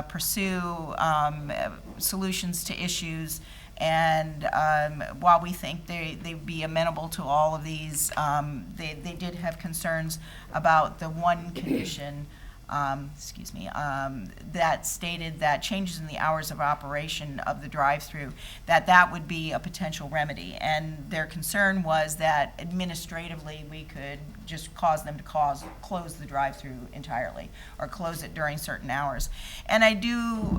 pursue solutions to issues. And while we think they'd be amenable to all of these, they did have concerns about the one condition that stated that changes in the hours of operation of the drive-through, that would be a potential remedy. And their concern was that administratively we could just cause them to close the drive-through entirely or close it during certain hours. And I do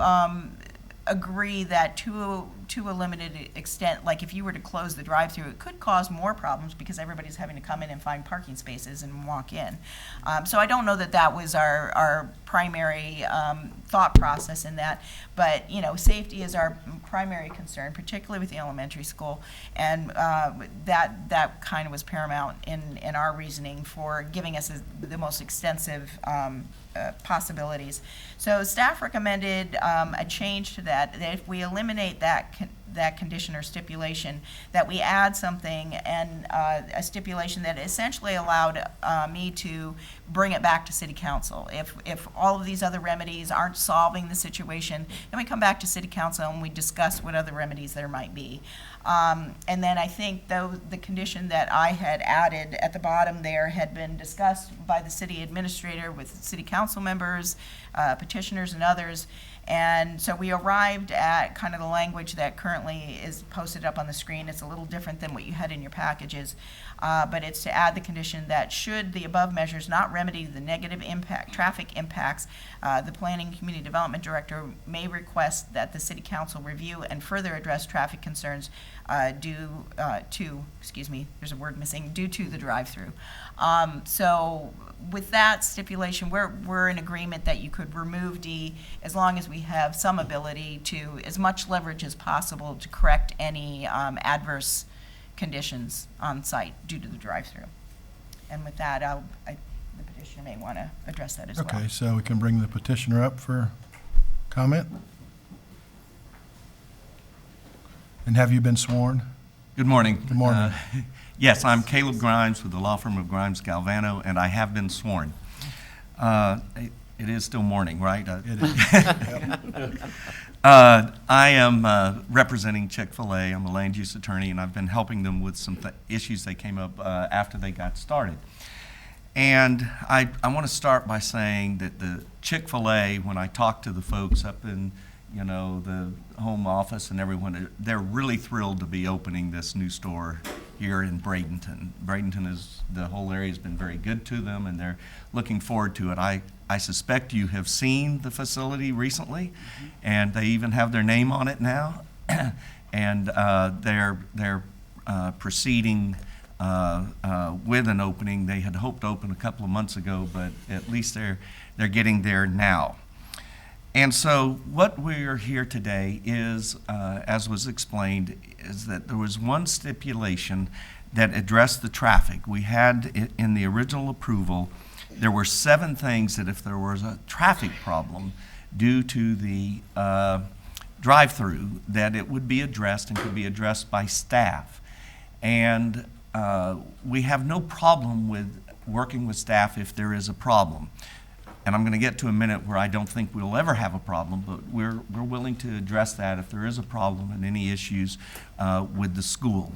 agree that to a limited extent, like if you were to close the drive-through, it could cause more problems because everybody's having to come in and find parking spaces and walk in. So I don't know that was our primary thought process in that, but safety is our primary concern, particularly with the elementary school, and that kind of was paramount in our reasoning for giving us the most extensive possibilities. So staff recommended a change to that if we eliminate that condition or stipulation, that we add something and a stipulation that essentially allowed me to bring it back to City Council. If all of these other remedies aren't solving the situation, then we come back to City Council and we discuss what other remedies there might be. And then I think the condition that I had added at the bottom there had been discussed by the city administrator with city council members, petitioners, and others. And so we arrived at kind of the language that currently is posted up on the screen. It's a little different than what you had in your packages, but it's to add the condition that should the above measures not remedy the negative traffic impacts, the Planning and Community Development Director may request that the City Council review and further address traffic concerns due to the drive-through. So with that stipulation, we're in agreement that you could remove D as long as we have some ability to, as much leverage as possible, to correct any adverse conditions on site due to the drive-through. And with that, the petitioner may want to address that as well. Okay, so we can bring the petitioner up for comment. And have you been sworn? Good morning. Good morning. Yes, I'm Caleb Grimes with the law firm of Grimes Galvano, and I have been sworn. It is still morning, right? It is. I am representing Chick-fil-A. I'm a land use attorney, and I've been helping them with some issues that came up after they got started. And I want to start by saying that the Chick-fil-A, when I talked to the folks up in you know, the home office and everyone, they're really thrilled to be opening this new store here in Bradenton. Bradenton is, the whole area has been very good to them, and they're looking forward to it. I suspect you have seen the facility recently, and they even have their name on it now. And they're proceeding with an opening. They had hoped to open a couple of months ago, but at least they're getting there now. And so what we're here today is, as was explained, is that there was one stipulation that addressed the traffic. We had in the original approval, there were 7 things that if there was a traffic problem due to the drive-through, that it would be addressed and could be addressed by staff. And we have no problem with working with staff if there is a problem. And I'm going to get to a minute where I don't think we'll ever have a problem, but we're willing to address that if there is a problem and any issues with the school.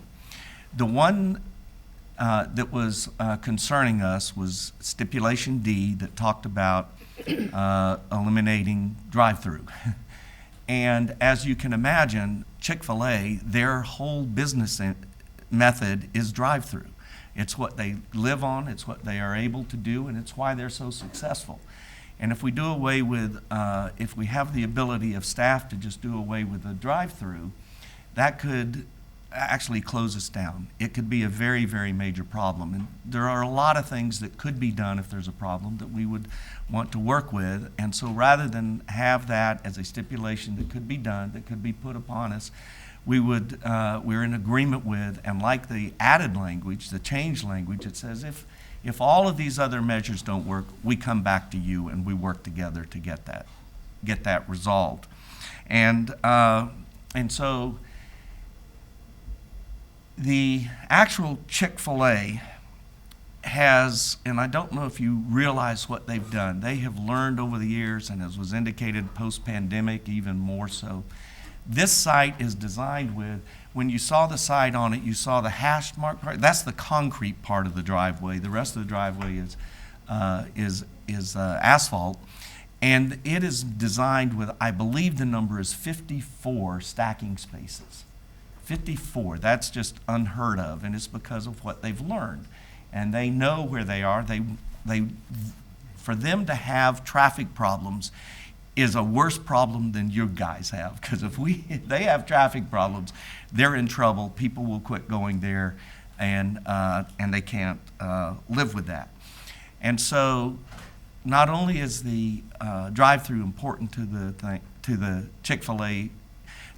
The one that was concerning us was stipulation D that talked about eliminating drive-through. And as you can imagine, Chick-fil-A, their whole business method is drive-through. It's what they live on, it's what they are able to do, and it's why they're so successful. And if we do away with, if we have the ability of staff to just do away with the drive-through, that could actually close us down. It could be a very, very major problem. And there are a lot of things that could be done if there's a problem that we would want to work with. And so rather than have that as a stipulation that could be done, that could be put upon us, we're in agreement with, and like the added language, the change language, it says if all of these other measures don't work, we come back to you and we work together to get that resolved. And so the actual Chick-fil-A has, and I don't know if you realize what they've done, they have learned over the years, and as was indicated post-pandemic, even more so. This site is designed with, when you saw the site on it, you saw the hash mark part. That's the concrete part of the driveway. The rest of the driveway is asphalt. And it is designed with, I believe the number is 54 stacking spaces. 54, that's just unheard of, and it's because of what they've learned. And they know where they are. For them to have traffic problems is a worse problem than you guys have, because if they have traffic problems, they're in trouble. People will quit going there, and they can't live with that. And so, not only is the drive-through important to the Chick-fil-A,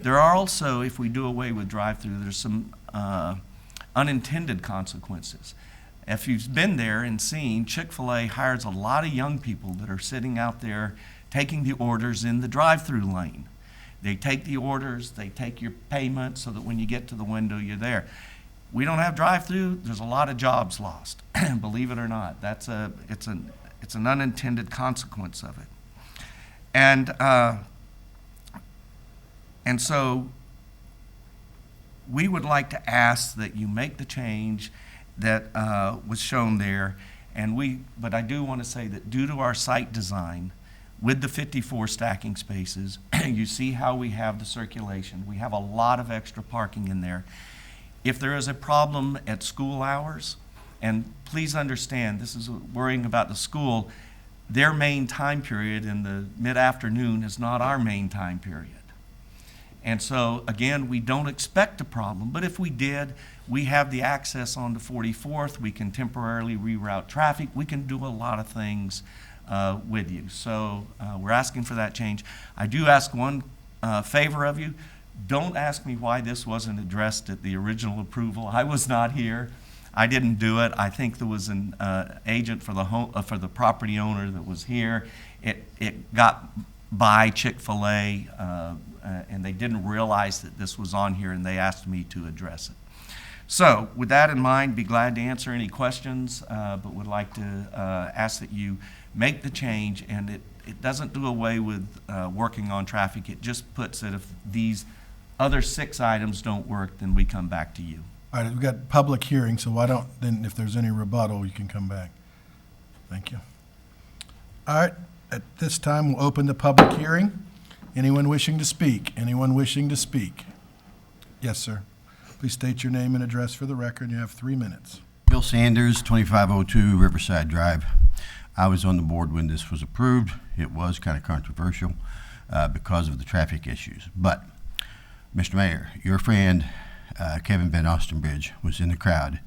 there are also, if we do away with drive-through, there's some unintended consequences. If you've been there and seen, Chick-fil-A hires a lot of young people that are sitting out there taking the orders in the drive-through lane. They take the orders, they take your payment so that when you get to the window, you're there. We don't have drive-through, there's a lot of jobs lost, believe it or not. It's an unintended consequence of it. And so we would like to ask that you make the change that was shown there. But I do want to say that due to our site design, with the 54 stacking spaces, you see how we have the circulation. We have a lot of extra parking in there. If there is a problem at school hours, and please understand, this is worrying about the school, their main time period in the mid-afternoon is not our main time period. And so, again, we don't expect a problem, but if we did, we have the access on the 44th. We can temporarily reroute traffic. We can do a lot of things with you. So we're asking for that change. I do ask one favor of you. Don't ask me why this wasn't addressed at the original approval. I was not here. I didn't do it. I think there was an agent for the property owner that was here. It got by Chick-fil-A, and they didn't realize that this was on here, and they asked me to address it. So with that in mind, be glad to answer any questions, but would like to ask that you make the change, and it doesn't do away with working on traffic. It just puts it, if these other 6 items don't work, then we come back to you. All right, we've got public hearing, so why don't, then if there's any rebuttal, you can come back. Thank you. All right, at this time, we'll open the public hearing. Anyone wishing to speak? Anyone wishing to speak? Yes, sir. Please state your name and address for the record. You have 3 minutes. Bill Sanders, 2502 Riverside Drive. I was on the board when this was approved. It was kind of controversial because of the traffic issues. But, Mr. Mayor, your friend Kevin Van Ostenbridge was in the crowd,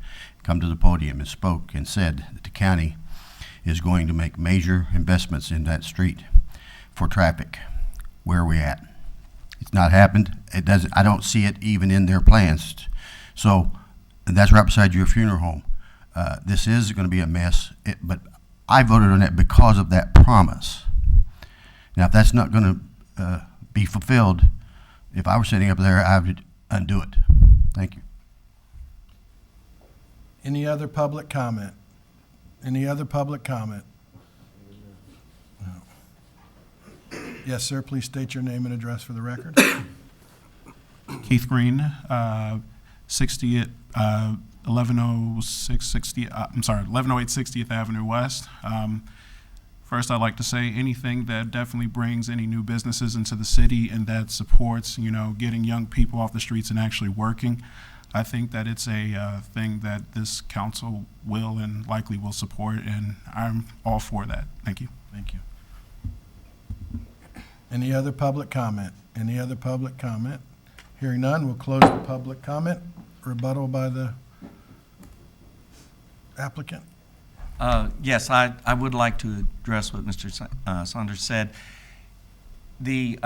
come to the podium and spoke and said that the county is going to make major investments in that street for traffic. Where are we at? It's not happened. It doesn't. I don't see it even in their plans. So, and that's right beside your funeral home. This is going to be a mess, but I voted on that because of that promise. Now, if that's not going to be fulfilled, if I were sitting up there, I would undo it. Thank you. Any other public comment? Any other public comment? No. Yes, sir. Please state your name and address for the record. Keith Green, 60 at 1106 60. I'm sorry, 1108 60th Avenue West. First, I'd like to say anything that definitely brings any new businesses into the city and that supports, getting young people off the streets and actually working. I think that it's a thing that this council will and likely will support, and I'm all for that. Thank you. Thank you. Any other public comment? Any other public comment? Hearing none, we'll close the public comment. Rebuttal by the applicant. Yes, I would like to address what Mr. Saunders said. The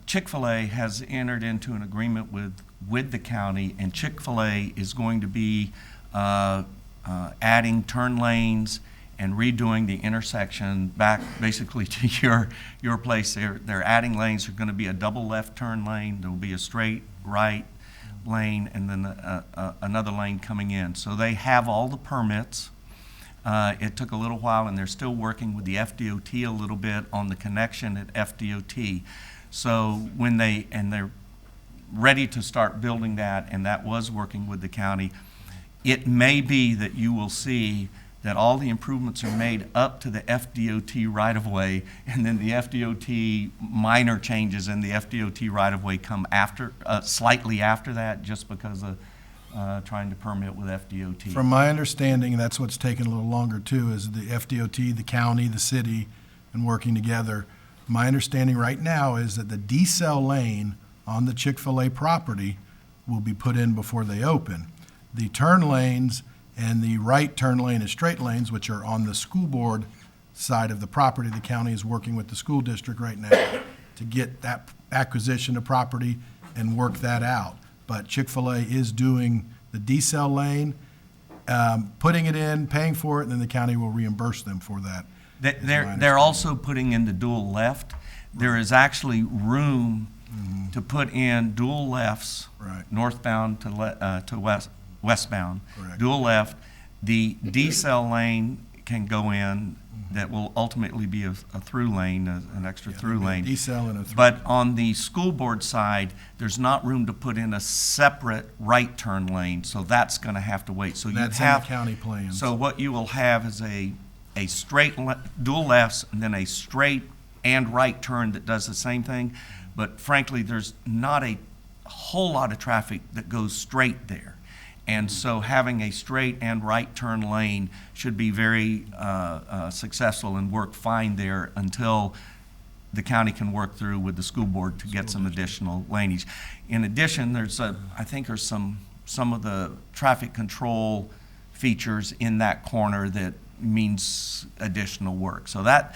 Chick-fil-A has entered into an agreement with the county, and Chick-fil-A is going to be adding turn lanes and redoing the intersection back basically to your place. They're adding lanes. There's going to be a double left turn lane. There will be a straight right lane and then another lane coming in. So they have all the permits. It took a little while, and they're still working with the FDOT a little bit on the connection at FDOT. So they're ready to start building that, and that was working with the county. It may be that you will see that all the improvements are made up to the FDOT right-of-way, and then the FDOT minor changes in the FDOT right-of-way come after, slightly after that, just because of trying to permit with FDOT. From my understanding, that's what's taken a little longer too, is the FDOT, the county, the city, and working together. My understanding right now is that the decel lane on the Chick-fil-A property will be put in before they open. The turn lanes and the right turn lane and straight lanes, which are on the school board side of the property, the county is working with the school district right now to get that acquisition of property and work that out. But Chick-fil-A is doing the decel lane, putting it in, paying for it, and then the county will reimburse them for that. They're also putting in the dual left. There is actually room to put in dual lefts, northbound to westbound, dual left. The decel lane can go in. That will ultimately be a through lane, an extra through lane. Decel and a through. But on the school board side, there's not room to put in a separate right turn lane, so that's going to have to wait. So that's in the county plans. So what you will have is a straight dual lefts and then a straight and right turn that does the same thing. But frankly, there's not a whole lot of traffic that goes straight there. And so having a straight and right turn lane should be very successful and work fine there until the county can work through with the school board to get some additional laneage. In addition, I think there's some of the traffic control features in that corner that means additional work. So that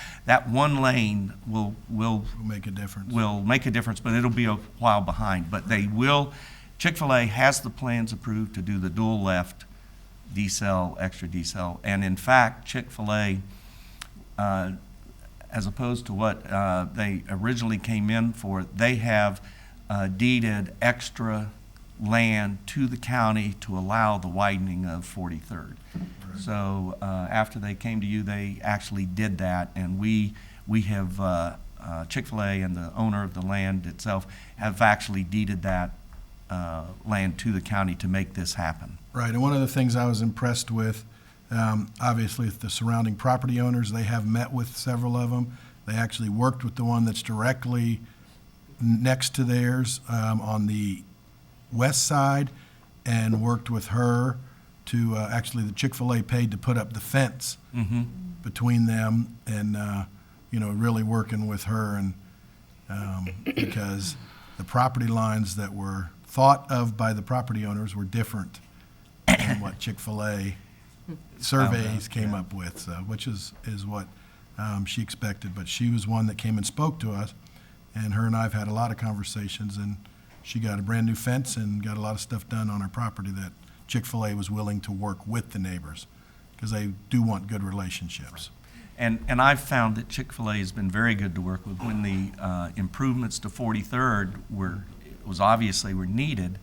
one lane will make a difference. Will make a difference, but it'll be a while behind. But they will. Chick-fil-A has the plans approved to do the dual left decel, extra decel, and in fact, Chick-fil-A, as opposed to what they originally came in for, they have deeded extra land to the county to allow the widening of 43rd. So after they came to you, they actually did that, and we have, Chick-fil-A and the owner of the land itself have actually deeded that land to the county to make this happen. Right, and one of the things I was impressed with, obviously the surrounding property owners, they have met with several of them. They actually worked with the one that's directly next to theirs on the west side and worked with her to, actually, the Chick-fil-A paid to put up the fence between them and, really working with her and because the property lines that were thought of by the property owners were different than what Chick-fil-A surveys came up with, so, which is what she expected. But she was one that came and spoke to us, and her and I have had a lot of conversations, and she got a brand-new fence and got a lot of stuff done on her property that Chick-fil-A was willing to work with the neighbors, because they do want good relationships. And I've found that Chick-fil-A has been very good to work with. When the improvements to 43rd were needed,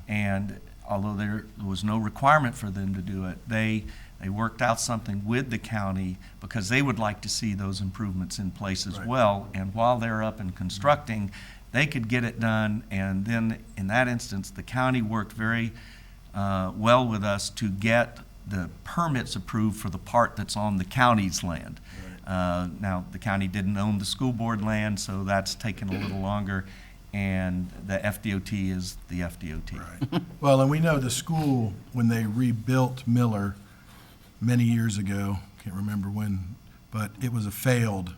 and although there was no requirement for them to do it, they worked out something with the county because they would like to see those improvements in place as well. And while they're up and constructing, they could get it done. And then in that instance, the county worked very well with us to get the permits approved for the part that's on the county's land. Now, the county didn't own the school board land, so that's taken a little longer, and the FDOT is the FDOT. Right. Well, and we know the school, when they rebuilt Miller many years ago, can't remember when, but it was a failed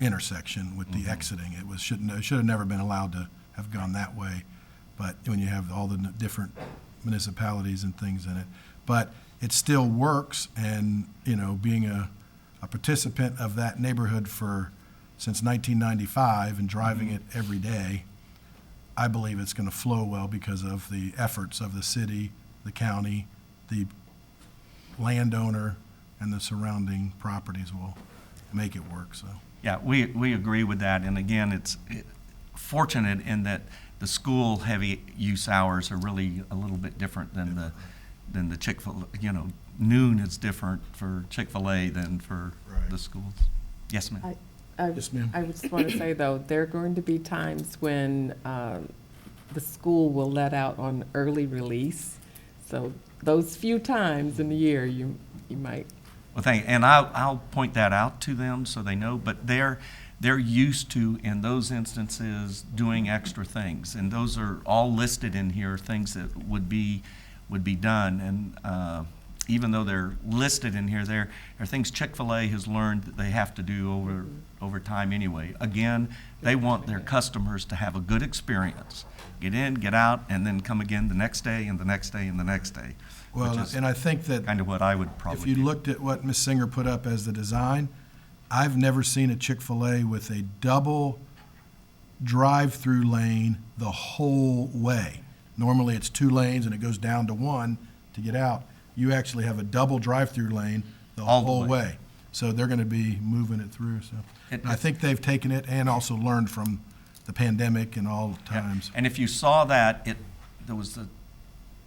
intersection with the exiting. It should have never been allowed to have gone that way, but when you have all the different municipalities and things in it. But it still works, and, being a participant of that neighborhood since 1995 and driving it every day, I believe it's going to flow well because of the efforts of the city, the county, the landowner, and the surrounding properties will make it work, so. Yeah, we agree with that. And again, it's fortunate in that the school heavy use hours are really a little bit different than the Chick-fil-A, noon is different for Chick-fil-A than for the schools. Yes, ma'am. Yes, ma'am. I just want to say, though, there are going to be times when the school will let out on early release. So those few times in the year, you might. Well, thank you. And I'll point that out to them so they know, but they're used to, in those instances, doing extra things. And those are all listed in here, things that would be done. And even though they're listed in here, there are things Chick-fil-A has learned that they have to do over time anyway. Again, they want their customers to have a good experience. Get in, get out, and then come again the next day and the next day and the next day. Well, and I think that kind of what I would probably if you looked at what Ms. Singer put up as the design, I've never seen a Chick-fil-A with a double drive-through lane the whole way. Normally, it's 2 lanes and it goes down to 1 to get out. You actually have a double drive-through lane the whole way. So they're going to be moving it through. So I think they've taken it and also learned from the pandemic and all times. Yeah. And if you saw that, there was the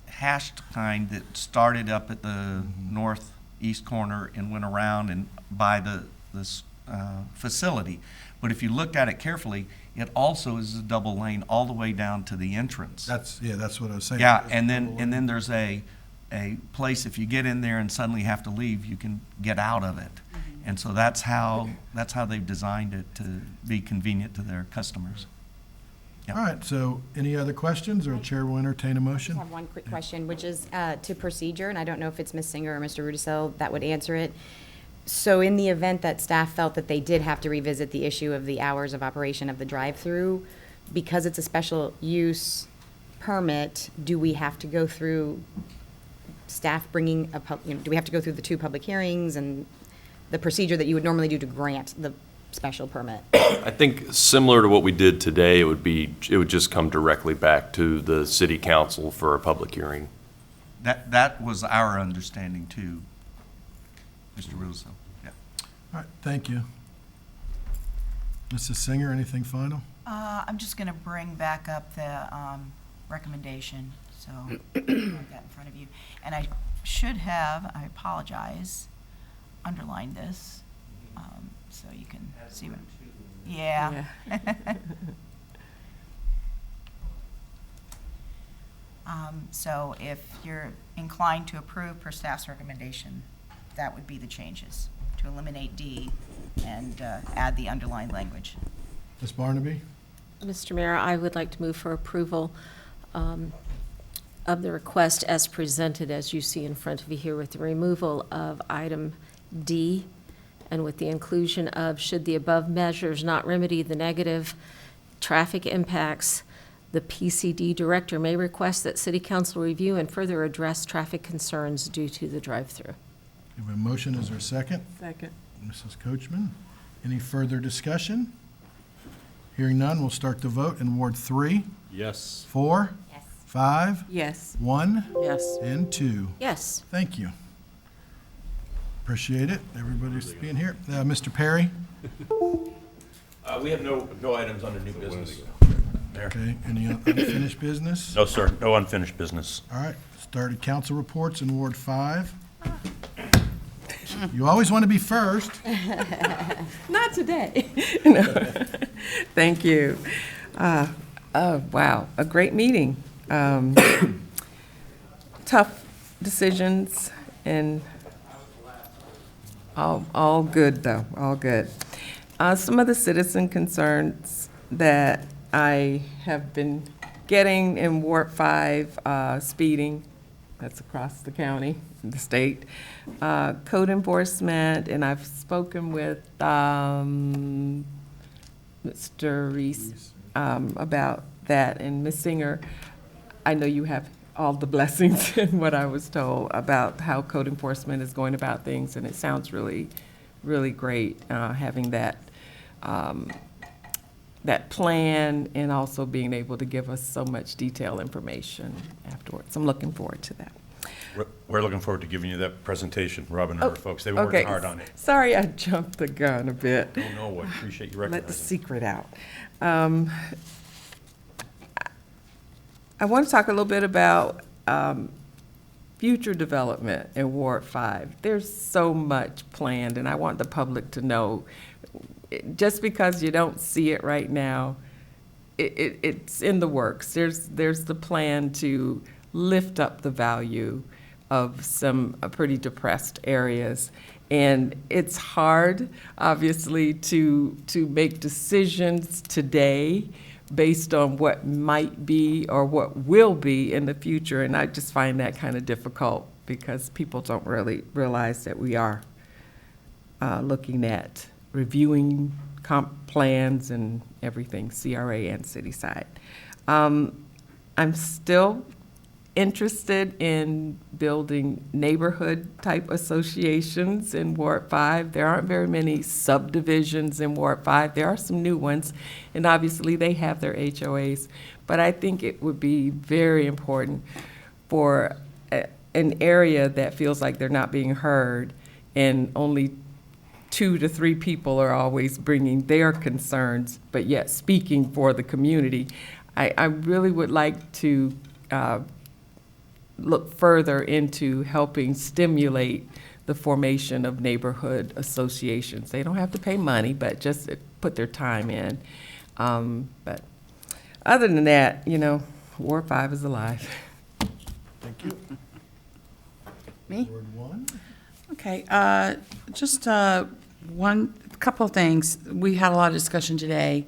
hashed kind that started up at the northeast corner and went around and by the facility. But if you looked at it carefully, it also is a double lane all the way down to the entrance. That's what I was saying. Yeah, and then there's a place, if you get in there and suddenly have to leave, you can get out of it. And so that's how they've designed it to be convenient to their customers. Yep. All right, so any other questions, or the chair will entertain a motion? I have one quick question, which is to procedure, and I don't know if it's Ms. Singer or Mr. Rudisell that would answer it. So in the event that staff felt that they did have to revisit the issue of the hours of operation of the drive-through, because it's a special use permit, do we have to go through staff bringing do we have to go through the 2 public hearings and the procedure that you would normally do to grant the special permit? I think similar to what we did today, it would just come directly back to the city council for a public hearing. That was our understanding too, Mr. Russo. Yeah. All right, thank you. Mrs. Singer, anything final? I'm just going to bring back up the recommendation, so I have that in front of you. And I should have, I apologize, underlined this, so you can see what. Yeah. So if you're inclined to approve per staff's recommendation, that would be the changes, to eliminate D and add the underlined language. Ms. Barnaby? Mr. Mayor, I would like to move for approval of the request as presented, as you see in front of you here, with the removal of item D and with the inclusion of, should the above measures not remedy the negative traffic impacts, the PCD director may request that City Council review and further address traffic concerns due to the drive-through. We have a motion. Is there a second? Second. Mrs. Coachman. Any further discussion? Hearing none, we'll start the vote in Ward 3, Yes. 4, 5, Yes. 1, Yes. and 2. Yes. Thank you. Appreciate it, everybody's being here. Mr. Perry? We have no items under new business. Mayor. Okay, any unfinished business? No, sir, no unfinished business. All right, started council reports in Ward 5. You always want to be first. Not today. No. Thank you. Oh, wow, a great meeting. Tough decisions and all good, though, all good. Some of the citizen concerns that I have been getting in Ward 5, speeding, that's across the county, the state, code enforcement, and I've spoken with Mr. Reese about that, and Ms. Singer, I know you have all the blessings in what I was told about how code enforcement is going about things, and it sounds really, really great having that that plan and also being able to give us so much detailed information afterwards. I'm looking forward to that. We're looking forward to giving you that presentation, Robin and her folks. They've been working hard on it. Sorry, I jumped the gun a bit. Oh, no, I appreciate you Let the recognizing. secret out. I want to talk a little bit about future development in Ward 5. There's so much planned, and I want the public to know, just because you don't see it right now, it's in the works. There's the plan to lift up the value of some pretty depressed areas. And it's hard, obviously, to make decisions today based on what might be or what will be in the future. And I just find that kind of difficult because people don't really realize that we are looking at reviewing comp plans and everything, CRA and city side. I'm still interested in building neighborhood-type associations in Ward 5. There aren't very many subdivisions in Ward 5. There are some new ones, and obviously they have their HOAs. But I think it would be very important for an area that feels like they're not being heard, and only 2 to 3 people are always bringing their concerns, but yet speaking for the community. I really would like to look further into helping stimulate the formation of neighborhood associations. They don't have to pay money, but just put their time in. But other than that, you know, Ward 5 is alive. Thank you. Me? Ward 1? Okay, just one couple of things. We had a lot of discussion today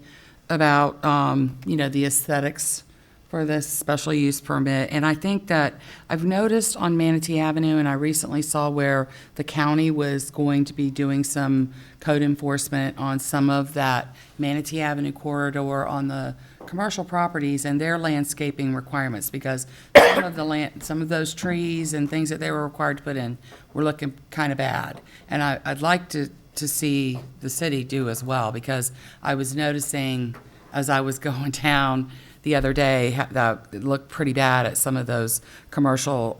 about, the aesthetics for this special use permit. And I think that I've noticed on Manatee Avenue, and I recently saw where the county was going to be doing some code enforcement on some of that Manatee Avenue corridor on the commercial properties and their landscaping requirements, because some of those trees and things that they were required to put in were looking kind of bad. And I'd like to see the city do as well, because I was noticing as I was going down the other day that it looked pretty bad at some of those commercial,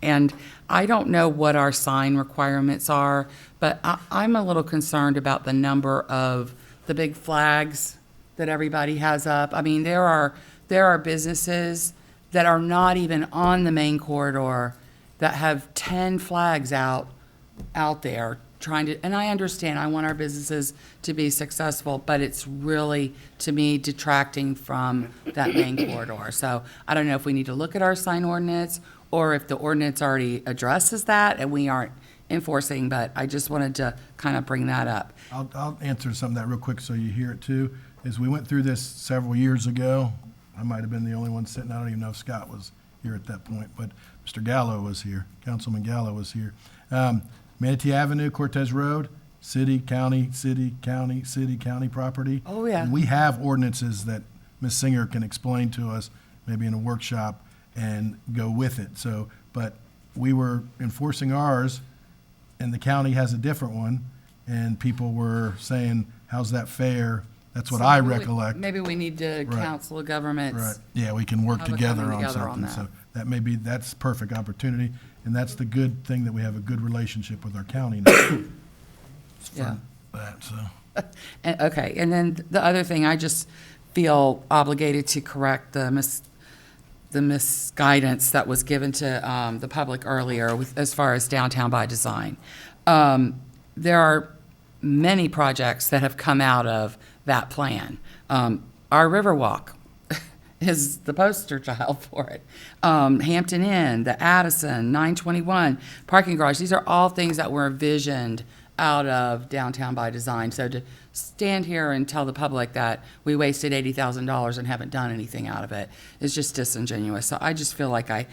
and I don't know what our sign requirements are, but I'm a little concerned about the number of the big flags that everybody has up. I mean, there are businesses that are not even on the main corridor that have 10 flags out there trying to, and I understand, I want our businesses to be successful, but it's really, to me, detracting from that main corridor. So I don't know if we need to look at our sign ordinance, or if the ordinance already addresses that and we aren't enforcing, but I just wanted to kind of bring that up. I'll answer some of that real quick so you hear it too. Is we went through this several years ago. I might have been the only one sitting. I don't even know if Scott was here at that point, but Mr. Gallo was here. Councilman Gallo was here. Manatee Avenue, Cortez Road, city, county, city, county, city, county property. Oh, yeah. And we have ordinances that Ms. Singer can explain to us, maybe in a workshop, and go with it. So, but we were enforcing ours, and the county has a different one, and people were saying, how's that fair? That's what So I maybe recollect. Maybe we need to Right. council of governments. Right, yeah, we can work How to come together on together on something, that. so that may be, that's perfect opportunity, and that's the good thing, that we have a good relationship with our county now. for Yeah. That, so. Okay, and then the other thing, I just feel obligated to correct the misguidance that was given to the public earlier as far as downtown by design. There are many projects that have come out of that plan. Our Riverwalk is the poster child for it. Hampton Inn, the Addison, 921, parking garage, these are all things that were envisioned out of downtown by design. So to stand here and tell the public that we wasted $80,000 and haven't done anything out of it is just disingenuous. So I just feel like I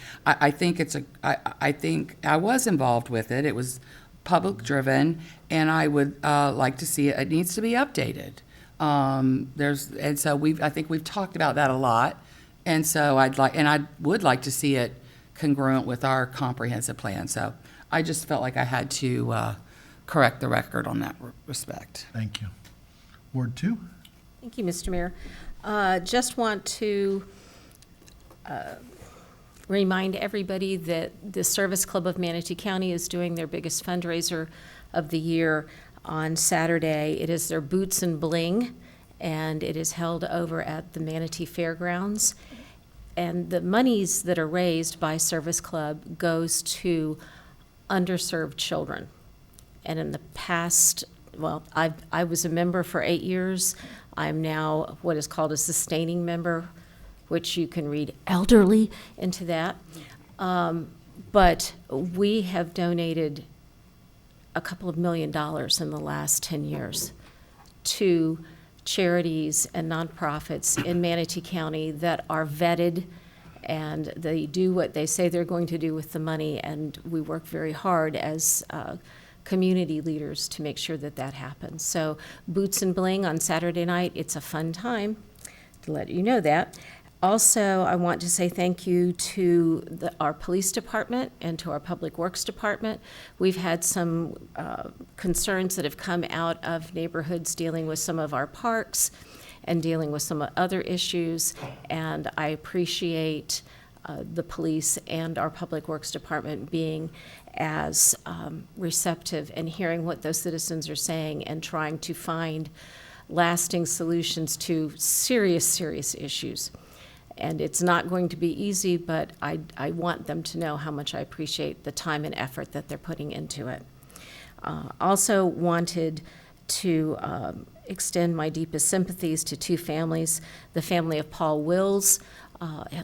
think I think I was involved with it. It was public driven, and I would like to see it. It needs to be updated. I think we've talked about that a lot, and so I would like to see it congruent with our comprehensive plan. So I just felt like I had to correct the record on that respect. Thank you. Ward 2? Thank you, Mr. Mayor. Just want to remind everybody that the Service Club of Manatee County is doing their biggest fundraiser of the year on Saturday. It is their Boots and Bling, and it is held over at the Manatee Fairgrounds. And the monies that are raised by Service Club goes to underserved children. And in the past, well, I was a member for 8 years. I'm now what is called a sustaining member, which you can read elderly into that. But we have donated a couple of $1 million in the last 10 years to charities and nonprofits in Manatee County that are vetted, and they do what they say they're going to do with the money, and we work very hard as community leaders to make sure that that happens. So Boots and Bling on Saturday night, it's a fun time, to let you know that. Also, I want to say thank you to our police department and to our public works department. We've had some concerns that have come out of neighborhoods dealing with some of our parks and dealing with some other issues, and I appreciate the police and our public works department being as receptive and hearing what those citizens are saying and trying to find lasting solutions to serious, serious issues. And it's not going to be easy, but I want them to know how much I appreciate the time and effort that they're putting into it. Also wanted to extend my deepest sympathies to two families, the family of Paul Wills,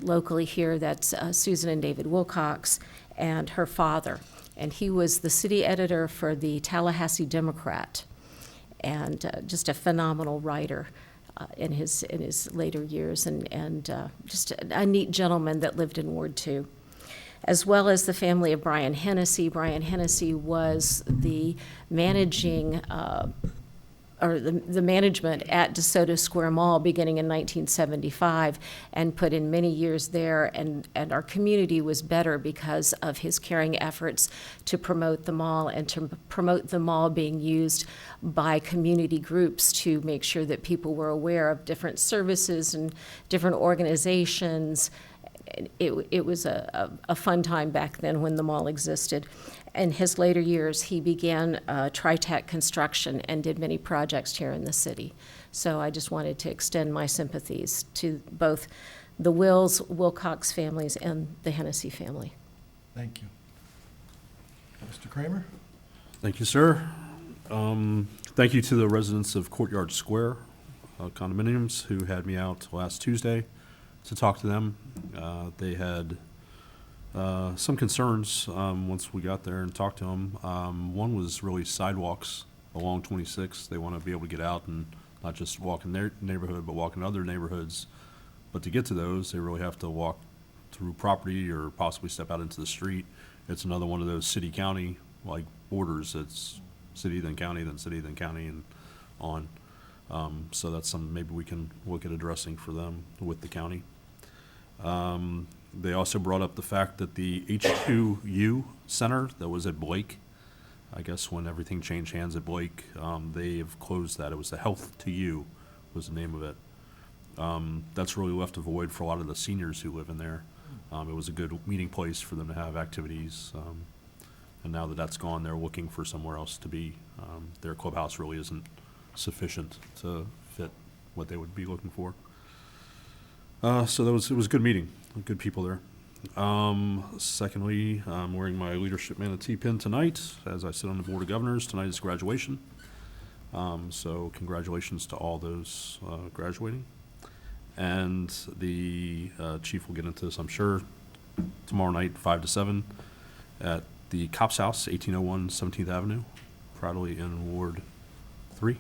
locally here, that's Susan and David Wilcox, and her father. And he was the city editor for the Tallahassee Democrat, and just a phenomenal writer in his later years, and just a neat gentleman that lived in Ward 2. As well as the family of Brian Hennessy. Brian Hennessy was the managing or the management at DeSoto Square Mall beginning in 1975 and put in many years there, and our community was better because of his caring efforts to promote the mall and to promote the mall being used by community groups to make sure that people were aware of different services and different organizations. It was a fun time back then when the mall existed. In his later years, he began Tritech Construction and did many projects here in the city. So I just wanted to extend my sympathies to both the Wills, Wilcox families, and the Hennessy family. Thank you. Mr. Kramer? Thank you, sir. Thank you to the residents of Courtyard Square condominiums who had me out last Tuesday to talk to them. They had Some concerns, once we got there and talked to them. One was really sidewalks along 26. They want to be able to get out and not just walk in their neighborhood, but walk in other neighborhoods. But to get to those, they really have to walk through property or possibly step out into the street. It's another one of those city-county like borders. It's city, then county, then city, then county, and on. So that's something maybe we can look at addressing for them with the county. They also brought up the fact that the H2U Center that was at Blake, I guess when everything changed hands at Blake, they have closed that. It was the Health to You was the name of it. That's really left a void for a lot of the seniors who live in there. It was a good meeting place for them to have activities. And now that that's gone, they're looking for somewhere else to be. Their clubhouse really isn't sufficient to fit what they would be looking for. So it was a good meeting, good people there. Secondly, I'm wearing my Leadership Manatee pin tonight as I sit on the Board of Governors. Tonight is graduation. So congratulations to all those graduating. And the chief will get into this, I'm sure, tomorrow night, 5 to 7, at the Cops House, 1801 17th Avenue, probably in Ward 3.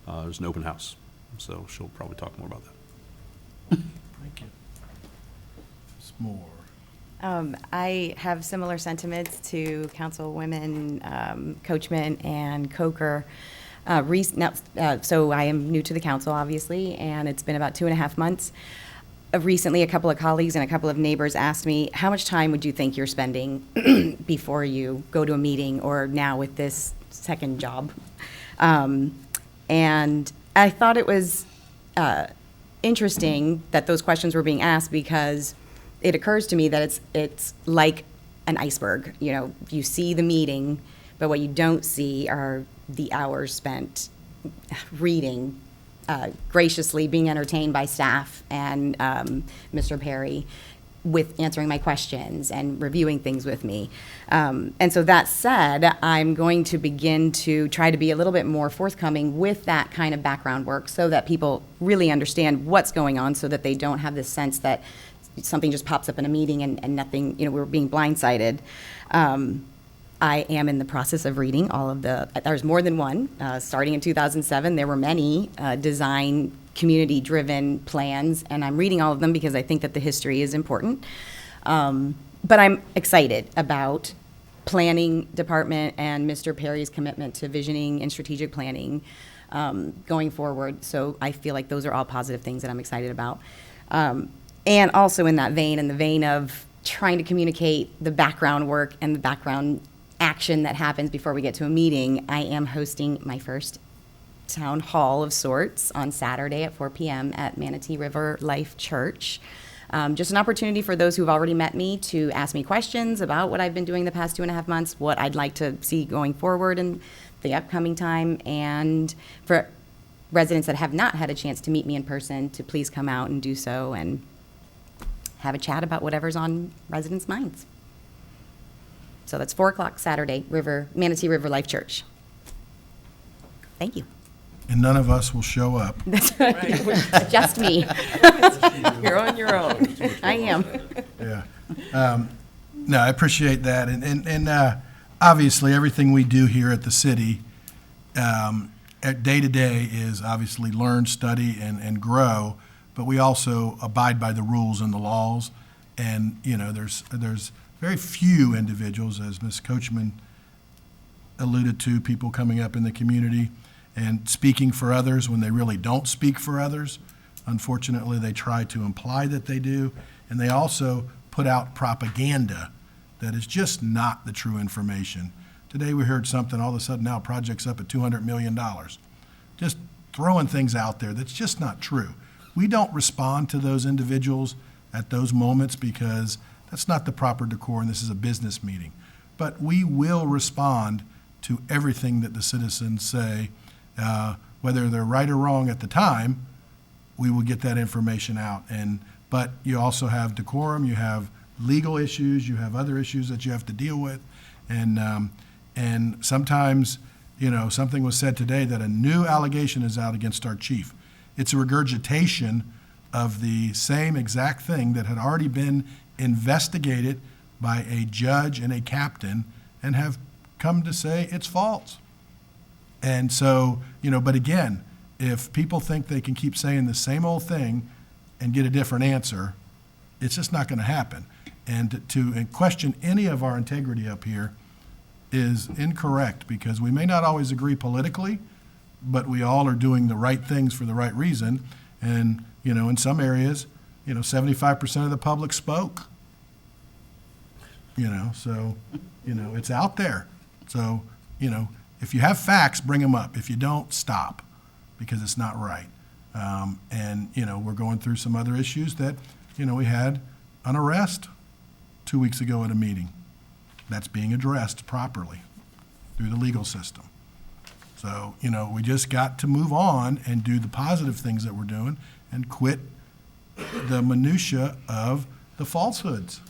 There's an open house, so she'll probably talk more about that. Thank you. More. I have similar sentiments to Councilwomen Coachman and Coker. So I am new to the council, obviously, and it's been about 2.5 months. Recently, a couple of colleagues and a couple of neighbors asked me, how much time would you think you're spending before you go to a meeting or now with this second job? And I thought it was interesting that those questions were being asked because it occurs to me that it's like an iceberg. You know, you see the meeting, but what you don't see are the hours spent reading, graciously being entertained by staff and Mr. Perry with answering my questions and reviewing things with me. And so that said, I'm going to begin to try to be a little bit more forthcoming with that kind of background work so that people really understand what's going on so that they don't have this sense that something just pops up in a meeting and nothing, we're being blindsided. I am in the process of reading all of there's more than one. Starting in 2007, there were many design community-driven plans, and I'm reading all of them because I think that the history is important. But I'm excited about planning department and Mr. Perry's commitment to visioning and strategic planning going forward. So I feel like those are all positive things that I'm excited about. And also in that vein, in the vein of trying to communicate the background work and the background action that happens before we get to a meeting, I am hosting my first town hall of sorts on Saturday at 4 p.m. at Manatee River Life Church. Just an opportunity for those who've already met me to ask me questions about what I've been doing the past 2.5 months, what I'd like to see going forward in the upcoming time, and for residents that have not had a chance to meet me in person to please come out and do so and have a chat about whatever's on residents' minds. So that's 4 o'clock Saturday, Manatee River Life Church. Thank you. And none of us will show up. That's right. Just me. You're on your own. I am. Yeah. No, I appreciate that. And obviously, everything we do here at the city, day to day, is obviously learn, study, and grow. But we also abide by the rules and the laws. And, there's very few individuals, as Ms. Coachman alluded to, people coming up in the community and speaking for others when they really don't speak for others. Unfortunately, they try to imply that they do. And they also put out propaganda that is just not the true information. Today we heard something, all of a sudden now project's up at $200 million. Just throwing things out there that's just not true. We don't respond to those individuals at those moments because that's not the proper decor, and this is a business meeting. But we will respond to everything that the citizens say, whether they're right or wrong at the time. We will get that information out. But you also have decorum, you have legal issues, you have other issues that you have to deal with, and sometimes, something was said today that a new allegation is out against our chief. It's a regurgitation of the same exact thing that had already been investigated by a judge and a captain and have come to say it's false. And so, but again, if people think they can keep saying the same old thing and get a different answer, it's just not going to happen. And to question any of our integrity up here is incorrect, because we may not always agree politically, but we all are doing the right things for the right reason. And, in some areas, 75% of the public spoke. So, it's out there. So, if you have facts, bring them up. If you don't, stop, because it's not right. And, we're going through some other issues that, we had an arrest 2 weeks ago at a meeting. That's being addressed properly through the legal system. So, we just got to move on and do the positive things that we're doing and quit the minutia of the falsehoods.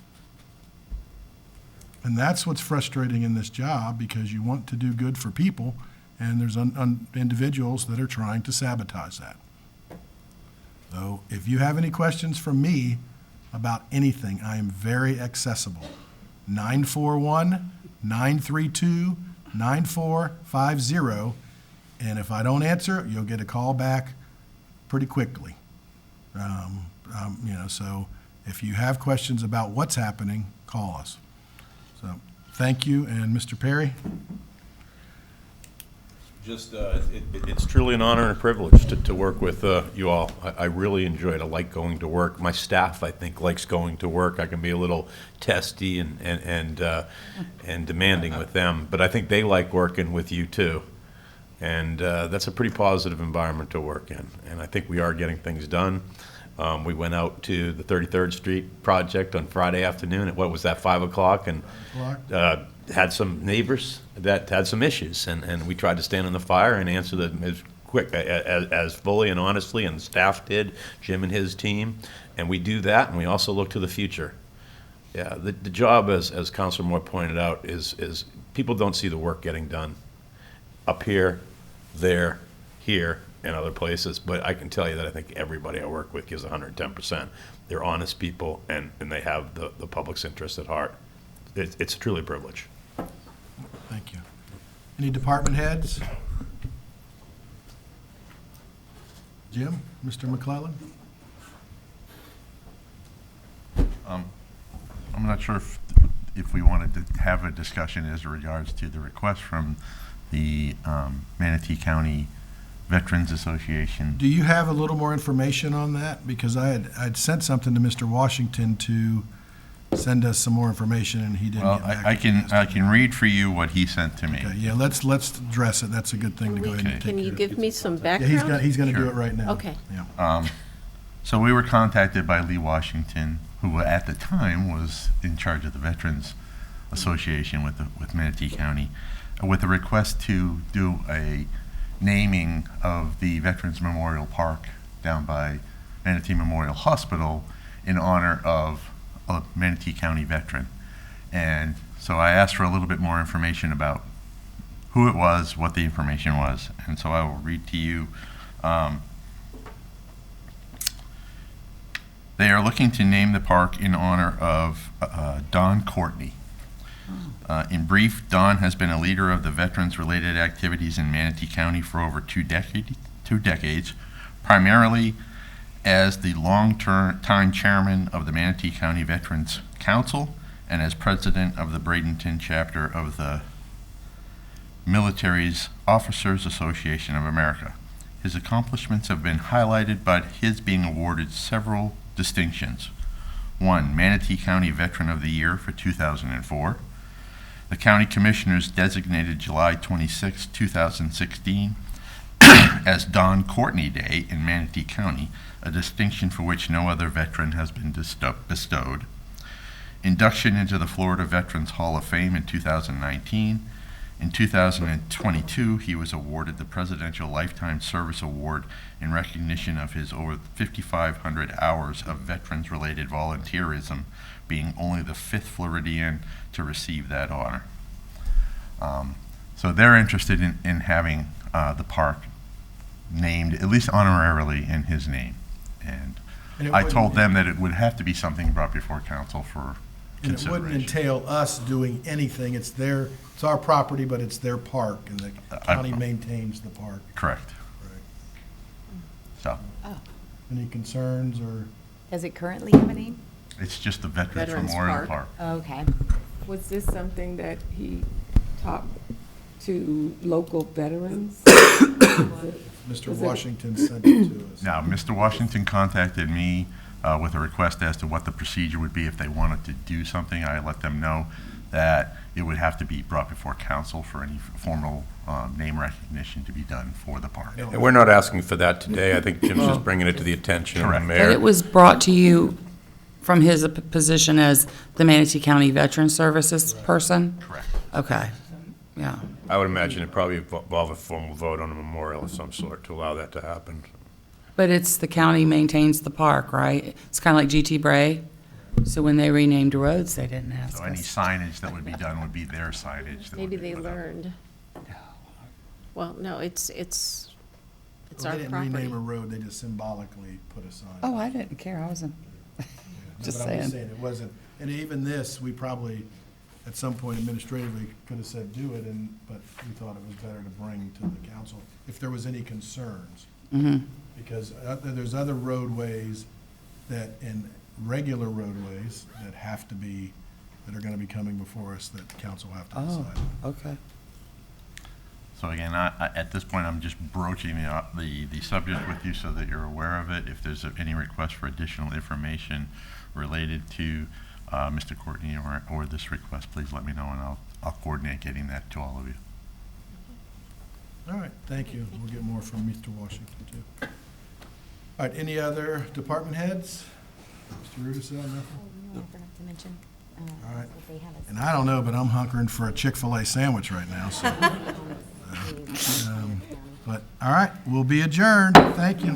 And that's what's frustrating in this job, because you want to do good for people, and there's individuals that are trying to sabotage that. So if you have any questions from me about anything, I am very accessible. 941-932-9450. And if I don't answer, you'll get a call back pretty quickly. So if you have questions about what's happening, call us. So thank you. And Mr. Perry? Just, it's truly an honor and a privilege to work with you all. I really enjoy it. I like going to work. My staff, I think, likes going to work. I can be a little testy and demanding with them, but I think they like working with you too. And that's a pretty positive environment to work in. And I think we are getting things done. We went out to the 33rd Street project on Friday afternoon at, 5 o'clock, and had some neighbors that had some issues, and we tried to stand in the fire and answer them as quick, as fully and honestly, and the staff did, Jim and his team, and we do that, and we also look to the future. Yeah, the job, as Councilor Moore pointed out, is people don't see the work getting done up here, there, here, and other places, but I can tell you that I think everybody I work with gives 110%. They're honest people, and they have the public's interest at heart. It's truly a privilege. Thank you. Any department heads? Jim, Mr. McClellan? I'm not sure if we wanted to have a discussion as regards to the request from the Manatee County Veterans Association. Do you have a little more information on that? Because I'd sent something to Mr. Washington to send us some more information, and he didn't Well, get back. I can read for you what he sent to me. Okay, yeah, let's address it. That's a good thing to go ahead and take Can you care of. give me some Yeah, background? he's gonna do Sure. it right now. Okay. Yeah. So we were contacted by Lee Washington, who at the time was in charge of the Veterans Association with Manatee County, with a request to do a naming of the Veterans Memorial Park down by Manatee Memorial Hospital in honor of a Manatee County veteran. And so I asked for a little bit more information about who it was, what the information was. And so I will read to you. They are looking to name the park in honor of Don Courtney. In brief, Don has been a leader of the veterans-related activities in Manatee County for over two decades, primarily as the long-time chairman of the Manatee County Veterans Council and as president of the Bradenton chapter of the Military's Officers Association of America. His accomplishments have been highlighted by his being awarded several distinctions. 1, Manatee County Veteran of the Year for 2004. The County Commissioners designated July 26, 2016 as Don Courtney Day in Manatee County, a distinction for which no other veteran has been bestowed. Induction into the Florida Veterans Hall of Fame in 2019. In 2022, he was awarded the Presidential Lifetime Service Award in recognition of his over 5,500 hours of veterans-related volunteerism, being only the 5th Floridian to receive that honor. So they're interested in having the park named, at least honorarily, in his name. And I told them that it would have to be something brought before council for And it wouldn't entail us doing anything. It's our property, but it's their park, and the county maintains the park. Correct. So, Any concerns or? Does it currently have a name? it's just the Veterans Veterans Memorial Park. Park. Okay. Was this something that he talked to local veterans? Mr. Washington sent it to us. Now, Mr. Washington contacted me with a request as to what the procedure would be if they wanted to do something. I let them know that it would have to be brought before council for any formal name recognition to be done for the park. And we're not asking for that today. I think Jim's just bringing it to the attention of the Correct. mayor. And it was brought to you from his position as the Manatee County Veteran Services person? Correct. Okay, yeah. I would imagine it probably involve a formal vote on a memorial of some sort to allow that to happen. But it's the county maintains the park, right? It's kind of like GT Bray. So when they renamed roads, they didn't ask So any us. signage that would be done would be their signage. that would Maybe be they put up. learned. Well, no, it's Well, our they didn't property. rename a road, they just symbolically put a sign. Oh, I didn't care. I wasn't, just But I'm just saying. saying, it wasn't, and even this, we probably, at some point administratively, could have said do it, but we thought it was better to bring to the council if there was any concerns. Because there's other roadways that, in regular roadways, that have to be, that are gonna be coming before us, that the council have to Oh, decide. okay. So again, at this point, I'm just broaching the subject with you so that you're aware of it. If there's any request for additional information related to Mr. Courtney or this request, please let me know, and I'll coordinate getting that to all of you. All right, thank you. We'll get more from Mr. Washington, too. All right, any other department heads? Mr. Rudisil, nothing? I forgot to mention. All right. that they have a- And I don't know, but I'm hunkering for a Chick-fil-A sandwich right now, so. But, all right, we'll be adjourned. Thank you.